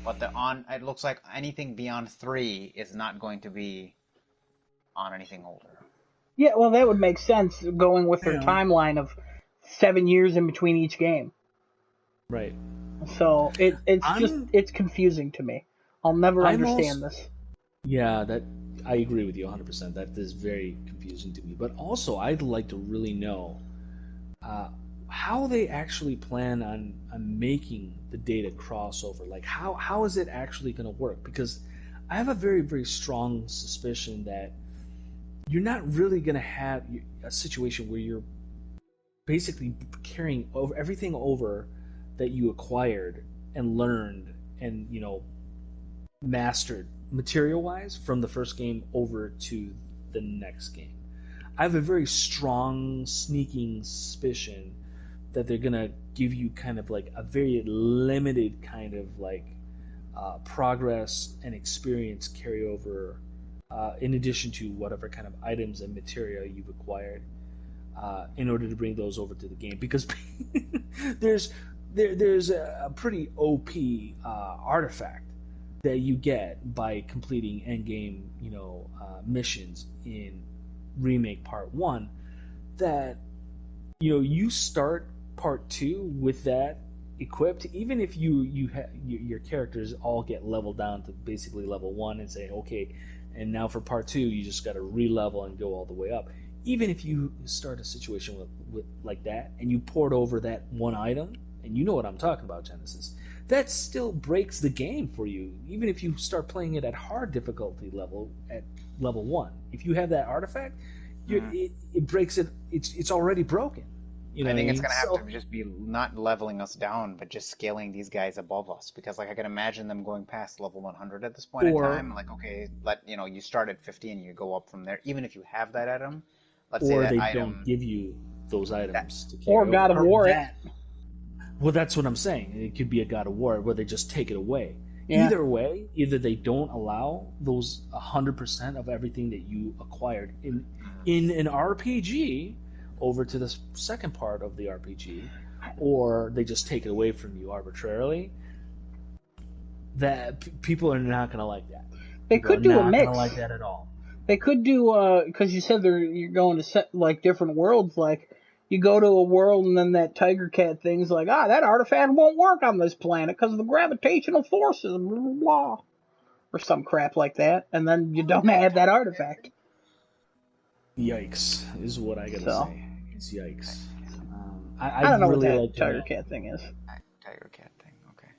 Speaker 2: But it looks like anything beyond 3 is not going to be on anything older.
Speaker 3: Yeah, well, that would make sense going with their timeline of 7 years in between each game.
Speaker 4: Right.
Speaker 3: So it's confusing to me. I'll never understand this.
Speaker 4: Yeah, I agree with you 100%. That is very confusing to me. But also, I'd like to really know how they actually plan on making the data crossover. Like, how is it actually going to work? Because I have a very, very strong suspicion that you're not really going to have a situation where you're basically carrying over everything over that you acquired and learned and mastered material wise from the first game over to the next game. I have a very strong sneaking suspicion that they're gonna give you kind of like a very limited kind of like progress and experience carryover in addition to whatever kind of items and material you've acquired in order to bring those over to the game, because there's a pretty OP artifact that you get by completing endgame missions in Remake Part 1 that you start Part 2 with that equipped, even if your characters all get leveled down to basically level 1 and say, okay, and now for Part 2 you just got to re-level and go all the way up. Even if you start a situation with like that and you port over that one item, and you know what I'm talking about, Genesis, that still breaks the game for you. Even if you start playing it at hard difficulty level, at level 1, if you have that artifact, it breaks it. It's already broken.
Speaker 2: I think it's going to have to just be not leveling us down, but just scaling these guys above us. Because like I can imagine them going past level 100 at this point in time. Like, okay, you start at 50 and you go up from there. Even if you have that item, let's say that
Speaker 4: they
Speaker 2: item
Speaker 4: don't give you those items to carry
Speaker 3: or
Speaker 4: over.
Speaker 3: God of War it.
Speaker 4: Well, that's what I'm saying. It could be a God of War where they just take it away.
Speaker 3: Yeah.
Speaker 4: Either way, either they don't allow those 100% of everything that you acquired in an RPG over to the second part of the RPG, or they just take it away from you arbitrarily. That people are not going to like that.
Speaker 3: They could do a mix.
Speaker 4: Not going to like that at all.
Speaker 3: They could do because you said you're going to set like different worlds. Like you go to a world and then that tiger cat thing's like, that artifact won't work on this planet because of the gravitational forces, blah, blah, blah, or some crap like that, and then you don't have that artifact.
Speaker 4: Yikes is what I gotta say. It's yikes.
Speaker 3: I don't know
Speaker 4: really
Speaker 3: what that tiger cat thing is.
Speaker 2: Tiger cat thing, okay.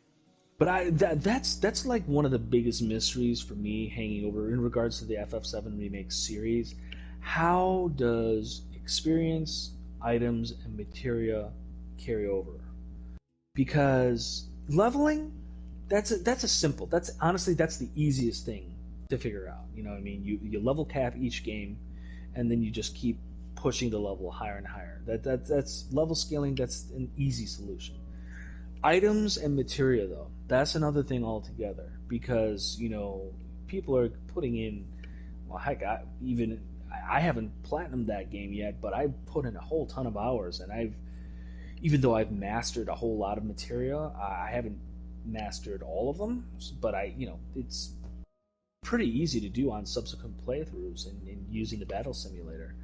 Speaker 4: But that's like one of the biggest mysteries for me hanging over in regards to the FF7 Remake series. How does experience, items, and materia carry over? Because leveling, that's the easiest thing to figure out. You know what I mean? You level cap each game, and then you just keep pushing the level higher and higher. That's level scaling. That's an easy solution. Items and materia, though, that's another thing altogether, because people are putting in. Well, heck, I haven't platinumed that game yet, but I've put in a whole ton of hours, and even though I've mastered a whole lot of materia, I haven't mastered all of them. But it's pretty easy to do on subsequent playthroughs and using the battle simulator.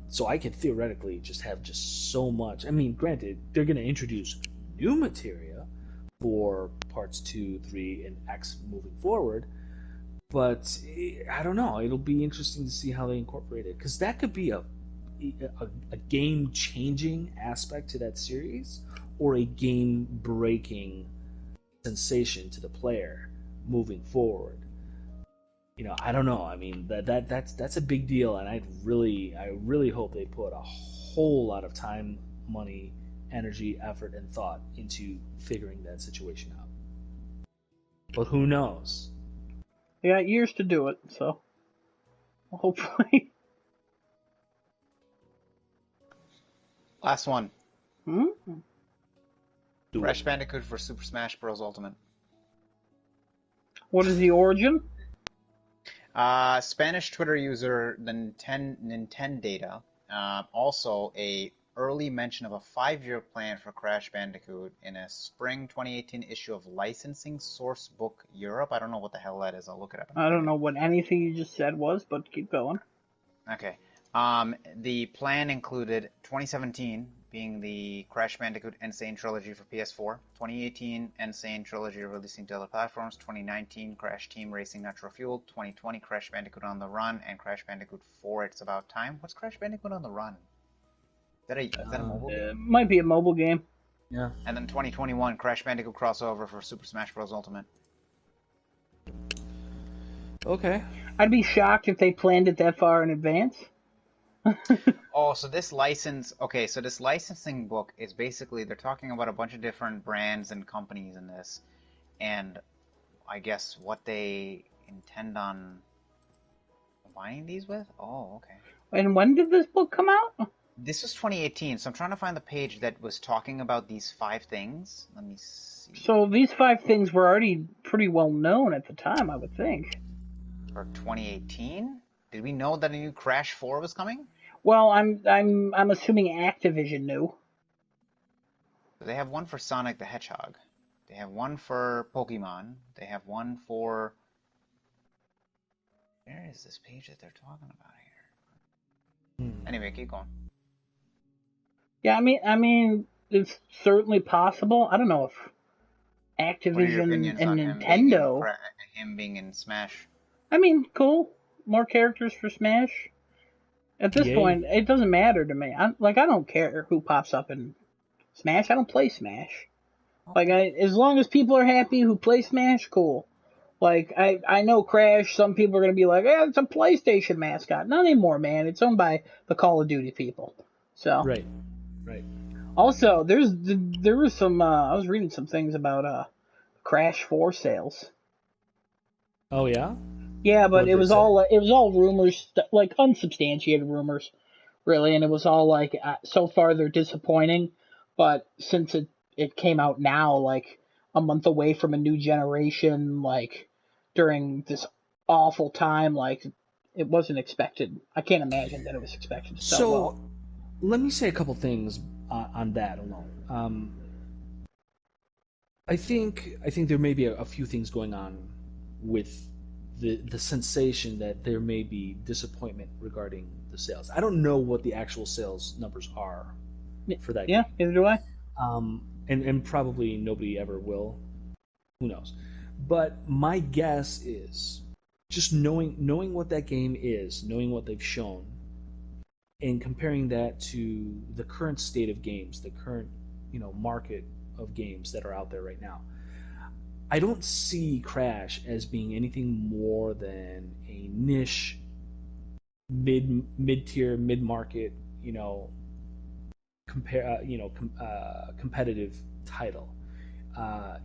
Speaker 4: So I could theoretically just have so much. I mean, granted, they're going to introduce new materia for parts 2, 3, and X moving forward, but I don't know. It'll be interesting to see how they incorporate it, because that could be a game-changing aspect to that series, or a game-breaking sensation to the player moving forward. I don't know. I mean, that's a big deal, and I really hope they put a whole lot of time, money, energy, effort, and thought into figuring that situation out. But who knows?
Speaker 3: They got years to do it, so hopefully.
Speaker 2: Last one.
Speaker 3: Mm-hmm.
Speaker 2: Crash Bandicoot for Super Smash Bros. Ultimate.
Speaker 3: What is the origin?
Speaker 2: Spanish Twitter user Nintendata, also a early mention of a 5-year plan for Crash Bandicoot in a spring 2018 issue of Licensing Source Book Europe. I don't know what the hell that is. I'll look it up.
Speaker 3: I don't know what anything you just said was, but keep going.
Speaker 2: Okay. The plan included 2017 being the Crash Bandicoot Insane Trilogy for PS4, 2018 Insane Trilogy releasing to other platforms, 2019 Crash Team Racing Nitro Fuel, 2020 Crash Bandicoot on the Run, and Crash Bandicoot 4 It's About Time. What's Crash Bandicoot on the Run? Is that a mobile game?
Speaker 3: It might be a mobile game.
Speaker 4: Yeah.
Speaker 2: And then 2021 Crash Bandicoot crossover for Super Smash Bros. Ultimate.
Speaker 1: Okay.
Speaker 3: I'd be shocked if they planned it that far in advance.
Speaker 2: Oh, so this license, okay, so this licensing book is basically, they're talking about a bunch of different brands and companies in this, and I guess what they intend on combining these with? Oh, okay.
Speaker 3: And when did this book come out?
Speaker 2: This was 2018, so I'm trying to find the page that was talking about these 5 things. Let me see.
Speaker 3: So these 5 things were already pretty well known at the time, I would think.
Speaker 2: For 2018? Did we know that a new Crash 4 was coming?
Speaker 3: Well, I'm assuming Activision knew.
Speaker 2: They have one for Sonic the Hedgehog. They have one for Pokemon. They have one for... Where is this page that they're talking about here? Anyway, keep going.
Speaker 3: Yeah, I mean, it's certainly possible. I don't know if
Speaker 2: What are your
Speaker 3: Activision
Speaker 2: opinions
Speaker 3: and
Speaker 2: on
Speaker 3: Nintendo.
Speaker 2: him being in Smash?
Speaker 3: I mean, cool. More characters for Smash. At this point, it doesn't matter to me. I don't care who pops up in Smash. I don't play Smash. As long as people are happy who play Smash, cool. I know Crash, some people are going to be like, it's a PlayStation mascot. Not anymore, man. It's owned by the Call of Duty people. So.
Speaker 1: Right.
Speaker 3: Also, there was some, I was reading some things about, Crash 4 sales.
Speaker 1: Oh, yeah?
Speaker 3: Yeah, but it was all rumors, like unsubstantiated rumors, really, and it was all like, so far they're disappointing, but since it came out now, like a month away from a new generation, like during this awful time, like it wasn't expected. I can't imagine that it was expected to sell well.
Speaker 1: Let me say a couple things on that alone. I think there may be a few things going on with the sensation that there may be disappointment regarding the sales. I don't know what the actual sales numbers are for that game.
Speaker 3: Neither do I.
Speaker 1: And probably nobody ever will. Who knows? But my guess is just knowing what that game is, knowing what they've shown, and comparing that to the current state of games, the current market of games that are out there right now. I don't see Crash as being anything more than a niche, mid-tier, mid-market, competitive title.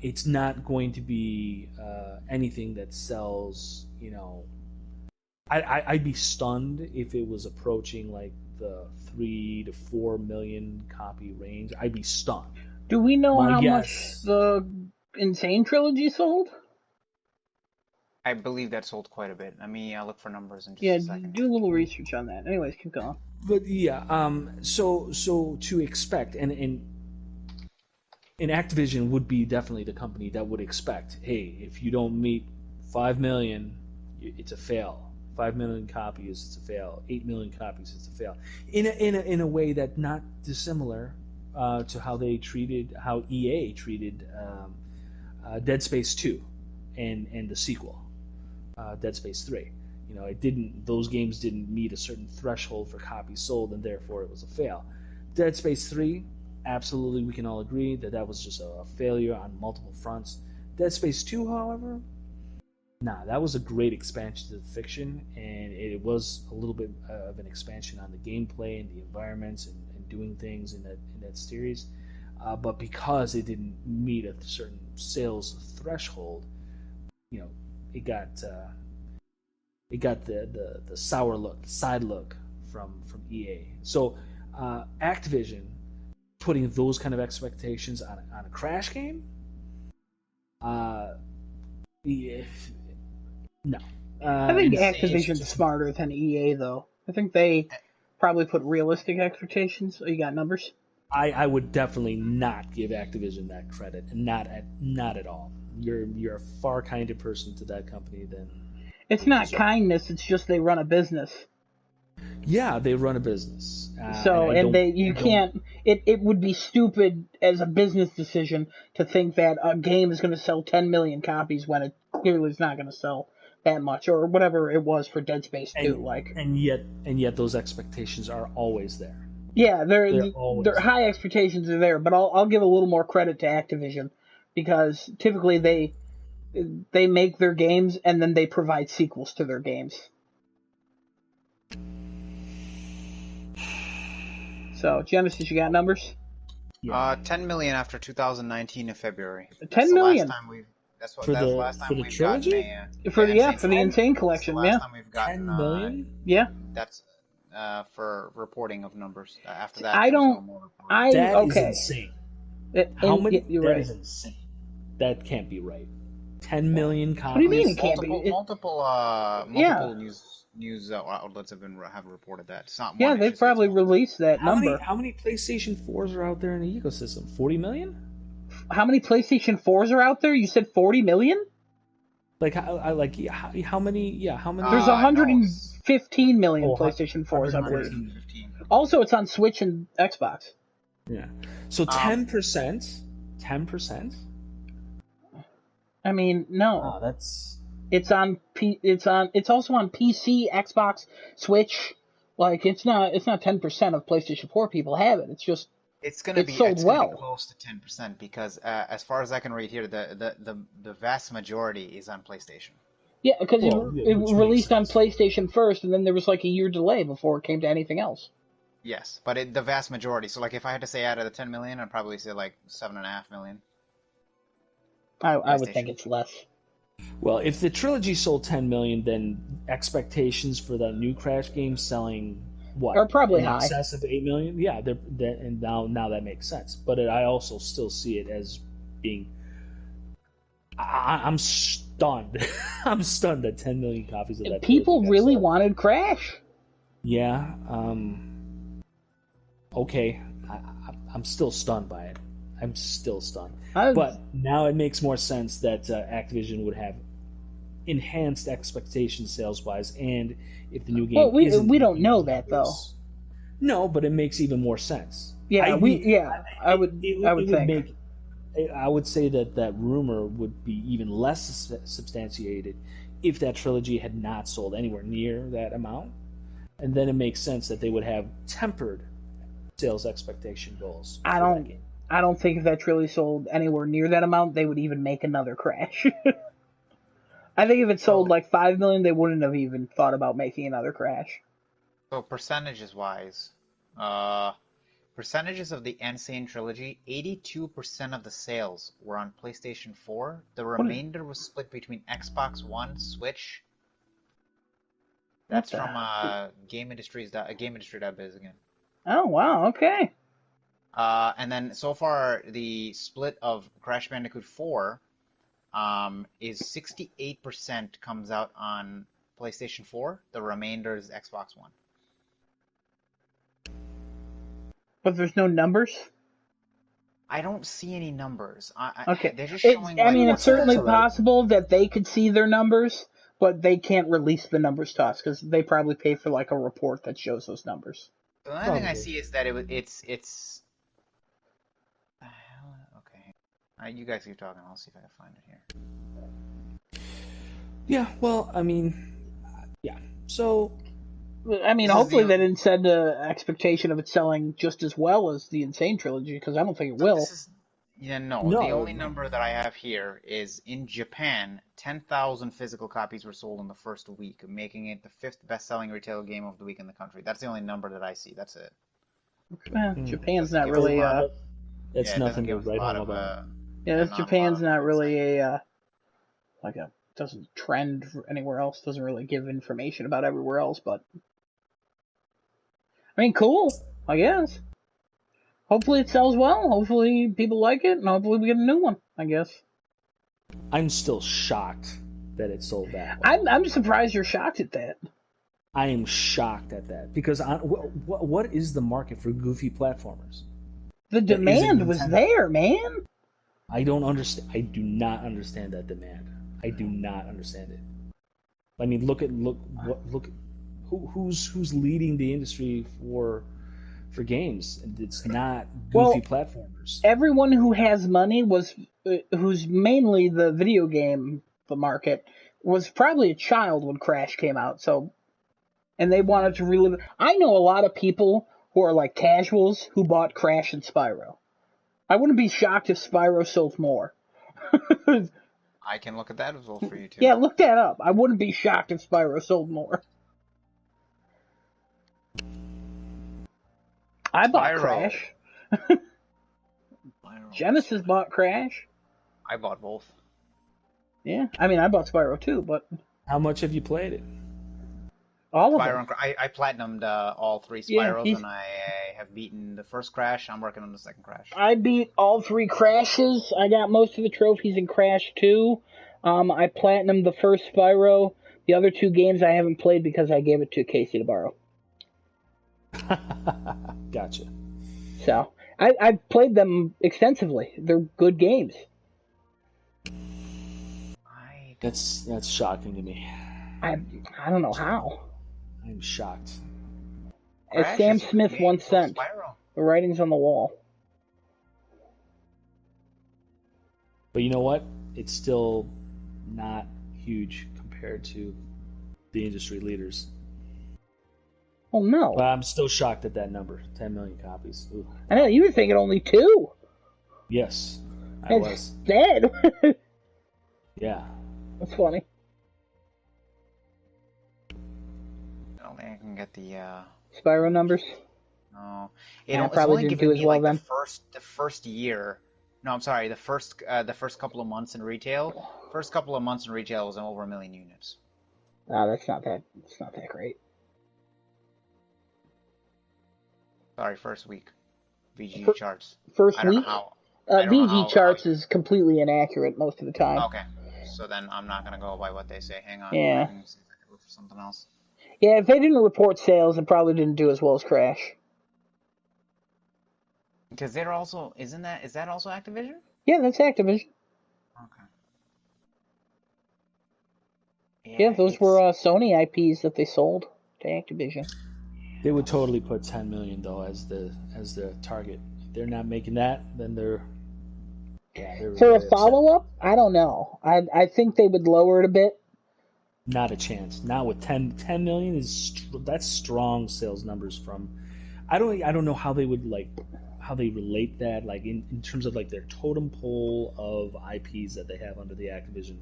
Speaker 1: It's not going to be anything that sells. I'd be stunned if it was approaching like the 3 to 4 million copy range. I'd be stunned.
Speaker 3: Do we know how much the Insane trilogy sold?
Speaker 2: I believe that sold quite a bit. I'll look for numbers in just a second.
Speaker 3: Do a little research on that. Anyways, keep going.
Speaker 1: But so to expect, and Activision would be definitely the company that would expect, hey, if you don't meet 5 million, it's a fail. 5 million copies, it's a fail. 8 million copies, it's a fail. In a way that not dissimilar to how EA treated Dead Space 2 and the sequel, Dead Space 3. Those games didn't meet a certain threshold for copies sold, and therefore it was a fail. Dead Space 3, absolutely, we can all agree that was just a failure on multiple fronts. Dead Space 2, however, that was a great expansion to the fiction, and it was a little bit of an expansion on the gameplay and the environments and doing things in that series. But because it didn't meet a certain sales threshold, it got the sour look, the side look from EA. So Activision putting those kind of expectations on a Crash game, no.
Speaker 3: I think Activision's smarter than EA, though. I think they probably put realistic expectations. Oh, you got numbers?
Speaker 1: I would definitely not give Activision that credit, and not at all. You're a far kinder person to that company than.
Speaker 3: It's not kindness. It's just they run a business.
Speaker 1: Yeah, they run a business.
Speaker 3: It would be stupid as a business decision to think that a game is going to sell 10 million copies when it clearly is not going to sell that much, or whatever it was for Dead Space 2.
Speaker 1: And yet those expectations are always there.
Speaker 3: Yeah, they're high expectations are there, but I'll give a little more credit to Activision because typically they They make their games and then they provide sequels to their games. So, Genesis, you got numbers?
Speaker 2: 10 million after 2019 in February.
Speaker 3: 10 million.
Speaker 2: That's
Speaker 4: For
Speaker 2: the
Speaker 4: the
Speaker 2: last time we've
Speaker 4: trilogy?
Speaker 2: gotten
Speaker 3: For the
Speaker 2: Insane
Speaker 3: Insane
Speaker 2: Collection.
Speaker 3: Collection,
Speaker 2: That's the
Speaker 3: yeah.
Speaker 2: last time we've gotten
Speaker 4: 10 million?
Speaker 3: Yeah.
Speaker 2: That's for reporting of numbers. After that,
Speaker 3: I
Speaker 2: there's no
Speaker 3: don't.
Speaker 2: more reporting.
Speaker 4: That is
Speaker 3: Okay.
Speaker 4: insane.
Speaker 3: How
Speaker 4: many?
Speaker 3: You're
Speaker 4: that
Speaker 3: right.
Speaker 4: is insane. That can't be right. 10 million copies.
Speaker 3: What do you mean it can't be?
Speaker 2: Multiple news outlets have reported that. It's not one.
Speaker 3: Yeah,
Speaker 2: it's
Speaker 3: they've
Speaker 2: just-
Speaker 3: probably
Speaker 2: it's
Speaker 3: released that
Speaker 4: How
Speaker 3: number.
Speaker 4: many PlayStation 4s are out there in the ecosystem? 40 million?
Speaker 3: How many PlayStation 4s are out there? You said 40 million?
Speaker 4: Like how many? Yeah, how many?
Speaker 3: There's
Speaker 2: no,
Speaker 3: 115 million
Speaker 4: Oh,
Speaker 3: PlayStation 4s, I believe.
Speaker 2: 115.
Speaker 3: Also, it's on Switch and Xbox.
Speaker 4: Yeah. So 10%. 10%.
Speaker 3: I mean, no.
Speaker 4: Oh, that's.
Speaker 3: It's also on PC, Xbox, Switch. Like it's not 10% of PlayStation 4 people have it. It's just
Speaker 2: It's gonna be
Speaker 3: sold
Speaker 2: it's gonna
Speaker 3: well.
Speaker 2: be close to 10% because as far as I can read here, the vast majority is on PlayStation.
Speaker 3: Yeah, because it
Speaker 4: which
Speaker 3: released on
Speaker 4: makes
Speaker 3: PlayStation first, and then there was like a year delay before it came to anything else.
Speaker 2: Yes, but the vast majority. So like if I had to say out of the 10 million, I'd probably say like 7.5 million.
Speaker 3: I would think it's less.
Speaker 4: Well, if the trilogy sold 10 million, then expectations for the new Crash game selling what?
Speaker 3: Are probably
Speaker 4: in
Speaker 3: high.
Speaker 4: excess of 8 million. Yeah, and now that makes sense. But I also still see it as being. I'm stunned. I'm stunned that 10 million copies of that.
Speaker 3: People really
Speaker 4: sold.
Speaker 3: wanted Crash.
Speaker 4: Yeah. Okay. I'm still stunned by it. I'm still stunned. But now it makes more sense that Activision would have enhanced expectations sales-wise, and if the new game
Speaker 3: we don't know that though.
Speaker 4: No, but it makes even more sense.
Speaker 3: Yeah, I would think.
Speaker 4: I would say that rumor would be even less substantiated if that trilogy had not sold anywhere near that amount, and then it makes sense that they would have tempered sales expectation goals.
Speaker 3: I don't think if that trilogy sold anywhere near that amount, they would even make another Crash. I think if it sold like 5 million, they wouldn't have even thought about making another Crash.
Speaker 2: So percentages wise, percentages of the Insane trilogy, 82% of the sales were on PlayStation 4. The remainder was split between Xbox One, Switch. That's from GameIndustry.biz again.
Speaker 3: Oh wow, okay.
Speaker 2: And then so far the split of Crash Bandicoot 4 is 68% comes out on PlayStation 4. The remainder is Xbox One.
Speaker 3: But there's no numbers?
Speaker 2: I don't see any numbers.
Speaker 3: Okay.
Speaker 2: They're just showing
Speaker 3: it's certainly possible that they could see their numbers, but they can't release the numbers to us because they probably pay for like a report that shows those numbers.
Speaker 2: The only thing I see is that it's. Okay. You guys keep talking. I'll see if I can find it here.
Speaker 4: Yeah, well, I mean, yeah. So,
Speaker 3: I mean, hopefully they didn't set an expectation of it selling just as well as the Insane trilogy, because I don't think it will.
Speaker 2: No. The only number that I have here is in Japan, 10,000 physical copies were sold in the first week, making it the 5th best-selling retail game of the week in the country. That's the only number that I see. That's it.
Speaker 3: Japan's not really.
Speaker 4: That's nothing to write home about.
Speaker 3: Japan's not really doesn't trend anywhere else. Doesn't really give information about everywhere else. But I mean, cool. I guess. Hopefully it sells well. Hopefully people like it, and hopefully we get a new one. I guess.
Speaker 4: I'm still shocked that it sold that well.
Speaker 3: I'm surprised you're shocked at that.
Speaker 4: I am shocked at that because what is the market for goofy platformers?
Speaker 3: The demand was there, man.
Speaker 4: I don't understand. I do not understand that demand. I do not understand it. I mean, look who's leading the industry for games. It's not goofy platformers.
Speaker 3: Everyone who has money who's mainly the video game market was probably a child when Crash came out. So, and they wanted to relive it. I know a lot of people who are like casuals who bought Crash and Spyro. I wouldn't be shocked if Spyro sold more.
Speaker 2: I can look at that as well for you too.
Speaker 3: Yeah, look that up. I wouldn't be shocked if Spyro sold more. I bought
Speaker 2: Spyro.
Speaker 3: Crash.
Speaker 2: Spyro.
Speaker 3: Genesis bought Crash.
Speaker 2: I bought both.
Speaker 3: Yeah, I mean, I bought Spyro too, but
Speaker 4: How much have you played it?
Speaker 3: all of
Speaker 2: Spyro
Speaker 3: them.
Speaker 2: and I platinumed all 3
Speaker 3: Yeah,
Speaker 2: Spyros, and I have beaten the first Crash. I'm working on the second Crash.
Speaker 3: I beat all 3 Crashes. I got most of the trophies in Crash 2. I platinumed the first Spyro. The other 2 games I haven't played because I gave it to Casey to borrow.
Speaker 4: Gotcha.
Speaker 3: So I've played them extensively. They're good games.
Speaker 4: That's shocking to me.
Speaker 3: I don't know how.
Speaker 4: I'm shocked.
Speaker 3: As
Speaker 2: Crash
Speaker 3: Sam
Speaker 2: is a good
Speaker 3: Smith
Speaker 2: game,
Speaker 3: once
Speaker 2: so
Speaker 3: said,
Speaker 2: Spyro.
Speaker 3: the writing's on the wall.
Speaker 4: But you know what? It's still not huge compared to the industry leaders.
Speaker 3: Oh no!
Speaker 4: But I'm still shocked at that number. 10 million copies. Ooh.
Speaker 3: I know you were thinking only 2.
Speaker 4: Yes, I
Speaker 3: It's
Speaker 4: was.
Speaker 3: dead.
Speaker 4: Yeah.
Speaker 3: That's funny.
Speaker 2: I don't think I can get the.
Speaker 3: Spyro numbers.
Speaker 2: No,
Speaker 3: Yeah,
Speaker 2: it's
Speaker 3: probably
Speaker 2: only
Speaker 3: didn't
Speaker 2: given
Speaker 3: do as
Speaker 2: me
Speaker 3: well
Speaker 2: like
Speaker 3: then.
Speaker 2: the first year. No, I'm sorry. The first couple of months in retail. First couple of months in retail was over 1 million units.
Speaker 3: Oh, that's not that. It's not that great.
Speaker 2: Sorry, first week. VG
Speaker 3: Fir-
Speaker 2: charts.
Speaker 3: First
Speaker 2: I don't
Speaker 3: week,
Speaker 2: know how. I don't know
Speaker 3: VG
Speaker 2: how-
Speaker 3: charts is completely inaccurate most of the time.
Speaker 2: Okay, so then I'm not gonna go by what they say. Hang on.
Speaker 3: Yeah.
Speaker 2: I can see if I can look for something else.
Speaker 3: Yeah, if they didn't report sales, it probably didn't do as well as Crash.
Speaker 2: Because they're also is that also Activision?
Speaker 3: Yeah, that's Activision.
Speaker 2: Okay.
Speaker 3: Yeah, those were Sony IPs that they sold to Activision.
Speaker 4: They would totally put 10 million though as the target. If they're not making that, then they're
Speaker 3: For a
Speaker 4: very upset.
Speaker 3: follow-up, I don't know. I think they would lower it a bit.
Speaker 4: Not a chance. Now with 10 million that's strong sales numbers from. I don't know how they would how they relate that in terms of their totem pole of IPs that they have under the Activision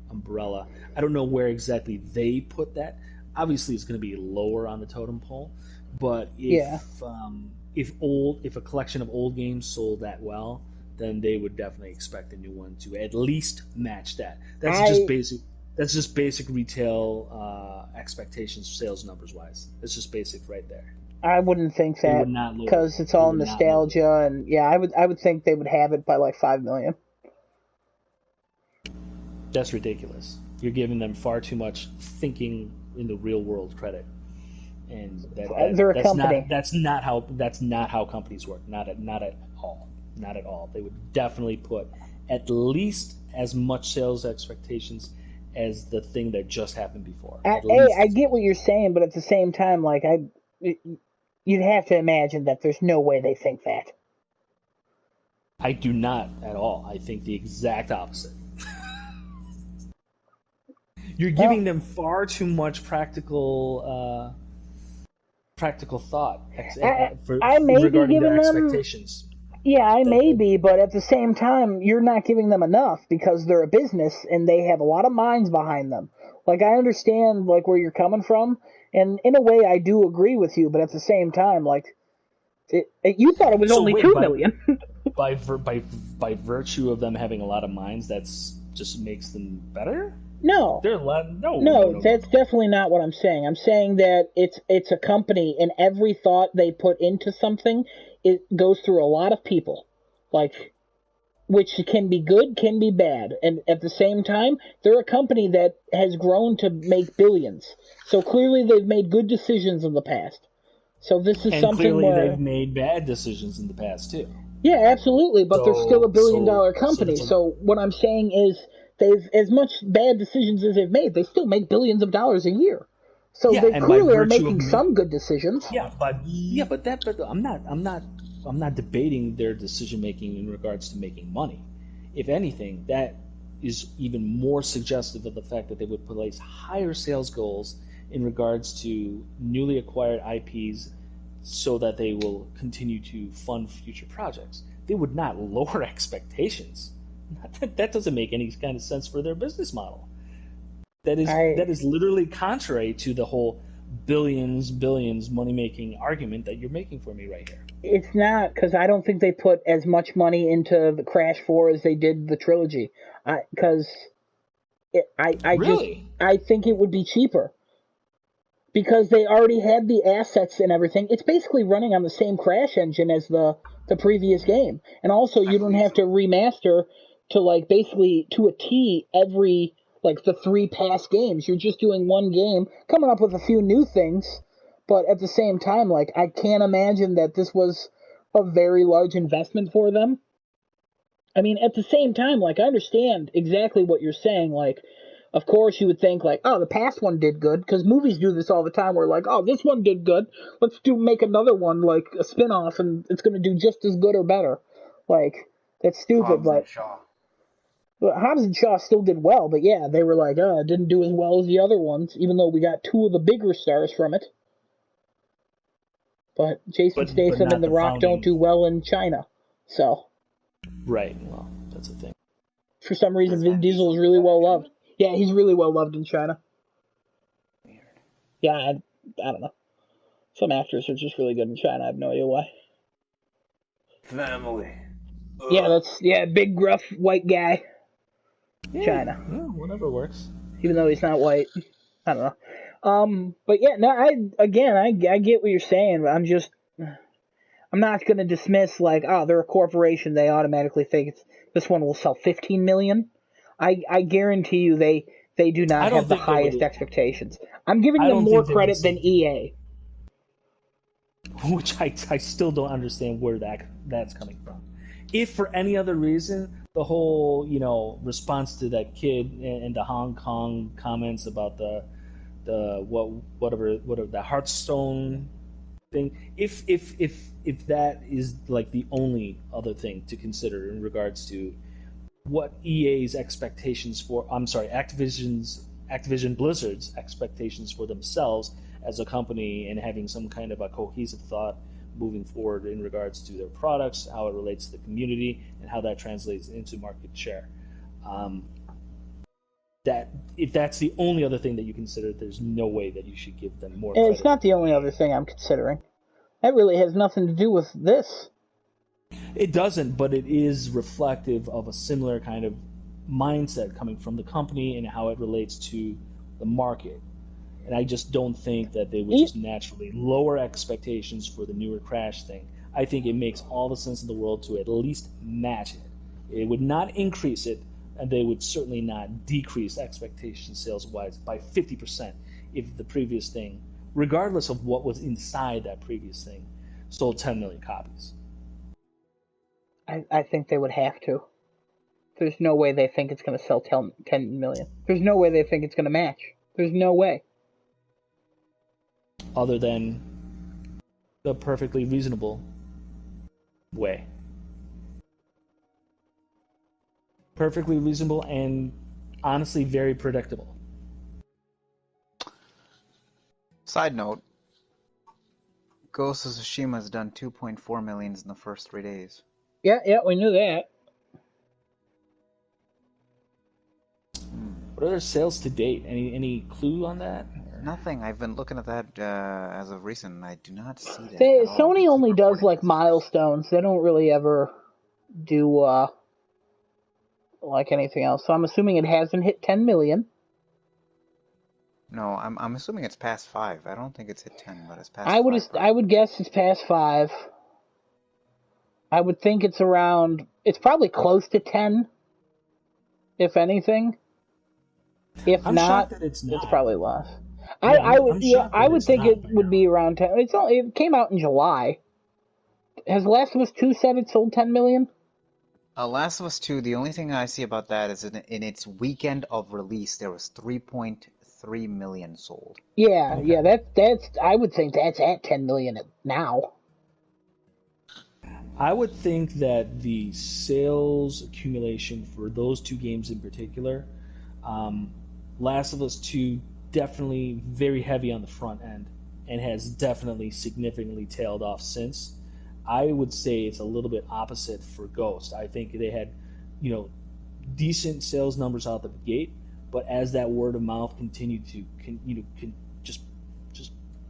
Speaker 4: umbrella. I don't know where exactly they put that. Obviously, it's going to be lower on the totem pole, but if a collection of old games sold that well, then they would definitely expect a new one to at least match that. That's just basic retail expectations, sales numbers wise. It's just basic right there.
Speaker 3: I wouldn't think that because it's all nostalgia, and yeah, I would think they would have it by like 5 million.
Speaker 4: That's ridiculous. You're giving them far too much thinking in the real world credit, and
Speaker 3: they're a company.
Speaker 4: That's not how companies work. Not at all. Not at all. They would definitely put at least as much sales expectations as the thing that just happened before.
Speaker 3: I get what you're saying, but at the same time, you'd have to imagine that there's no way they think that.
Speaker 4: I do not at all. I think the exact opposite. You're giving them far too much practical thought regarding their expectations.
Speaker 3: Yeah, I may be, but at the same time, you're not giving them enough because they're a business and they have a lot of minds behind them. I understand where you're coming from, and in a way, I do agree with you. But at the same time, you thought it was only 2 million.
Speaker 4: by virtue of them having a lot of minds, that's just makes them better.
Speaker 3: No,
Speaker 4: no,
Speaker 3: that's definitely not what I'm saying. I'm saying that it's a company, and every thought they put into something, it goes through a lot of people, which can be good, can be bad, and at the same time, they're a company that has grown to make billions. So clearly, they've made good decisions in the past. So this is something
Speaker 4: clearly
Speaker 3: where
Speaker 4: they've made bad decisions in the past too.
Speaker 3: Yeah, absolutely, but they're still a billion-dollar company. So what I'm saying is, they've as much bad decisions as they've made, they still make billions of dollars a year. So they clearly are making some good decisions.
Speaker 4: But I'm not debating their decision making in regards to making money. If anything, that is even more suggestive of the fact that they would place higher sales goals in regards to newly acquired IPs, so that they will continue to fund future projects. They would not lower expectations. That doesn't make any kind of sense for their business model. That
Speaker 3: I
Speaker 4: is literally contrary to the whole billions money making argument that you're making for me right here.
Speaker 3: It's not, because I don't think they put as much money into the Crash 4 as they did the trilogy. Because
Speaker 4: Really?
Speaker 3: I think it would be cheaper. Because they already had the assets and everything. It's basically running on the same Crash engine as the previous game. And also,
Speaker 2: I
Speaker 3: you don't
Speaker 2: believe
Speaker 3: have
Speaker 2: so.
Speaker 3: to remaster to, like, basically to a T every, like, the 3 past games. You're just doing one game, coming up with a few new things. But at the same time, like, I can't imagine that this was a very large investment for them. I mean, at the same time, like, I understand exactly what you're saying. Like, of course, you would think, like, oh, the past one did good, because movies do this all the time. Where, like, oh, this one did good. Make another one, like, a spin off, and it's going to do just as good or better. Like, that's stupid,
Speaker 2: Hobbs and
Speaker 3: but.
Speaker 2: Shaw.
Speaker 3: But Hobbs and Shaw still did well, but yeah, they were like, oh, it didn't do as well as the other ones, even though we got 2 of the bigger stars from it. But Jason
Speaker 4: But
Speaker 3: Statham
Speaker 4: not
Speaker 3: and The
Speaker 4: the
Speaker 3: Rock don't do
Speaker 4: founding.
Speaker 3: well in China. So,
Speaker 4: Right. Well, that's the thing.
Speaker 3: for some reason,
Speaker 2: Does
Speaker 3: Vin
Speaker 2: Vin
Speaker 3: Diesel
Speaker 2: Diesel
Speaker 3: is
Speaker 2: do
Speaker 3: really
Speaker 2: well
Speaker 3: well
Speaker 2: in China?
Speaker 3: loved. Yeah, he's really well loved in China.
Speaker 2: Weird.
Speaker 3: Yeah, I don't know. Some actors are just really good in China. I have no idea why.
Speaker 2: Family.
Speaker 3: Big gruff white guy,
Speaker 4: Yeah.
Speaker 3: China.
Speaker 4: Yeah. Whatever works.
Speaker 3: Even though he's not white. I don't know. But yeah, no, I get what you're saying, but I'm not gonna dismiss like, oh, they're a corporation. They automatically think this one will sell 15 million. I guarantee you they do not
Speaker 4: I don't
Speaker 3: have the
Speaker 4: think they
Speaker 3: highest
Speaker 4: would.
Speaker 3: expectations. I'm giving
Speaker 4: I
Speaker 3: them
Speaker 4: don't
Speaker 3: more
Speaker 4: think they would
Speaker 3: credit than
Speaker 4: see.
Speaker 3: EA.
Speaker 4: Which I still don't understand where that's coming from. If for any other reason, the whole response to that kid and the Hong Kong comments about the whatever the Hearthstone thing, if that is like the only other thing to consider in regards to what EA's expectations for, I'm sorry, Activision Blizzard's expectations for themselves as a company and having some kind of a cohesive thought moving forward in regards to their products, how it relates to the community, and how that translates into market share. Um, that if that's the only other thing that you consider, there's no way that you should give them more
Speaker 3: And it's
Speaker 4: credit
Speaker 3: not
Speaker 4: than
Speaker 3: the only
Speaker 4: EA.
Speaker 3: other thing I'm considering. That really has nothing to do with this.
Speaker 4: It doesn't, but it is reflective of a similar kind of mindset coming from the company and how it relates to the market. And I just don't think that they would
Speaker 3: E-
Speaker 4: just naturally lower expectations for the newer Crash thing. I think it makes all the sense in the world to at least match it. It would not increase it, and they would certainly not decrease expectations sales wise by 50% if the previous thing, regardless of what was inside that previous thing, sold 10 million copies.
Speaker 3: I think they would have to. There's no way they think it's going to sell 10 million. There's no way they think it's going to match. There's no way.
Speaker 4: Other than the perfectly reasonable way. Perfectly reasonable and honestly very predictable.
Speaker 2: Side note, Ghost of Tsushima has done 2.4 million in the first 3 days.
Speaker 3: Yeah, we knew that.
Speaker 4: What are their sales to date? Any clue on that?
Speaker 2: Nothing. I've been looking at that as of recent, and I do not see that at all.
Speaker 3: Sony
Speaker 2: They keep
Speaker 3: only does
Speaker 2: reporting
Speaker 3: like
Speaker 2: this.
Speaker 3: milestones. They don't really ever do like anything else. So I'm assuming it hasn't hit 10 million.
Speaker 2: No, I'm assuming it's past 5. I don't think it's hit 10, but it's past 5
Speaker 3: I
Speaker 2: probably.
Speaker 3: would guess it's past 5. I would think it's around. It's probably close to 10, if anything. If
Speaker 4: I'm shocked
Speaker 3: not,
Speaker 4: that it's
Speaker 3: it's
Speaker 4: not.
Speaker 3: probably less.
Speaker 4: Yeah, I'm shocked
Speaker 3: I
Speaker 4: that
Speaker 3: would
Speaker 4: it's
Speaker 3: think
Speaker 4: not.
Speaker 3: it would be around 10. It came out in July. Has Last of Us 2 said it sold 10 million?
Speaker 2: Last of Us 2, the only thing I see about that is in its weekend of release, there was 3.3 million sold.
Speaker 3: Yeah,
Speaker 4: Okay.
Speaker 3: that's I would think that's at 10 million now.
Speaker 4: I would think that the sales accumulation for those two games in particular, um, Last of Us 2 definitely very heavy on the front end and has definitely significantly tailed off since. I would say it's a little bit opposite for Ghost. I think they had, you know, decent sales numbers out the gate, but as that word of mouth continued to just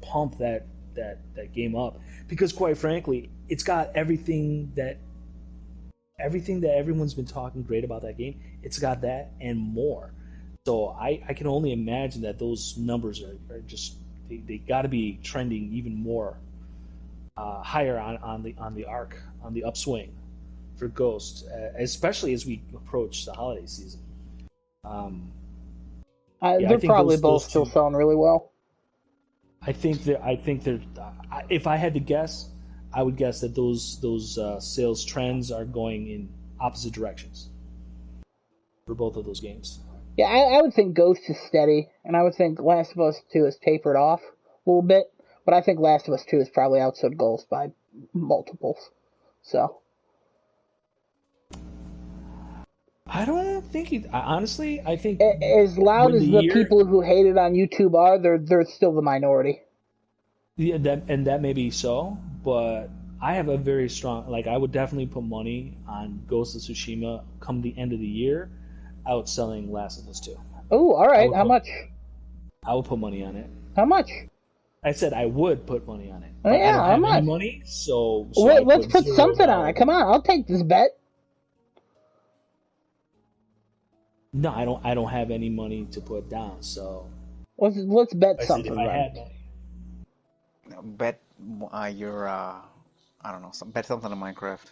Speaker 4: pump that game up, because quite frankly, it's got everything that everyone's been talking great about that game. It's got that and more. So I can only imagine that those numbers are just they got to be trending even more higher on the upswing for Ghost, especially as we approach the holiday season.
Speaker 3: They're probably both still selling really well.
Speaker 4: I think they're. If I had to guess, I would guess that those sales trends are going in opposite directions for both of those games.
Speaker 3: Yeah, I would think Ghost is steady, and I would think Last of Us 2 has tapered off a little bit, but I think Last of Us 2 has probably outsold Ghost by multiples. So.
Speaker 4: I don't think honestly, I think
Speaker 3: as loud as the people who hate it on YouTube are, they're still the minority.
Speaker 4: Yeah, that may be so, but I have a very strong, like, I would definitely put money on Ghost of Tsushima come the end of the year, outselling Last of Us 2.
Speaker 3: Oh, all right. How much?
Speaker 4: I would put money on it.
Speaker 3: How much?
Speaker 4: I said I would put money on it.
Speaker 3: But yeah,
Speaker 4: I don't
Speaker 3: how
Speaker 4: have
Speaker 3: much?
Speaker 4: any money, so
Speaker 3: let's put something on it. Come on, I'll take this bet.
Speaker 4: No, I don't have any money to put down, so
Speaker 3: let's bet something.
Speaker 4: If I had money.
Speaker 2: Bet your I don't know. Bet something on Minecraft.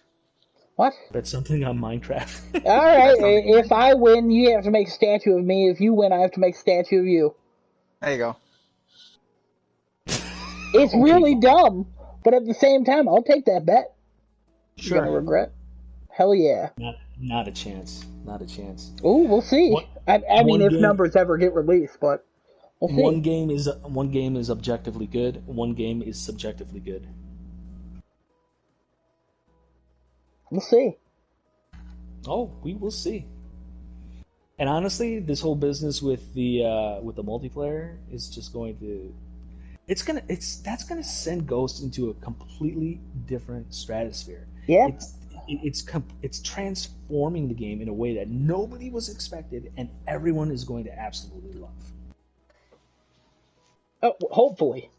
Speaker 3: What?
Speaker 4: Bet something on Minecraft.
Speaker 3: All right. If I win, you have to make a statue of me. If you win, I have to make a statue of you.
Speaker 2: There you go.
Speaker 3: It's really dumb, but at the same time, I'll take that bet.
Speaker 4: Sure.
Speaker 3: You're gonna regret? Hell yeah.
Speaker 4: Not a chance. Not a chance.
Speaker 3: Oh, we'll see. I mean, if numbers ever get released, but we'll see.
Speaker 4: One game is objectively good. One game is subjectively good.
Speaker 3: We'll see.
Speaker 4: Oh, we will see. And honestly, this whole business with the multiplayer is just going to that's gonna send Ghost into a completely different stratosphere.
Speaker 3: Yeah.
Speaker 4: It's transforming the game in a way that nobody was expected, and everyone is going to absolutely love.
Speaker 3: Oh, hopefully.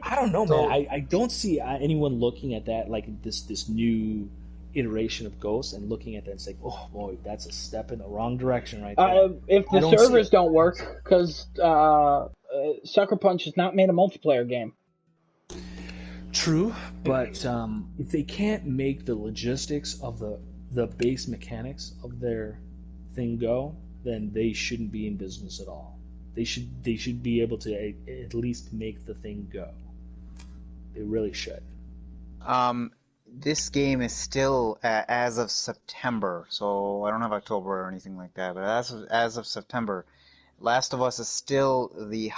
Speaker 4: I don't know, man. I don't see anyone looking at that like this new iteration of Ghost and looking at that and saying, "Oh boy, that's a step in the wrong direction right there."
Speaker 3: If the servers don't work, because Sucker Punch has not made a multiplayer game.
Speaker 4: True, but if they can't make the logistics of the base mechanics of their thing go, then they shouldn't be in business at all. They should be able to at least make the thing go. They really should.
Speaker 2: This game is still as of September, so I don't have October or anything like that. But as of September, Last of Us is still the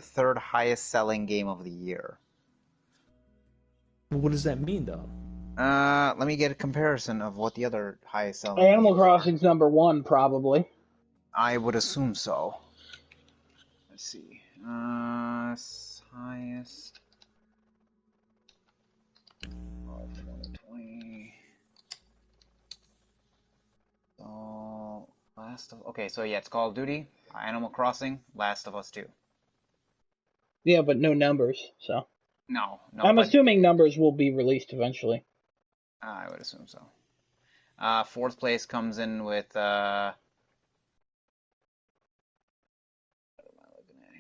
Speaker 2: third highest selling game of the year.
Speaker 4: What does that mean, though?
Speaker 2: Let me get a comparison of what the other highest selling.
Speaker 3: Animal Crossing's number one, probably.
Speaker 2: I would assume so. Let's see. Highest. 2020. So so yeah, it's Call of Duty, Animal Crossing, Last of Us 2.
Speaker 3: Yeah, but no numbers, so.
Speaker 2: No.
Speaker 3: I'm assuming numbers will be released eventually.
Speaker 2: I would assume so. Fourth place comes in with what am I looking at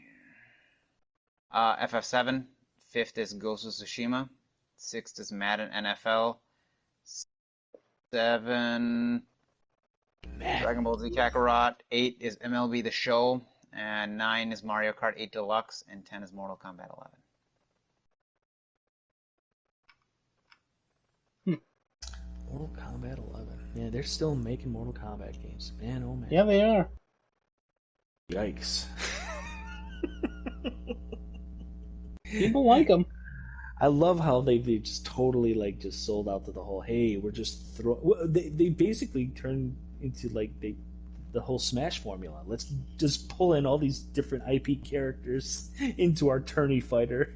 Speaker 2: here? FF7. Fifth is Ghost of Tsushima. Sixth is Madden NFL. 7, Dragon Ball Z Kakarot. 8 is MLB The Show. And 9 is Mario Kart 8 Deluxe. And 10 is Mortal Kombat 11.
Speaker 4: Mortal Kombat 11. Yeah, they're still making Mortal Kombat games. Man, oh man.
Speaker 3: Yeah, they are.
Speaker 4: Yikes.
Speaker 3: People like them.
Speaker 4: I love how they just totally just sold out to the whole. Hey, we're just they basically turned into the whole Smash formula. Let's just pull in all these different IP characters into our tourney fighter,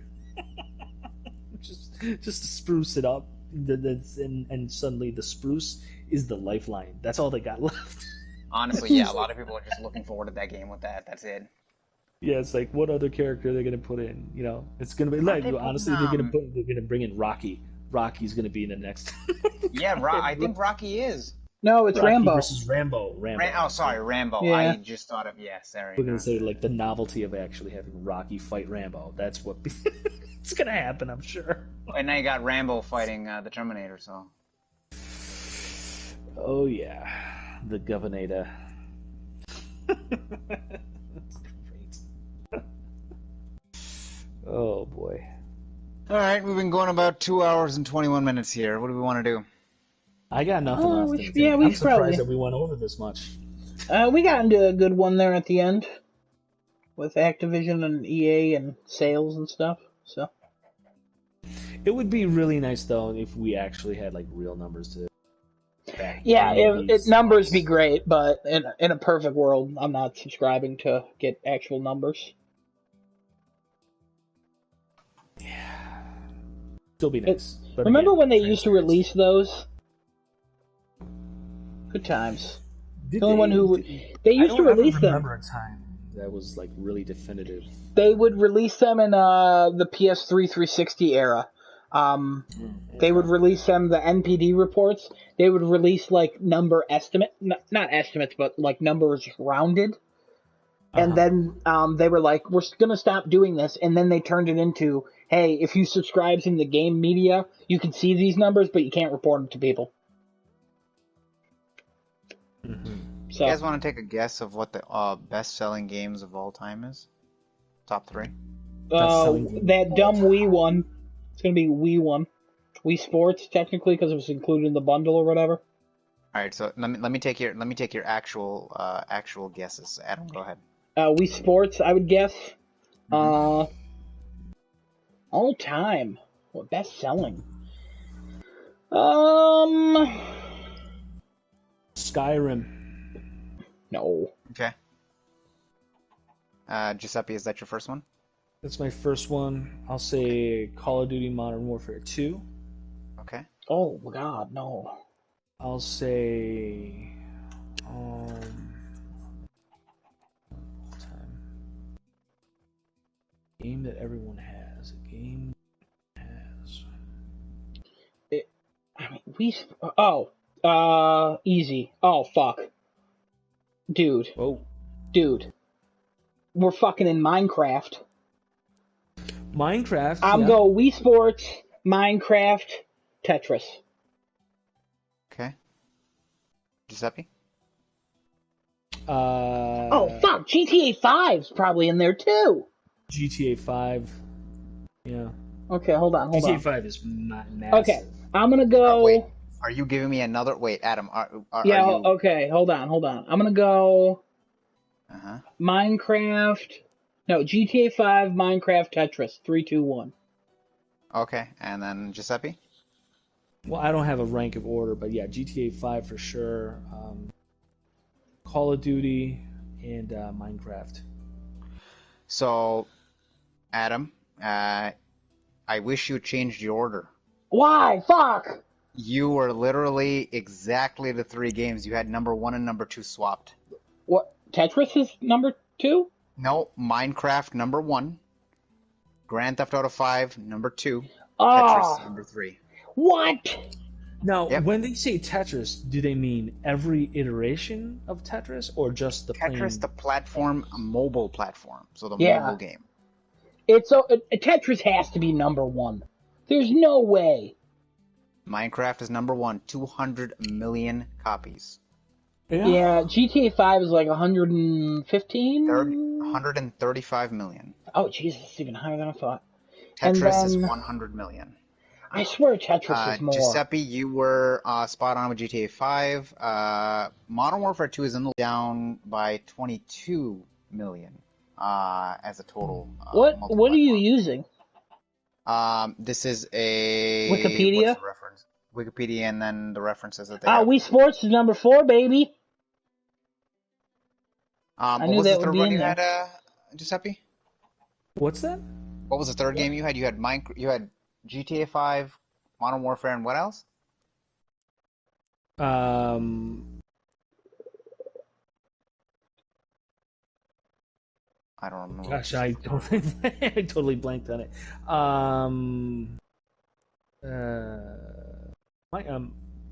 Speaker 4: just to spruce it up. And suddenly the spruce is the lifeline. That's all they got left.
Speaker 2: Honestly, yeah, a lot of people are just looking forward to that game with that. That's it.
Speaker 4: Yeah, it's like what other character they're gonna put in? You know, it's gonna be
Speaker 2: Aren't
Speaker 4: like
Speaker 2: they
Speaker 4: honestly,
Speaker 2: putting,
Speaker 4: they're gonna bring in Rocky. Rocky's gonna be in the next.
Speaker 2: Yeah, I think Rocky is.
Speaker 3: No, it's
Speaker 4: Rocky
Speaker 3: Rambo.
Speaker 4: versus Rambo.
Speaker 2: Oh, sorry, Rambo.
Speaker 3: Yeah.
Speaker 2: I just thought of there
Speaker 4: We're
Speaker 2: you
Speaker 4: gonna
Speaker 2: go.
Speaker 4: say like the novelty of actually having Rocky fight Rambo. That's what it's gonna happen, I'm sure.
Speaker 2: And now you got Rambo fighting the Terminator. So.
Speaker 4: Oh yeah, the Governator. That's great. Oh boy.
Speaker 2: All right, we've been going about 2 hours and 21 minutes here. What do we want to do?
Speaker 4: I got nothing
Speaker 3: Oh,
Speaker 4: left.
Speaker 3: I'm
Speaker 4: surprised
Speaker 3: probably.
Speaker 4: that we went over this much.
Speaker 3: We got into a good one there at the end with Activision and EA and sales and stuff. So
Speaker 4: It would be really nice though if we actually had like real numbers to.
Speaker 3: yeah, if numbers be great, but in a perfect world, I'm not subscribing to get actual numbers.
Speaker 4: Still be nice. But
Speaker 3: Remember
Speaker 4: again,
Speaker 3: when they used to release those? Good times. The only one who they used to release them.
Speaker 4: I don't remember a time that was like really definitive.
Speaker 3: They would release them in the PS3 360 era. They would release them, the NPD reports. They would release like number estimate, not estimates, but like numbers rounded. And then they were like, we're going to stop doing this. And then they turned it into, hey, if you subscribe in the game media, you can see these numbers, but you can't report them to people. So,
Speaker 2: You guys want to take a guess of what the best-selling games of all time is? Top 3?
Speaker 3: that dumb Wii one. It's going to be Wii one. Wii Sports, technically, because it was included in the bundle or whatever.
Speaker 2: All right, so let me take your actual guesses. Adam, go ahead.
Speaker 3: Wii Sports, I would guess. All time. What best selling?
Speaker 4: Skyrim.
Speaker 3: No.
Speaker 2: Okay. Giuseppe, is that your first one?
Speaker 4: That's my first one. I'll say Call of Duty Modern Warfare 2.
Speaker 2: Okay.
Speaker 3: Oh God, no.
Speaker 4: I'll say game that everyone has. A game has.
Speaker 3: Easy. Oh fuck. Dude.
Speaker 4: Whoa.
Speaker 3: Dude. We're fucking in Minecraft.
Speaker 4: Minecraft.
Speaker 3: I'm going Wii Sports, Minecraft, Tetris.
Speaker 2: Okay. Giuseppe?
Speaker 3: Oh fuck, GTA 5's probably in there too.
Speaker 4: GTA 5. Yeah.
Speaker 3: Okay, hold on.
Speaker 4: GTA 5 is not massive.
Speaker 3: Okay, I'm gonna go.
Speaker 2: Wait, are you giving me another? Wait, Adam. Are you...
Speaker 3: Okay, hold on. I'm gonna go. Minecraft. No, GTA 5, Minecraft, Tetris. 3, 2, 1.
Speaker 2: Okay, and then Giuseppe?
Speaker 4: Well, I don't have a rank of order, but yeah, GTA 5 for sure. Call of Duty and Minecraft.
Speaker 2: So, Adam, I wish you changed your order.
Speaker 3: Why? Fuck!
Speaker 2: You were literally exactly the 3 games. You had number 1 and number 2 swapped.
Speaker 3: What? Tetris is number 2?
Speaker 2: No, Minecraft number 1. Grand Theft Auto 5 number 2.
Speaker 3: Oh.
Speaker 2: Tetris number 3.
Speaker 3: What?
Speaker 4: Now, when they say Tetris, do they mean every iteration of Tetris or just the
Speaker 2: Tetris, the platform, a mobile platform, so the
Speaker 3: Yeah.
Speaker 2: mobile game.
Speaker 3: Tetris has to be number 1. There's no way.
Speaker 2: Minecraft is number 1, 200 million copies.
Speaker 3: Yeah, GTA 5 is like 115?
Speaker 2: 135 million.
Speaker 3: Oh, Jesus, it's even higher than I thought.
Speaker 2: Tetris is 100 million.
Speaker 3: I swear Tetris is more.
Speaker 2: Giuseppe, you were spot on with GTA 5. Modern Warfare 2 is down by 22 million as a total.
Speaker 3: What are you using?
Speaker 2: This is a...
Speaker 3: Wikipedia?
Speaker 2: What's the reference? Wikipedia and then the references that they have.
Speaker 3: Wii Sports is number 4, baby.
Speaker 2: What was the third one you had, Giuseppe?
Speaker 4: What's that?
Speaker 2: What was the third game you had? You had GTA 5, Modern Warfare, and what else?
Speaker 1: Um,
Speaker 2: I don't remember what
Speaker 1: gosh,
Speaker 2: you
Speaker 1: I
Speaker 2: said.
Speaker 1: totally, I totally blanked on it. Uh,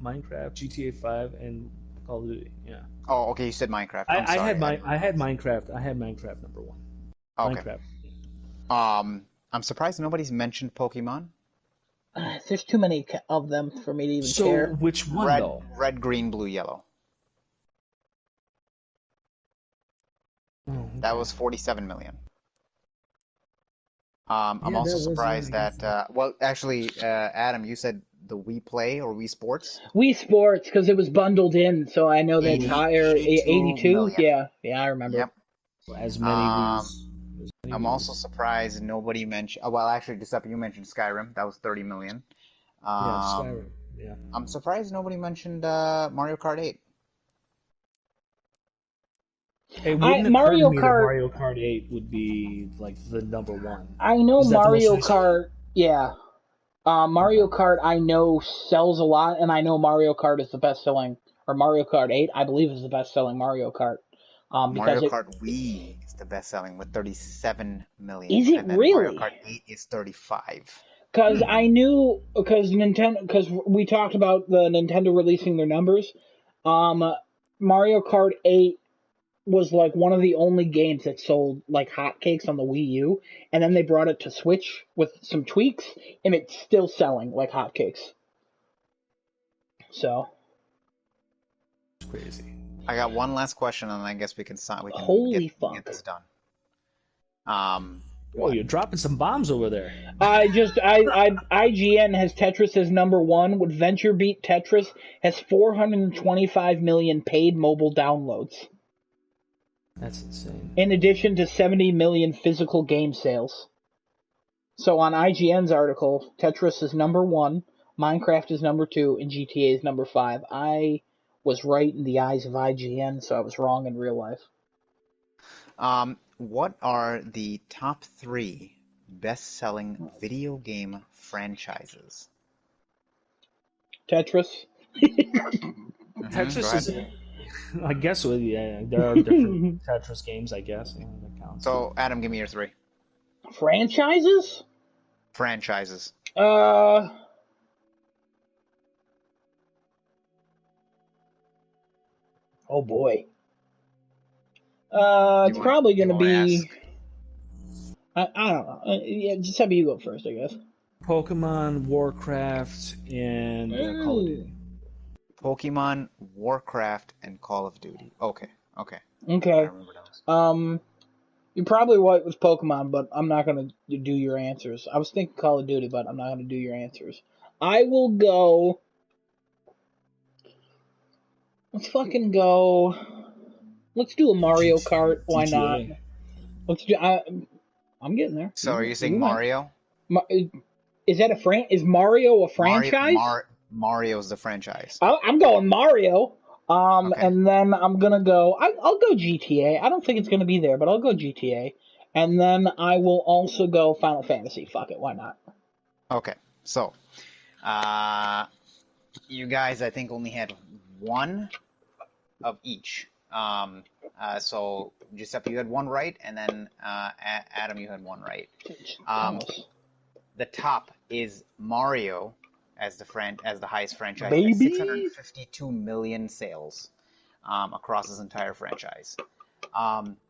Speaker 1: Minecraft, GTA 5, and Call of Duty. Yeah,
Speaker 2: Oh, okay, you said Minecraft. I'm sorry, I didn't
Speaker 1: I had
Speaker 2: realize.
Speaker 1: Minecraft. I had Minecraft number one.
Speaker 2: Okay.
Speaker 1: Minecraft.
Speaker 2: I'm surprised nobody's mentioned Pokemon.
Speaker 3: There's too many of them for me to even
Speaker 1: So
Speaker 3: care.
Speaker 1: which one
Speaker 2: Red,
Speaker 1: though?
Speaker 2: red, green, blue, yellow.
Speaker 1: Oh,
Speaker 2: That
Speaker 1: okay.
Speaker 2: was 47 million. I'm
Speaker 1: Yeah, that
Speaker 2: also
Speaker 1: was a lot
Speaker 2: surprised
Speaker 1: against
Speaker 2: that,
Speaker 1: them.
Speaker 2: well, actually, Adam, you said the Wii Play or Wii Sports?
Speaker 3: Wii Sports, because it was bundled in, so I know that's
Speaker 2: 80,
Speaker 3: higher.
Speaker 2: 82
Speaker 3: 82?
Speaker 2: million.
Speaker 3: Yeah, yeah, I remember.
Speaker 2: Yep.
Speaker 1: As many
Speaker 2: Um,
Speaker 1: Wii's. As many
Speaker 2: I'm also
Speaker 1: Wii's.
Speaker 2: surprised nobody mentioned, well, actually, Giuseppe, you mentioned Skyrim. That was 30 million.
Speaker 1: Yeah,
Speaker 2: Um,
Speaker 1: Skyrim. Yeah.
Speaker 2: I'm surprised nobody mentioned Mario Kart 8.
Speaker 1: It wouldn't occur to
Speaker 3: Mario
Speaker 1: me that
Speaker 3: Kart,
Speaker 1: Mario Kart 8 would be like the number one.
Speaker 3: I know
Speaker 1: Is that the most
Speaker 3: Mario
Speaker 1: recent one?
Speaker 3: Kart, yeah.
Speaker 1: Okay.
Speaker 3: Mario Kart, I know sells a lot, and I know Mario Kart is the best selling, or Mario Kart 8, I believe, is the best selling Mario Kart. Because
Speaker 2: Mario
Speaker 3: it
Speaker 2: Kart Wii is the best selling with 37 million,
Speaker 3: is it
Speaker 2: and then Mario
Speaker 3: really?
Speaker 2: Kart 8 is 35.
Speaker 3: Because
Speaker 1: Hmm.
Speaker 3: I knew, because Nintendo, because we talked about the Nintendo releasing their numbers. Um, Mario Kart 8 was like one of the only games that sold like hotcakes on the Wii U, and then they brought it to Switch with some tweaks, and it's still selling like hotcakes. So,
Speaker 1: It's crazy.
Speaker 2: I got one last question, and I guess we can
Speaker 3: holy
Speaker 2: get
Speaker 3: fuck.
Speaker 2: this done.
Speaker 1: Oh,
Speaker 2: What?
Speaker 1: you're dropping some bombs over there.
Speaker 3: IGN has Tetris as number one. With Venture Beat Tetris has 425 million paid mobile downloads,
Speaker 1: That's insane.
Speaker 3: in addition to 70 million physical game sales. So on IGN's article, Tetris is number one, Minecraft is number two, and GTA is number five. I was right in the eyes of IGN, so I was wrong in real life.
Speaker 2: What are the top three best-selling video game franchises?
Speaker 3: Tetris.
Speaker 2: Go
Speaker 1: Tetris
Speaker 2: ahead.
Speaker 1: is, I guess, yeah, there are different Tetris games. I guess yeah, that counts.
Speaker 2: So, Adam, give me your three
Speaker 3: Franchises?
Speaker 2: franchises.
Speaker 3: Uh, oh boy.
Speaker 2: Do you
Speaker 3: It's
Speaker 2: want
Speaker 3: probably
Speaker 2: do you
Speaker 3: gonna
Speaker 2: want to ask?
Speaker 3: be. I don't know. Yeah, just have you go first, I guess.
Speaker 1: Pokemon, Warcraft, and Call of Duty.
Speaker 3: Mm,
Speaker 2: Pokemon, Warcraft, and Call of Duty. Okay, okay. I
Speaker 3: okay.
Speaker 2: remember those.
Speaker 3: You're probably right with Pokemon, but I'm not gonna do your answers. I was thinking Call of Duty, but I'm not gonna do your answers. I will go. Let's fucking go. Let's do a Mario Kart. Why not?
Speaker 1: GTA.
Speaker 3: Let's do. I'm getting there.
Speaker 2: So, are you saying
Speaker 3: You win.
Speaker 2: Mario?
Speaker 3: Is that a Is Mario a franchise?
Speaker 2: Mario's the franchise.
Speaker 3: I'm going Mario.
Speaker 2: Okay.
Speaker 3: And then I'm gonna go. I'll go GTA. I don't think it's gonna be there, but I'll go GTA. And then I will also go Final Fantasy. Fuck it, why not?
Speaker 2: Okay. So, uh, you guys, I think, only had one of each. So Giuseppe, you had one right, and then Adam, you had one right.
Speaker 3: Close.
Speaker 2: The top is Mario as the highest franchise at
Speaker 3: Baby.
Speaker 2: 652 million sales across his entire franchise.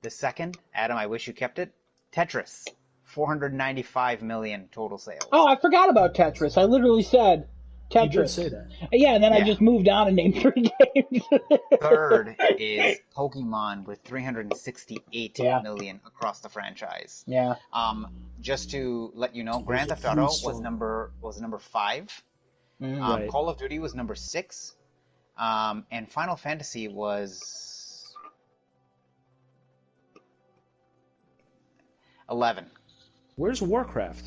Speaker 2: The second, Adam, I wish you kept it. Tetris, 495 million total sales.
Speaker 3: Oh, I forgot about Tetris. I literally said
Speaker 1: You did
Speaker 3: Tetris.
Speaker 1: say that.
Speaker 3: Yeah, and then I
Speaker 2: Yeah.
Speaker 3: just moved on and named 3 games.
Speaker 2: Third is Pokemon with 368
Speaker 3: Yeah.
Speaker 2: million across the franchise.
Speaker 3: Yeah.
Speaker 2: Just to let you know, Grand
Speaker 1: There's a
Speaker 2: Theft Auto
Speaker 1: huge
Speaker 2: was
Speaker 1: song.
Speaker 2: number 5.
Speaker 1: Right.
Speaker 2: Call of Duty was number 6. And Final Fantasy was 11.
Speaker 1: Where's Warcraft?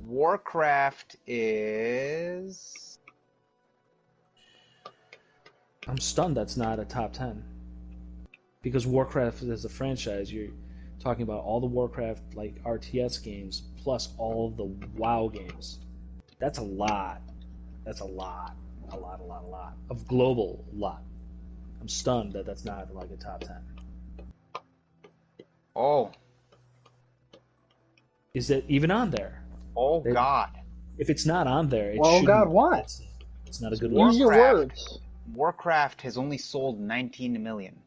Speaker 2: Warcraft is
Speaker 1: I'm stunned that's not a top 10. Because Warcraft is a franchise. You're talking about all the Warcraft like RTS games plus all the WoW games. That's a lot. That's a lot.
Speaker 4: a lot of global lot. I'm stunned that that's not like a top 10.
Speaker 2: Oh.
Speaker 4: Is it even on there?
Speaker 2: Oh, God.
Speaker 4: If it's not on there, it
Speaker 3: Well,
Speaker 4: shouldn't.
Speaker 3: God, what?
Speaker 4: It's not a good
Speaker 3: Use your words.
Speaker 2: Warcraft has only sold 19 million.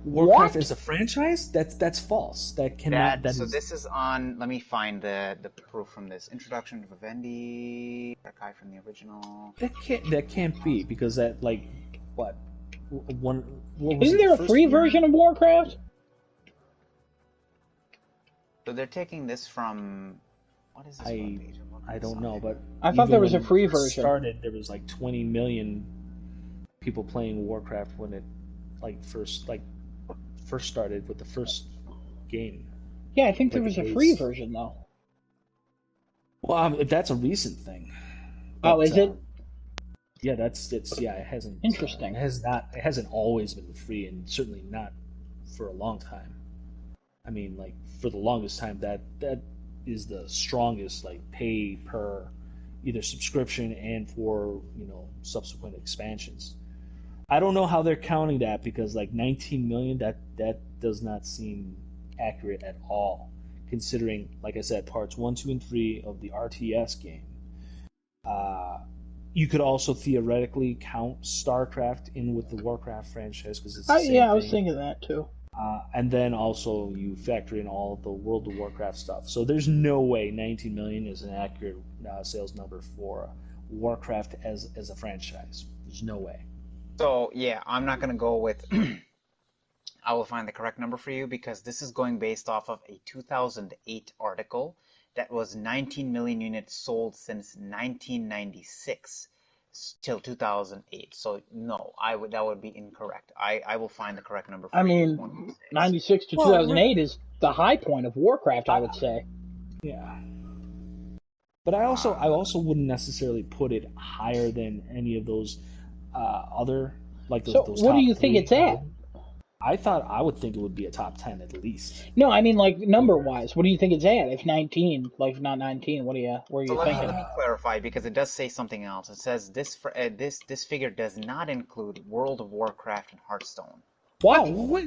Speaker 4: Warcraft
Speaker 3: What?
Speaker 4: is a franchise? That's false. That cannot.
Speaker 2: This is on. Let me find the proof from this. Introduction to Vivendi, archive from the original.
Speaker 4: That can't be, because that, like, what one? What was
Speaker 3: Isn't
Speaker 4: it,
Speaker 3: there a
Speaker 4: the
Speaker 3: free
Speaker 4: first one?
Speaker 3: version of Warcraft?
Speaker 2: So they're taking this from. What is this webpage?
Speaker 4: I don't know, but
Speaker 3: I thought
Speaker 4: even
Speaker 3: there was a
Speaker 4: when
Speaker 3: free
Speaker 4: it
Speaker 3: version.
Speaker 4: started, there was like 20 million people playing Warcraft when it first started with the first game.
Speaker 3: Yeah, I think there
Speaker 4: Like
Speaker 3: was
Speaker 4: a
Speaker 3: a free
Speaker 4: base.
Speaker 3: version though.
Speaker 4: Well, that's a recent thing.
Speaker 3: Oh,
Speaker 4: But,
Speaker 3: is it?
Speaker 4: Yeah, it hasn't.
Speaker 3: Interesting.
Speaker 4: It hasn't always been free, and certainly not for a long time. I mean, like, for the longest time, that is the strongest, like, pay per either subscription and for, subsequent expansions. I don't know how they're counting that, because, like, 19 million, that does not seem accurate at all, considering, like I said, parts 1, 2, and 3 of the RTS game. You could also theoretically count StarCraft in with the Warcraft franchise, because it's the same thing.
Speaker 3: I was thinking that too.
Speaker 4: And then also you factor in all the World of Warcraft stuff. So there's no way 19 million is an accurate sales number for Warcraft as a franchise. There's no way.
Speaker 2: So yeah, I'm not gonna go with. I will find the correct number for you, because this is going based off of a 2008 article that was 19 million units sold since 1996 till 2008. So no, that would be incorrect. I will find the correct number for
Speaker 3: I
Speaker 2: you.
Speaker 3: mean, 96 to 2008 is the high point of Warcraft, I would say.
Speaker 4: Yeah. But I also wouldn't necessarily put it higher than any of those other, like those.
Speaker 3: So
Speaker 4: those
Speaker 3: what do
Speaker 4: top
Speaker 3: you think
Speaker 4: three.
Speaker 3: it's at?
Speaker 4: I would think it would be a top 10 at least.
Speaker 3: No, I mean, like, number-wise, what do you think it's at? If 19, like, if not 19, where are you thinking?
Speaker 2: Let me clarify, because it does say something else. It says this figure does not include World of Warcraft and Hearthstone.
Speaker 3: What?
Speaker 4: Oh, what?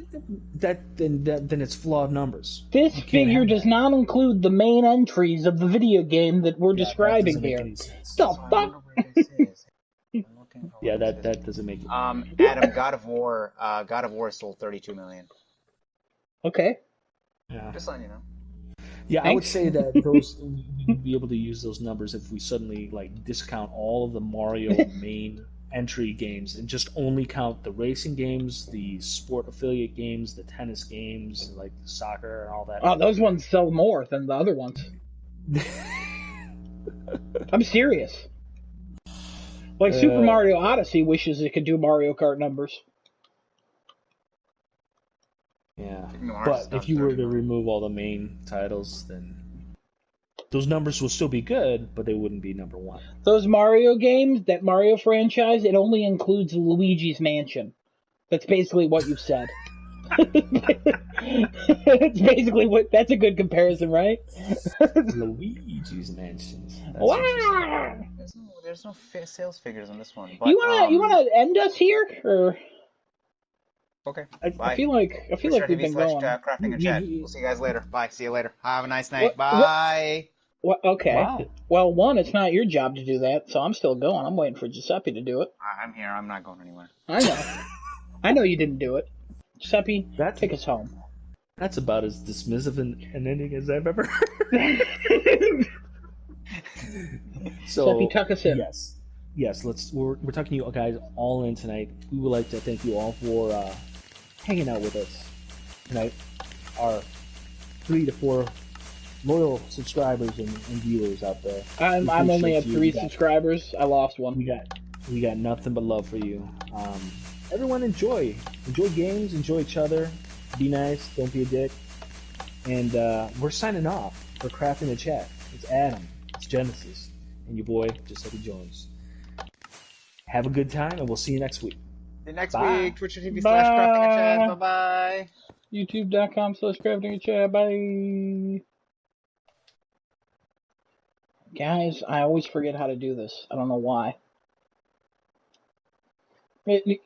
Speaker 4: Then it's flawed numbers.
Speaker 3: This figure does not include the main entries of the video game that we're describing here. The fuck?
Speaker 4: Yeah, that doesn't make it.
Speaker 2: Adam, God of War sold 32 million.
Speaker 3: Okay.
Speaker 4: Yeah.
Speaker 2: Just letting you know.
Speaker 4: Yeah,
Speaker 3: Thanks.
Speaker 4: I would say that we'd be able to use those numbers if we suddenly, like, discount all of the Mario main entry games and just only count the racing games, the sport affiliate games, the tennis games, like soccer and all that.
Speaker 3: Oh, those ones sell more than the other ones. I'm serious. Like, Super Mario Odyssey wishes it could do Mario Kart numbers.
Speaker 4: Yeah, but if you were to remove all the main titles, then those numbers will still be good, but they wouldn't be number one.
Speaker 3: Those Mario games, that Mario franchise, it only includes Luigi's Mansion. That's basically what you've said. That's basically that's a good comparison, right?
Speaker 4: Luigi's Mansion.
Speaker 3: Wow!
Speaker 2: There's no sales figures on this one. But,
Speaker 3: You wanna end us here, or?
Speaker 2: Okay.
Speaker 3: I feel like we've been going.
Speaker 2: Crafting and chat. We'll see you guys later. Bye. See you later. Have a nice night. Bye.
Speaker 3: What? Okay.
Speaker 4: Wow.
Speaker 3: Well, one, it's not your job to do that, so I'm still going. I'm waiting for Giuseppe to do it.
Speaker 2: I'm here. I'm not going anywhere.
Speaker 3: I know. I know you didn't do it. Giuseppe, take us home.
Speaker 4: That's about as dismissive an ending as I've ever heard. So,
Speaker 3: Giuseppe, tuck us in.
Speaker 4: Yes. We're talking to you guys all in tonight. We would like to thank you all for hanging out with us tonight. Our 3 to 4 loyal subscribers and viewers out there.
Speaker 3: I'm only at 3 subscribers. I lost one.
Speaker 4: We got nothing but love for you. Everyone enjoy games, enjoy each other. Be nice, don't be a dick. And we're signing off for Crafting the Chat. It's Adam, it's Genesis, and your boy Giuseppe Jones. Have a good time, and we'll see you next week.
Speaker 2: See you next week. Twitch.tv/craftingachat. Bye-bye.
Speaker 3: YouTube.com/craftingachat. Bye. Guys, I always forget how to do this. I don't know why. It,